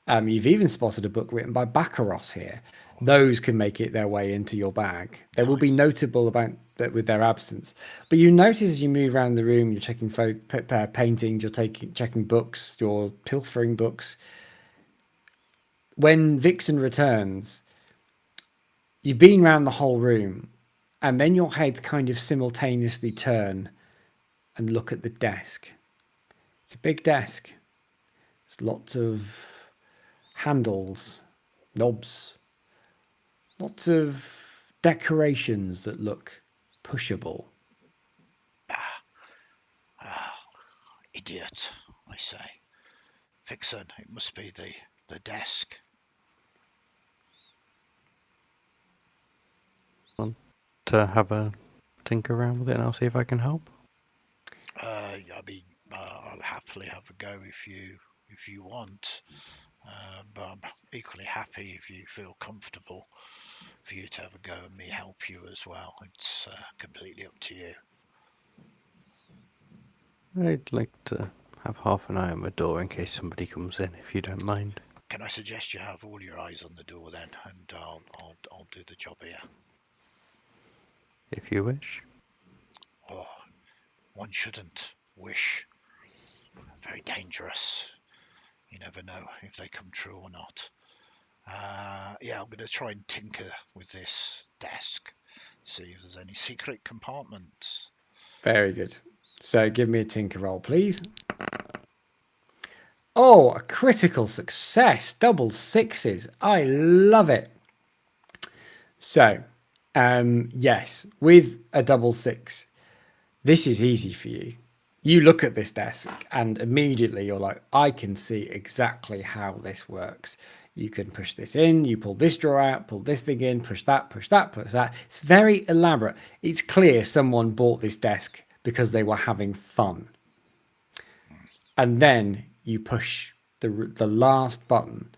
You've even spotted a book written by Baccaros here. Those can make it their way into your bag. They will be Nice. notable about that with their absence. But you notice as you move around the room, you're checking paintings, you're checking books, you're pilfering books. When Vixen returns, you've been around the whole room, and then your heads kind of simultaneously turn and look at the desk. It's a big desk. There's lots of handles, knobs, lots of decorations that look pushable. Idiot, I say. Vixen, it must be the desk. To have a tinker around with it, and I'll see if I can help. I'll happily have a go if you want, but I'm equally happy if you feel comfortable for you to have a go and me help you as well. It's completely up to you. I'd like to have half an eye on the door in case somebody comes in, if you don't mind. Can I suggest you have all your eyes on the door then, and I'll do the job here. If you wish. Oh, one shouldn't wish. Very dangerous. You never know if they come true or not. Yeah, I'm going to try and tinker with this desk, see if there's any secret compartments. Very good. So give me a tinker roll, please. Oh, a critical success. Double sixes. I love it. So, yes, with a double six, this is easy for you. You look at this desk and immediately you're like, I can see exactly how this works. You can push this in, you pull this drawer out, pull this thing in, push that, push that, push that. It's very elaborate. It's clear someone bought this desk because they were having fun. And then you push the last button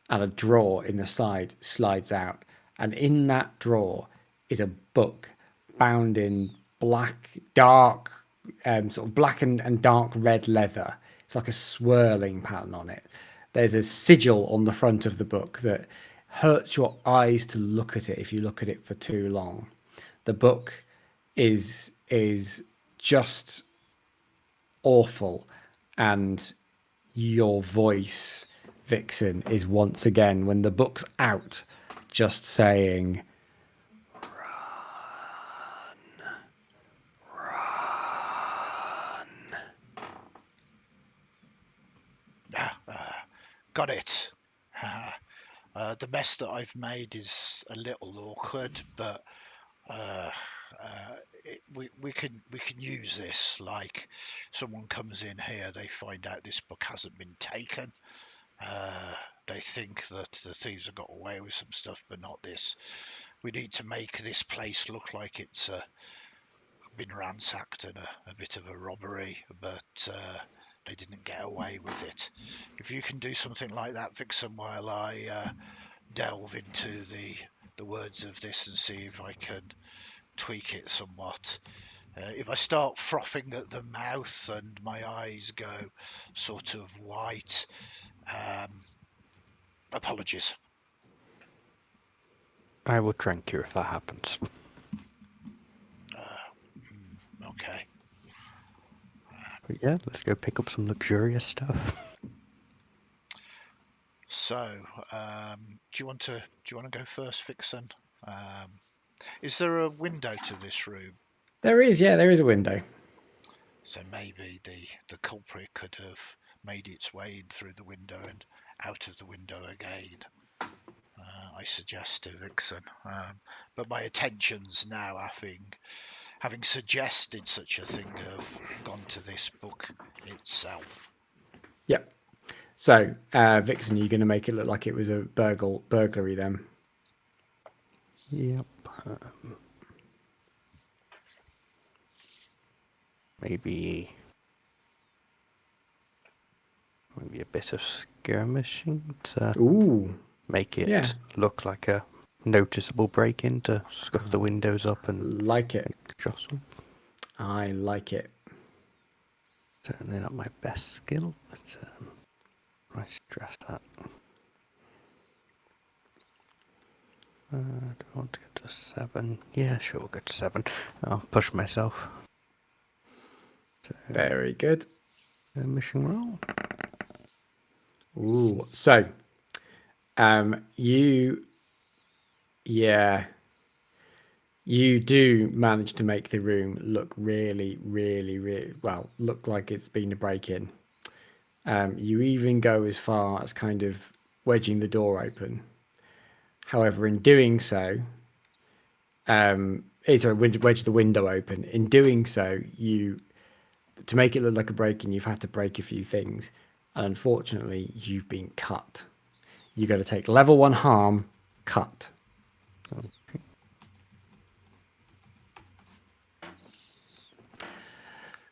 and a drawer in the side slides out. And in that drawer is a book bound in black, dark, sort of black and dark red leather. It's like a swirling pattern on it. There's a sigil on the front of the book that hurts your eyes to look at it if you look at it for too long. The book is just awful, and your voice, Vixen, is once again, when the book's out, just saying, Got it. The mess that I've made is a little awkward, but we can use this. Like, someone comes in here, they find out this book hasn't been taken. They think that the thieves have got away with some stuff, but not this. We need to make this place look like it's been ransacked and a bit of a robbery, but they didn't get away with it. If you can do something like that, Vixen, while I delve into the words of this and see if I can tweak it somewhat. If I start frothing at the mouth and my eyes go sort of white, apologies. I will drink you if that happens. Okay. But yeah, let's go pick up some luxurious stuff. So, do you want to go first, Vixen? Is there a window to this room? There is, yeah, there is a window. So maybe the culprit could have made its way in through the window and out of the window again. I suggest to Vixen, but my attentions now, having suggested such a thing, have gone to this book itself. Yep. So, Vixen, you're going to make it look like it was a burglary then? Yep. Maybe a bit of skirmishing to Ooh. make it Yeah. look like a noticeable break-in to scuff the windows up and Like it. jostle. I like it. Certainly not my best skill, but I stress that. Do I want to get to 7? Yeah, sure, we'll get to 7. I'll push myself. So, Very good. mission roll. Ooh. So, you do manage to make the room look really, really, really well. Look like it's been a break-in. You even go as far as kind of wedging the door open. However, in doing so, wedge the window open. In doing so, to make it look like a break-in, you've had to break a few things, and unfortunately, you've been cut. You got to take level 1 harm, cut. Okay.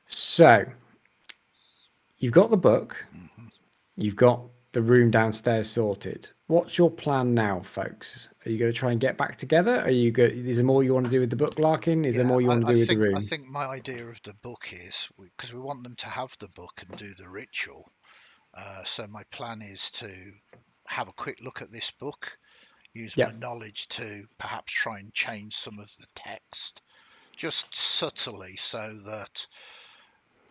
So, you've got the book. You've got the room downstairs sorted. What's your plan now, folks? Are you going to try and get back together? Is there more you want to do with the book, Larkin? Is there more you want to do with the room? I think my idea of the book is, because we want them to have the book and do the ritual. So my plan is to have a quick look at this book, use my knowledge to perhaps try and change some of the text, just subtly, so that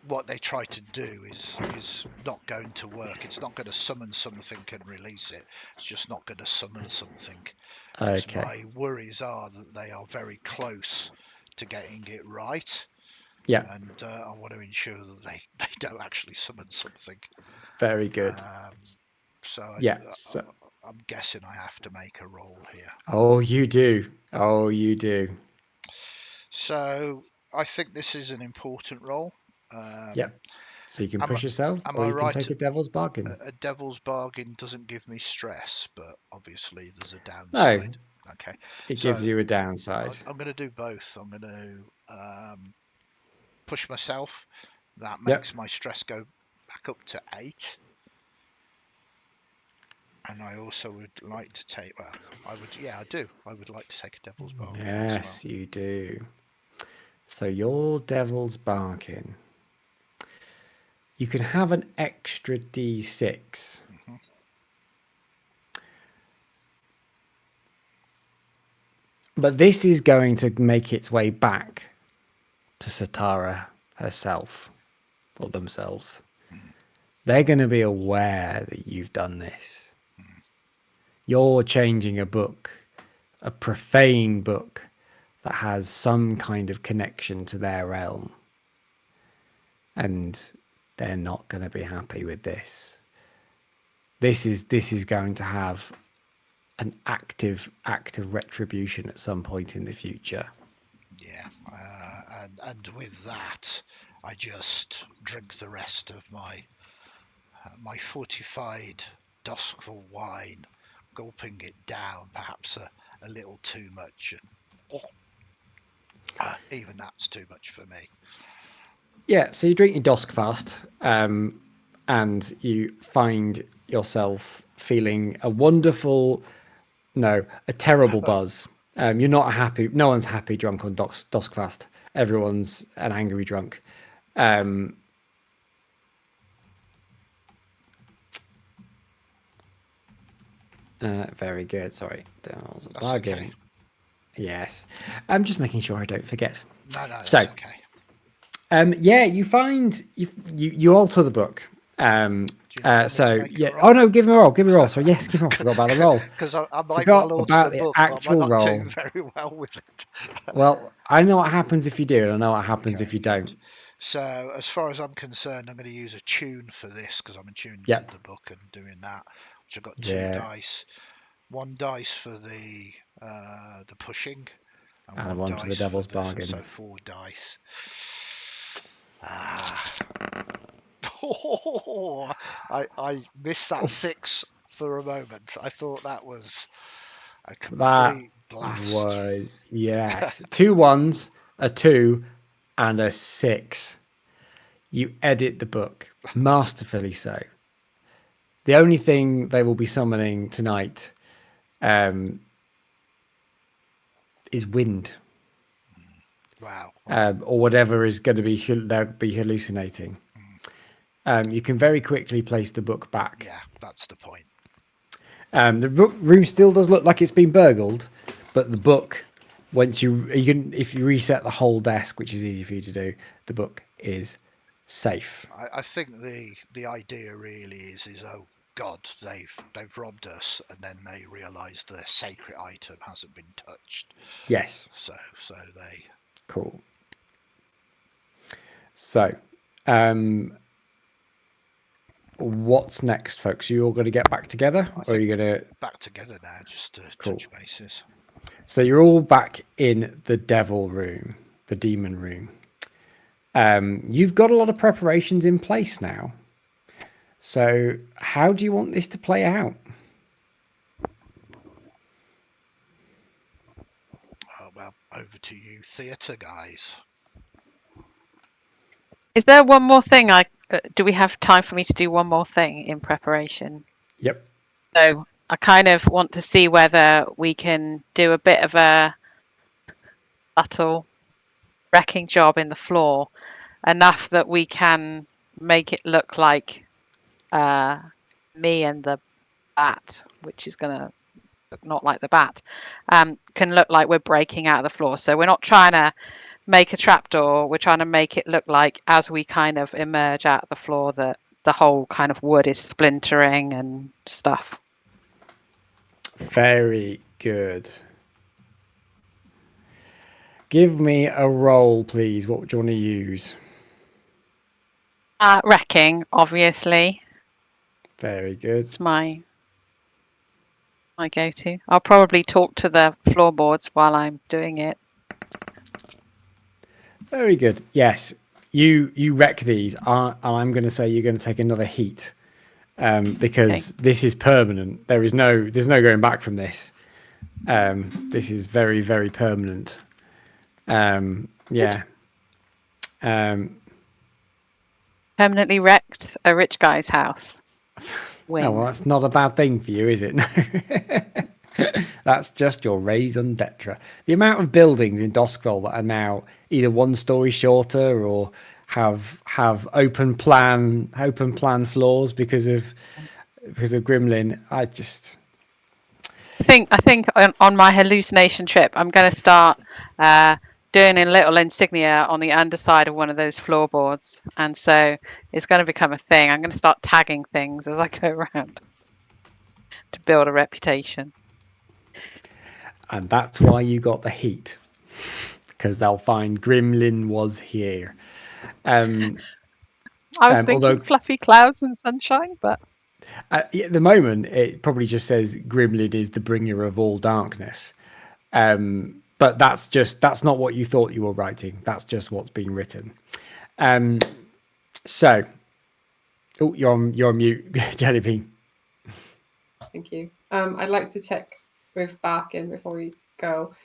what they try to do is not going to work. It's not going to summon something and release it. It's just not going to summon something. Okay. My worries are that they are very close to getting it right. Yeah. And I want to ensure that they don't actually summon something. Very good. I'm guessing I have to make a roll here. Oh, you do. Oh, you do. So I think this is an important roll. Yep. So you can push yourself, or you can take a devil's bargain. A devil's bargain doesn't give me stress, but obviously there's a downside. No, okay. It gives you a downside. I'm going to do both. I'm going to push myself. That makes my stress go back up to 8. And I also would like to take. Well, I do. I would like to take a devil's bargain. Yes, as well. you do. So your devil's bargain. You can have an extra D6. Mm-hmm. But this is going to make its way back to Satara herself, or themselves. They're going to be aware that you've done this. You're changing a book, a profane book that has some kind of connection to their realm. And they're not going to be happy with this. This is going to have an active retribution at some point in the future. Yeah, and with that, I just drink the rest of my fortified duskful wine, gulping it down, perhaps a little too much, and even that's too much for me. Yeah, so you drink your dusk fast, and you find yourself feeling a terrible buzz. You're not happy. No one's happy drunk on dusk fast. Everyone's an angry drunk. Very good. Sorry, that was a bargain. Okay. Yes, I'm just making sure I don't forget. No, so, okay. Yeah, you find you alter the book. Do you want me to So make a yeah. roll? Oh no, give him a roll. Give him a roll. So yes, give him. I forgot about the roll. Because I might Forgot well order about the the book, but I actual might not roll. do very well with it. Well, I know what happens if you do, and I know what happens Okay, if you good. don't. So, as far as I'm concerned, I'm going to use a tune for this because I'm attuned Yep. to the book and doing that. Which I've got 2 Yeah. dice, 1 dice for the pushing, and And 1 one to the dice devil's for bargain. so 4 dice. I missed that 6 for a moment. I thought that was a That complete blast. was yes. 2 1s, a 2, and a 6. You edit the book masterfully so. The only thing they will be summoning tonight is wind. Wow. Or whatever is going to be they'll be hallucinating. You can very quickly place the book back. Yeah, that's the point. The room still does look like it's been burgled, but the book, once you can, if you reset the whole desk, which is easy for you to do, the book is safe. I think the idea really is oh God, they've robbed us, and then they realise the sacred item hasn't been touched. Yes. So they. Cool. So, what's next, folks? Are you all going to get back together, or are you going to back together now, just to Cool. touch bases? So you're all back in the devil room, the demon room. You've got a lot of preparations in place now. So how do you want this to play out? Well, over to you, theatre guys. Is there one more thing? Do we have time for me to do one more thing in preparation? Yep. So I kind of want to see whether we can do a bit of a subtle wrecking job in the floor, enough that we can make it look like me and the bat, which is going to look not like the bat, can look like we're breaking out of the floor. So we're not trying to make a trapdoor. We're trying to make it look like as we kind of emerge out of the floor that the whole kind of wood is splintering and stuff. Very good. Give me a roll, please. What would you want to use? Wrecking, obviously. Very good. It's my go-to. I'll probably talk to the floorboards while I'm doing it. Very good. Yes, you wreck these. I'm going to say you're going to take another heat because this is permanent. There's no going back from this. This is very, very permanent. Yeah. Permanently wrecked a rich guy's house. Win. Oh, well, that's not a bad thing for you, is it? No. That's just your raison d'etre. The amount of buildings in Doskville that are now either 1 story shorter or have open plan floors because of Grimlyn. I think on my hallucination trip, I'm going to start doing a little insignia on the underside of one of those floorboards, and so it's going to become a thing. I'm going to start tagging things as I go around to build a reputation. And that's why you got the heat, because they'll find Grimlyn was here. I was thinking fluffy clouds and sunshine, but at the moment it probably just says Grimlyn is the bringer of all darkness. But that's not what you thought you were writing. That's just what's been written. So, you're on mute, Jellybean. Thank you. I'd like to check with Barkin before we go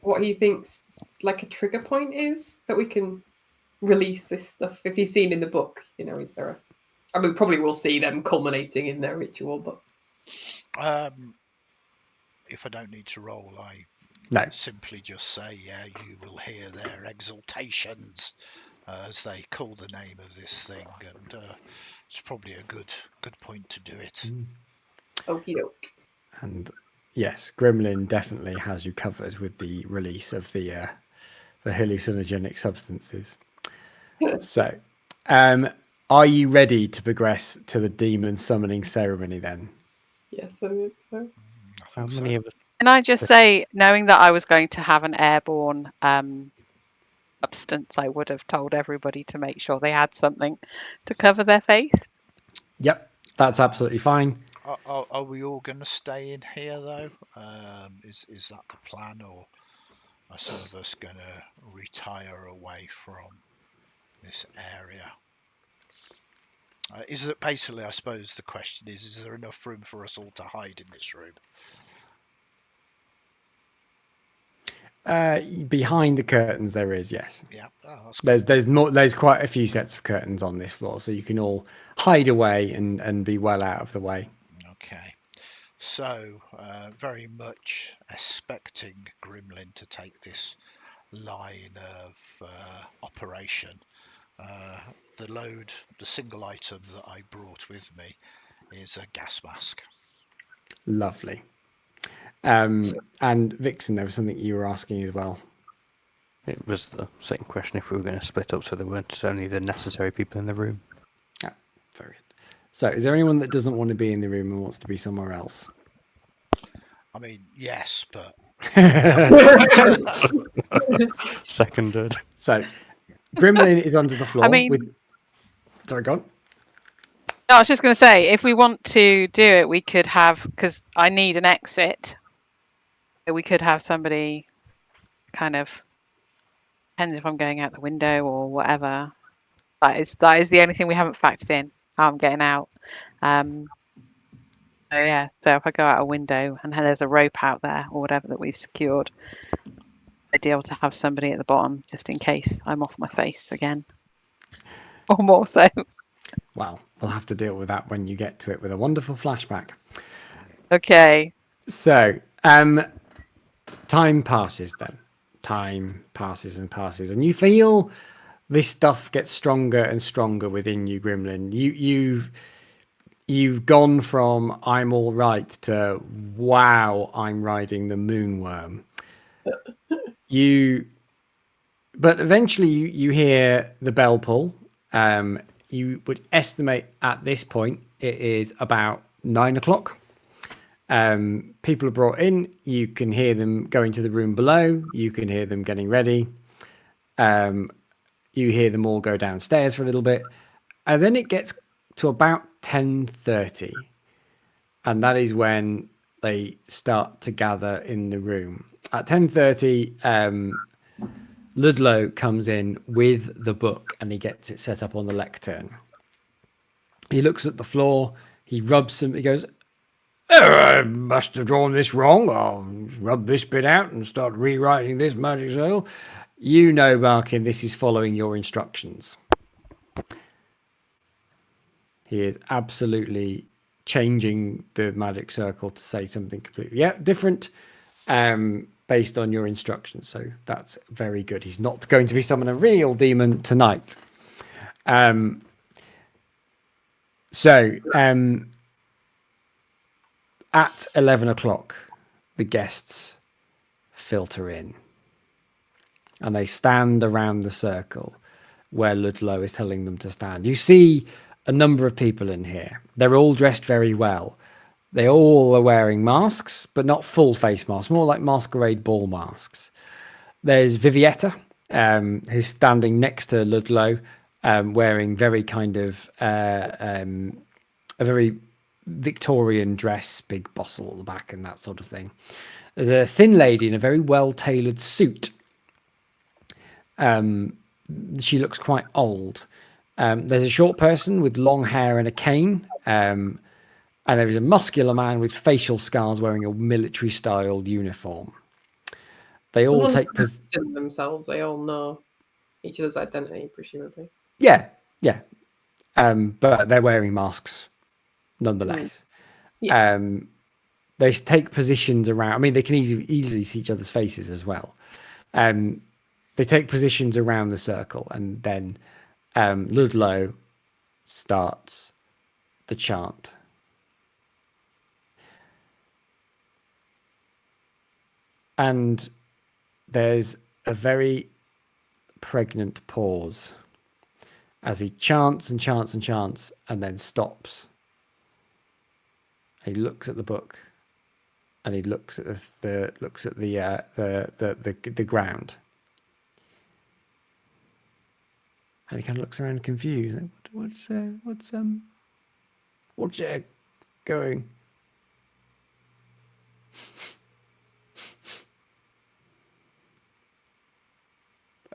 what he thinks like a trigger point is that we can release this stuff. If he's seen in the book, is there I mean, probably we'll see them culminating in their ritual, but if I don't need to roll, I simply just say, yeah, you will hear their exultations as they call the name of this thing, and it's probably a good point to do it. Okie doke. And yes, Grimlyn definitely has you covered with the release of the hallucinogenic substances. So, Are you ready to progress to the demon summoning ceremony then? Yes, I think so. How think many so. of us? Can I just say, knowing that I was going to have an airborne substance, I would have told everybody to make sure they had something to cover their face. Yep, that's absolutely fine. Are we all going to stay in here though? Is that the plan, or are some of us going to retire away from this area? Is it basically? I suppose the question is there enough room for us all to hide in this room? Behind the curtains, there is, yes. Yeah, that's good. There's quite a few sets of curtains on this floor, so you can all hide away and be well out of the way. Okay. So, very much expecting Grimlyn to take this line of operation. The single item that I brought with me is a gas mask. Lovely. And Vixen, there was something you were asking as well. It was the second question if we were going to split up so there weren't only the necessary people in the room. Yeah, very good. So, is there anyone that doesn't want to be in the room and wants to be somewhere else? I mean, yes, but Seconded. So, Grimlyn is under the floor I mean, with. Sorry, go on. no, I was just going to say, if we want to do it, we could have, because I need an exit. We could have somebody kind of, depends if I'm going out the window or whatever. That is the only thing we haven't factored in, how I'm getting out. So yeah, so if I go out a window and there's a rope out there or whatever that we've secured, I'd be able to have somebody at the bottom just in case I'm off my face again. Or more so. Well, we'll have to deal with that when you get to it with a wonderful flashback. Okay. So, time passes then. Time passes and passes, and you feel this stuff gets stronger and stronger within you, Grimlyn. You've gone from I'm all right to wow, I'm riding the moonworm. But eventually you hear the bell pull. You would estimate at this point it is about 9 o'clock. People are brought in. You can hear them going to the room below. You can hear them getting ready. You hear them all go downstairs for a little bit, and then it gets to about 10:30, and that is when they start to gather in the room. At 10:30, Ludlow comes in with the book and he gets it set up on the lectern. He looks at the floor. He rubs some. He goes, "Oh, I must have drawn this wrong. I'll rub this bit out and start rewriting this magic circle." You know, Barkin, this is following your instructions. He is absolutely changing the magic circle to say something completely different based on your instructions. So that's very good. He's not going to be summoning a real demon tonight. At 11 o'clock, the guests filter in and they stand around the circle where Ludlow is telling them to stand. You see a number of people in here. They're all dressed very well. They all are wearing masks, but not full face masks, more like masquerade ball masks. There's Vivietta, who's standing next to Ludlow, wearing very kind of a very Victorian dress, big bustle at the back and that sort of thing. There's a thin lady in a very well-tailored suit. She looks quite old. There's a short person with long hair and a cane. And there is a muscular man with facial scars wearing a military-styled uniform. They all take themselves. They all know each other's identity, presumably. Yeah. But they're wearing masks nonetheless. Yeah. They take positions around. I mean, they can easily see each other's faces as well. They take positions around the circle, and then Ludlow starts the chant. And there's a very pregnant pause as he chants and chants and chants, and then stops. He looks at the book, and he looks at the ground, and he kind of looks around confused. Like, what's going?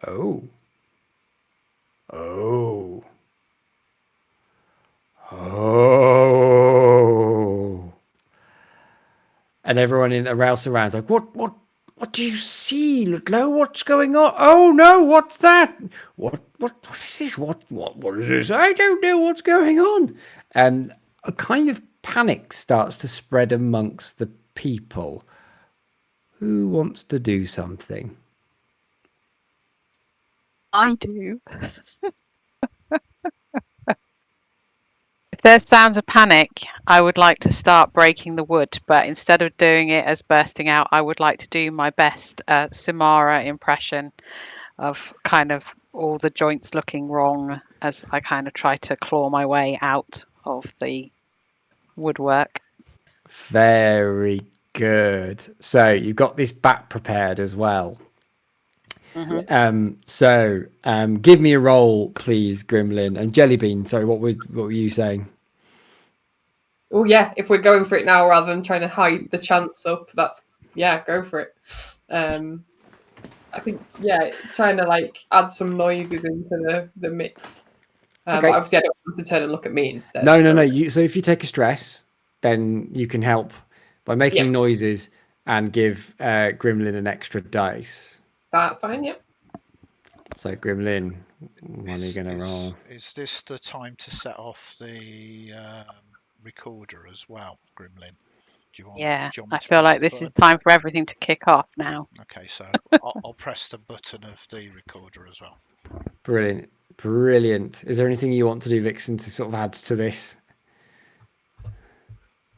Oh. And everyone in around surrounds like, what do you see, Ludlow? What's going on? Oh no, what's that? What is this? What is this? I don't know what's going on. And a kind of panic starts to spread amongst the people. Who wants to do something? I do. If there's sounds of panic, I would like to start breaking the wood, but instead of doing it as bursting out, I would like to do my best Samara impression of kind of all the joints looking wrong as I kind of try to claw my way out of the woodwork. Very good. So you've got this bat prepared as well. So give me a roll, please, Grimlyn and Jellybean. Sorry, what were you saying? Oh yeah, if we're going for it now rather than trying to hide the chance up, go for it. I think trying to like add some noises into the mix. Okay. But obviously I don't want to turn and look at me instead. No. So if you take a stress, then you can help by making noises and give Grimlyn an extra dice. That's fine, yep. So Grimlyn, what are you going to roll? Is this the time to set off the recorder as well, Grimlyn? Do you want me I to feel press like the this is button? time for everything to kick off now. Okay, so I'll press the button of the recorder as well. Brilliant. Is there anything you want to do, Vixen, to sort of add to this?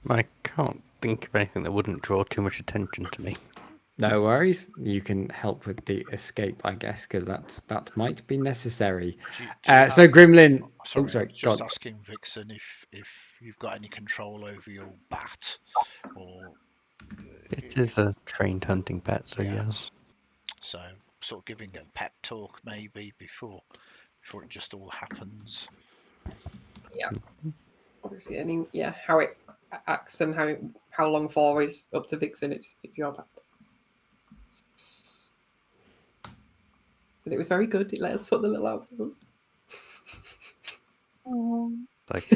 I can't think of anything that wouldn't draw too much attention to me. No worries. You can help with the escape, I guess, because that might be necessary. So Grimlyn. Sorry, just asking Vixen if you've got any control over your bat, or it is a trained hunting pet, so yes. So sort of giving a pep talk maybe before it just all happens. Yeah. Obviously, how it acts and how long for is up to Vixen. It's your bat. But it was very good. It let us put the little outfit on. Like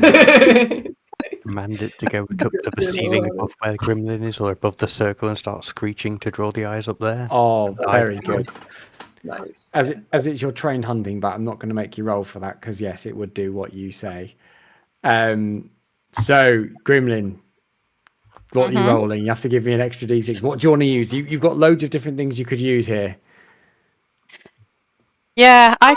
command it to go up to the ceiling above where Grimlyn is, or above the circle, and start screeching to draw the eyes up there. Oh, very good. Nice. As it's your trained hunting bat, I'm not going to make you roll for that because yes, it would do what you say. So Grimlyn, what are you rolling? You have to give me an extra d6. What do you want to use? You've got loads of different things you could use here. Yeah, I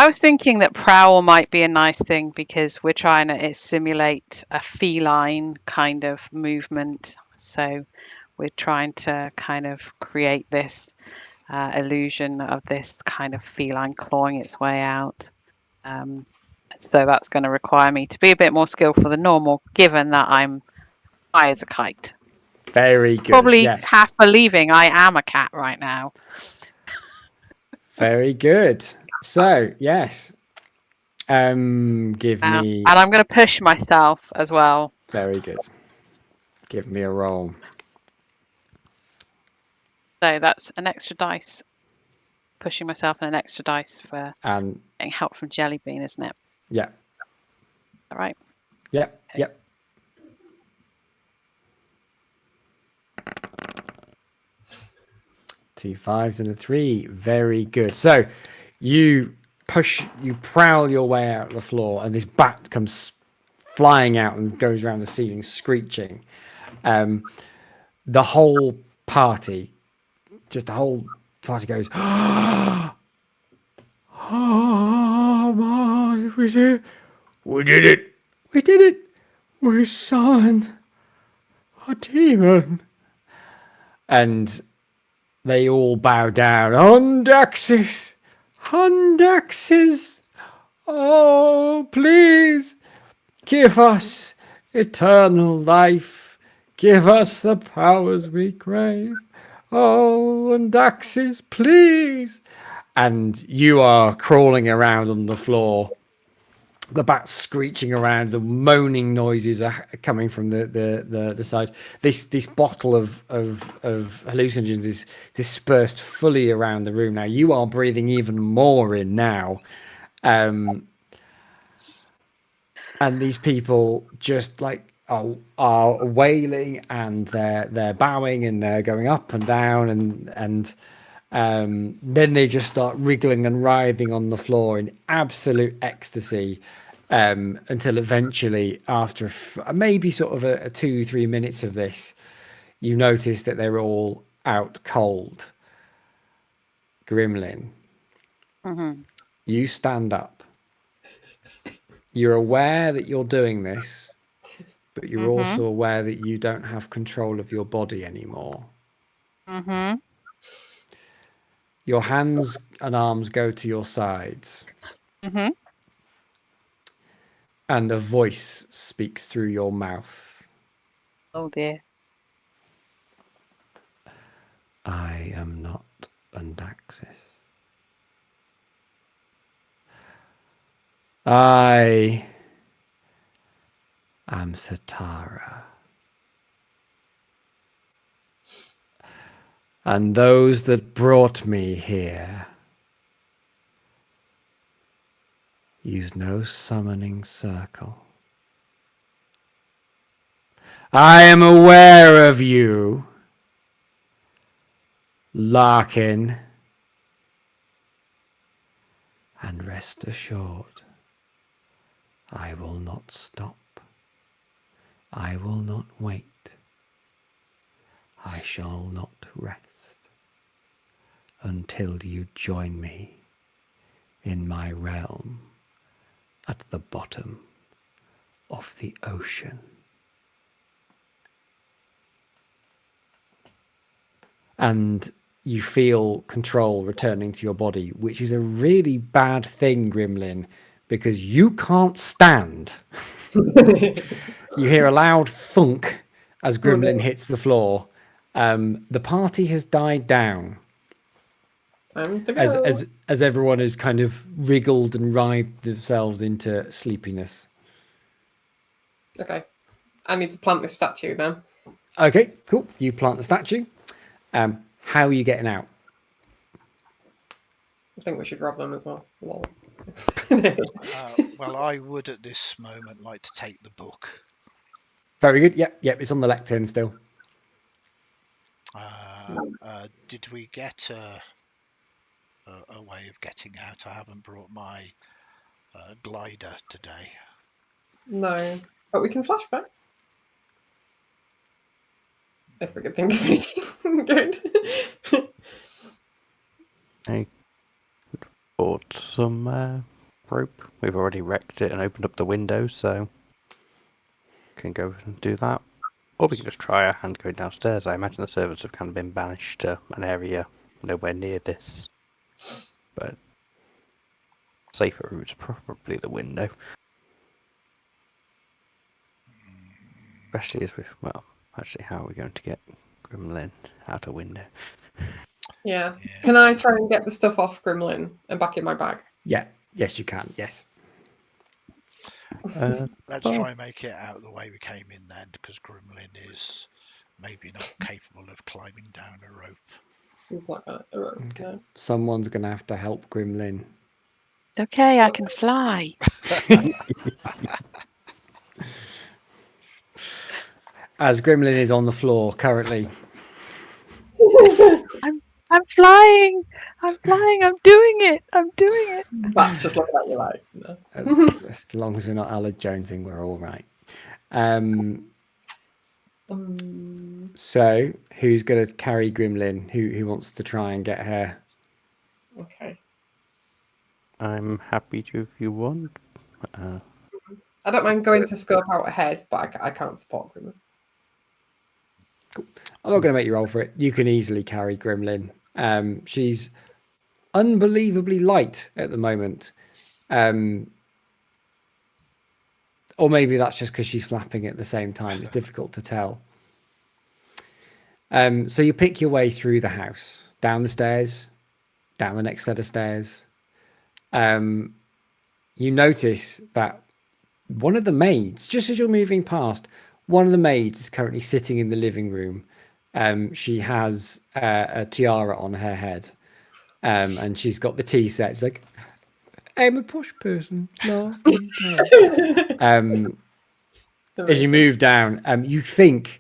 was thinking that prowl might be a nice thing because we're trying to simulate a feline kind of movement. So we're trying to kind of create this illusion of this kind of feline clawing its way out. So that's going to require me to be a bit more skillful than normal, given that I'm high as a kite. Very good. Probably yes. half believing I am a cat right now. Very good. So, yes. Give me... And I'm going to push myself as well. Very good. Give me a roll. So that's an extra dice. Pushing myself and an extra dice for getting help from Jellybean, isn't it? Yeah. All right. Yep. Okay. Yep. Two 5s and a 3. Very good. So you prowl your way out of the floor, and this bat comes flying out and goes around the ceiling screeching. The whole party goes, oh my, we did it. We summoned a demon. And they all bow down. Hundaxis! Oh, please give us eternal life. Give us the powers we crave. Oh, and Axis, please. And you are crawling around on the floor. The bats screeching around. The moaning noises are coming from the side. This bottle of hallucinogens is dispersed fully around the room now. You are breathing even more in now. And these people just like are wailing, and they're bowing, and they're going up and down, and then they just start wriggling and writhing on the floor in absolute ecstasy, until eventually, after maybe sort of a 2-3 minutes of this, you notice that they're all out cold. Grimlyn, you stand up. You're aware that you're doing this, but you're also aware that you don't have control of your body anymore. Your hands and arms go to your sides. And a voice speaks through your mouth. Oh dear. I am not Undaxis. I am Satara. And those that brought me here use no summoning circle. I am aware of you, Larkin, and rest assured, I will not stop. I will not wait. I shall not rest until you join me in my realm at the bottom of the ocean. And you feel control returning to your body, which is a really bad thing, Grimlyn, because you can't stand. You hear a loud thunk as Grimlyn hits the floor. The party has died down. Time to go. As everyone has kind of wriggled and writhed themselves into sleepiness. Okay. I need to plant this statue then. Okay, cool. You plant the statue. How are you getting out? I think we should rob them as well. Lol. Well, I would at this moment like to take the book. Very good. Yep, it's on the lectern still. Did we get a way of getting out? I haven't brought my glider today. No, but we can flashback. If we could think of anything good. I bought some rope. We've already wrecked it and opened up the window, so can go and do that. Or we can just try our hand going downstairs. I imagine the servants have kind of been banished to an area nowhere near this. But safer route's probably the window. Especially as actually, how are we going to get Grimlyn out a window? Yeah. Can I try and get the stuff off Grimlyn and back in my bag? Yeah. Yes, you can. Yes. Let's try and make it out the way we came in then, because Grimlyn is maybe not capable of climbing down a rope. It's like a rope. Okay. No. Someone's going to have to help Grimlyn. It's okay, I can fly. As Grimlyn is on the floor currently. I'm flying. I'm doing it. That's just looking at you like, no. As long as we're not Alad Jonesing, we're all right. So, who's going to carry Grimlyn? Who wants to try and get her? Okay. I'm happy to if you want. I don't mind going to scope out ahead, but I can't support Grimlyn. Cool. I'm not going to make you roll for it. You can easily carry Grimlyn. She's unbelievably light at the moment. Or maybe that's just because she's flapping at the same time. It's difficult to tell. So you pick your way through the house, down the stairs, down the next set of stairs. You notice that one of the maids, just as you're moving past, one of the maids is currently sitting in the living room. She has a tiara on her head, and she's got the tea set. She's like, "I'm a posh person." As you move down, you think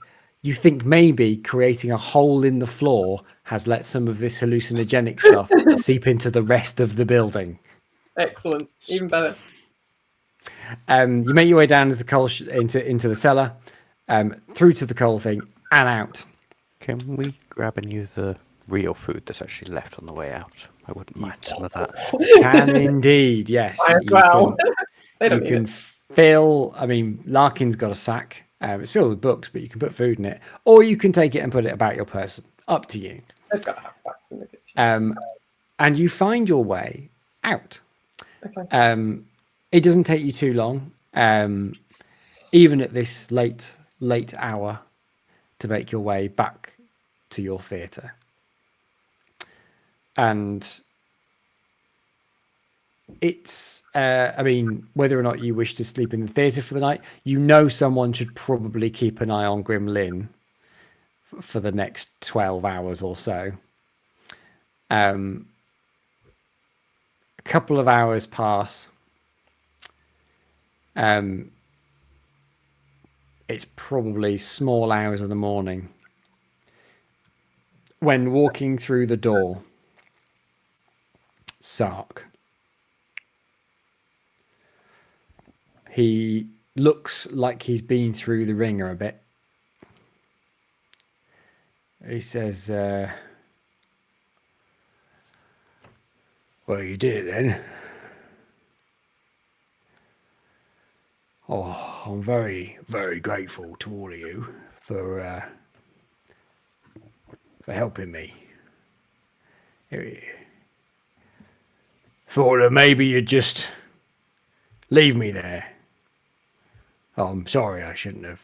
maybe creating a hole in the floor has let some of this hallucinogenic stuff seep into the rest of the building. Excellent, even better. You make your way down into the coal into the cellar, through to the coal thing, and out. Can we grab any of the real food that's actually left on the way out? I wouldn't mind some of that. Can indeed, yes. Wow. They don't You need can it. fill. I mean, Larkin's got a sack. It's filled with books, but you can put food in it, or you can take it and put it about your person. Up to you. They've got to have stacks in the kitchen. And you find your way out. Okay. It doesn't take you too long, even at this late hour, to make your way back to your theatre. And it's, I mean, whether or not you wish to sleep in the theatre for the night, you know someone should probably keep an eye on Grimlyn for the next 12 hours or so. A couple of hours pass. It's probably small hours of the morning when walking through the door, Sark. He looks like he's been through the ringer a bit. He says, "Well, you did it then. Oh, I'm very, very grateful to all of you for helping me. Thought that maybe you'd just leave me there. Oh, I'm sorry, I shouldn't have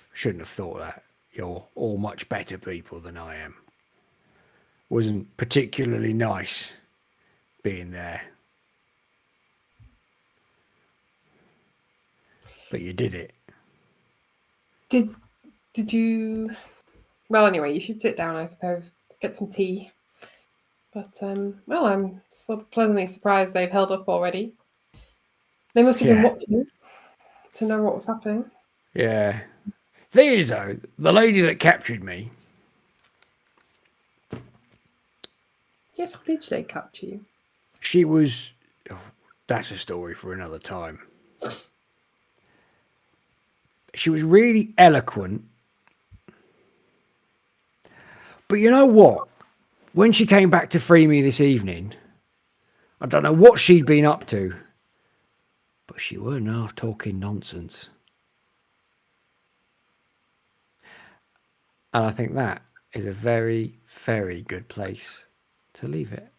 thought that. You're all much better people than I am. Wasn't particularly nice being there. But you did it." Did you? Well, anyway, you should sit down, I suppose. Get some tea. But well, I'm so pleasantly surprised they've held up already. They must have been watching to know what was happening. Yeah. Thing is, though, the lady that captured me. Yes, how did they capture you? She was. Oh, that's a story for another time. She was really eloquent. But you know what? When she came back to free me this evening, I don't know what she'd been up to, but she weren't half talking nonsense. And I think that is a very, very good place to leave it.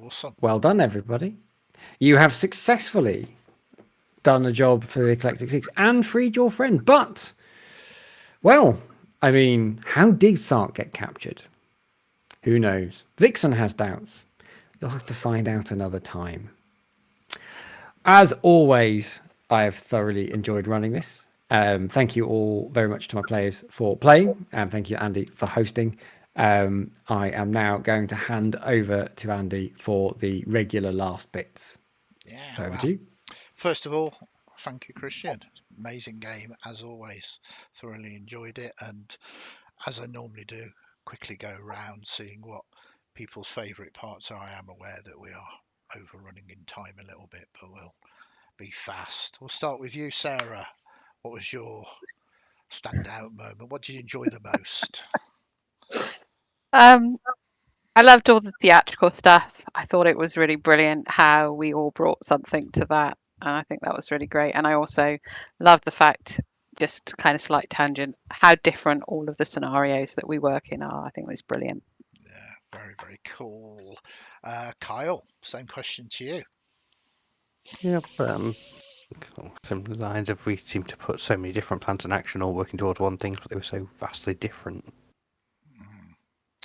Awesome. Well done, everybody. You have successfully done a job for the Eclectic Six and freed your friend. But, well, I mean, how did Sark get captured? Who knows? Vixen has doubts. You'll have to find out another time. As always, I have thoroughly enjoyed running this. Thank you all very much to my players for playing. And thank you, Andy, for hosting. I am now going to hand over to Andy for the regular last bits. Yeah. So over to you. First of all, thank you, Kristian. Amazing game, as always. Thoroughly enjoyed it. And as I normally do, quickly go around seeing what people's favourite parts are. I am aware that we are overrunning in time a little bit, but we'll be fast. We'll start with you, Sarah. What was your standout moment? What did you enjoy the most? I loved all the theatrical stuff. I thought it was really brilliant how we all brought something to that. And I think that was really great. And I also love the fact, just kind of slight tangent, how different all of the scenarios that we work in are. I think that's brilliant. Yeah, very, very cool. Kyle, same question to you. Yep. Similar lines of we seem to put so many different plans in action, all working towards one thing, but they were so vastly different.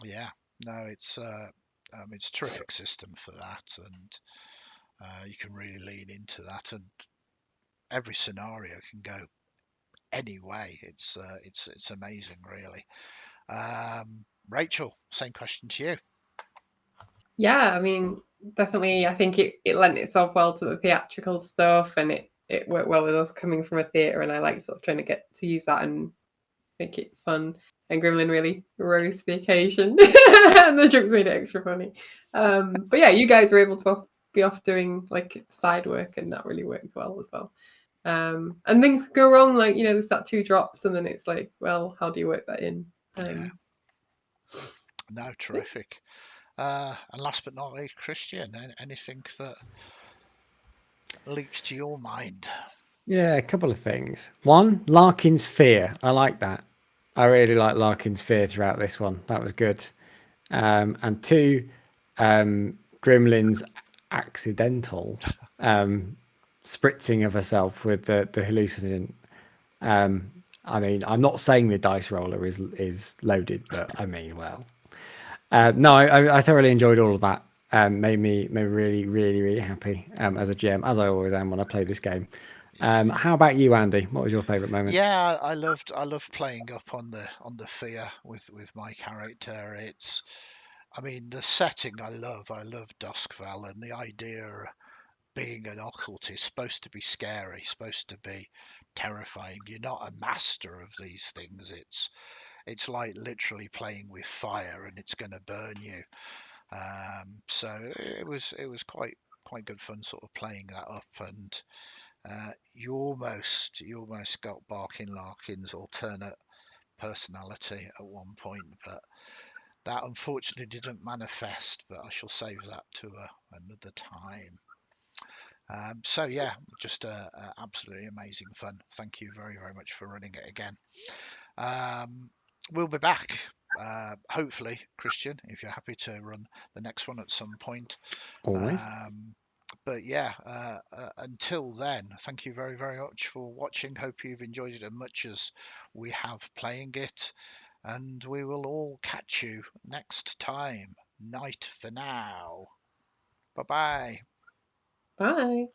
Yeah, no, it's a terrific system for that, and you can really lean into that, and every scenario can go any way. It's amazing, really. Rachel, same question to you. Yeah, I mean, definitely. I think it lent itself well to the theatrical stuff, and it worked well with us coming from a theatre, and I like sort of trying to get to use that and make it fun. And Grimlyn really rose to the occasion, and the jokes made it extra funny. But yeah, you guys were able to be off doing like side work, and that really works well as well. And things could go wrong, like the statue drops, and then it's like, well, how do you work that in? Yeah. No, terrific. And last but not least, Kristian, anything that leaps to your mind? Yeah, a couple of things. One, Larkin's fear. I like that. I really like Larkin's fear throughout this one. That was good. And two, Grimlyn's accidental spritzing of herself with the hallucinogen. I mean, I'm not saying the dice roller is loaded, but I mean, well, no, I thoroughly enjoyed all of that. Made me really, really, really happy as a GM, as I always am when I play this game. How about you, Andy? What was your favourite moment? Yeah, I loved playing up on the fear with my character. I mean, the setting I love Duskvale, and the idea of being an occultist, supposed to be scary, supposed to be terrifying. You're not a master of these things. It's like literally playing with fire, and it's going to burn you. So it was quite good fun, sort of playing that up, and you almost got Barkin Larkin's alternate personality at one point, but that unfortunately didn't manifest. But I shall save that to another time. So yeah, just absolutely amazing fun. Thank you very, very much for running it again. We'll be back, hopefully, Kristian, if you're happy to run the next one at some point. Always. But yeah, until then, thank you very, very much for watching. Hope you've enjoyed it as much as we have playing it. And we will all catch you next time. Night for now. Bye-bye. Bye.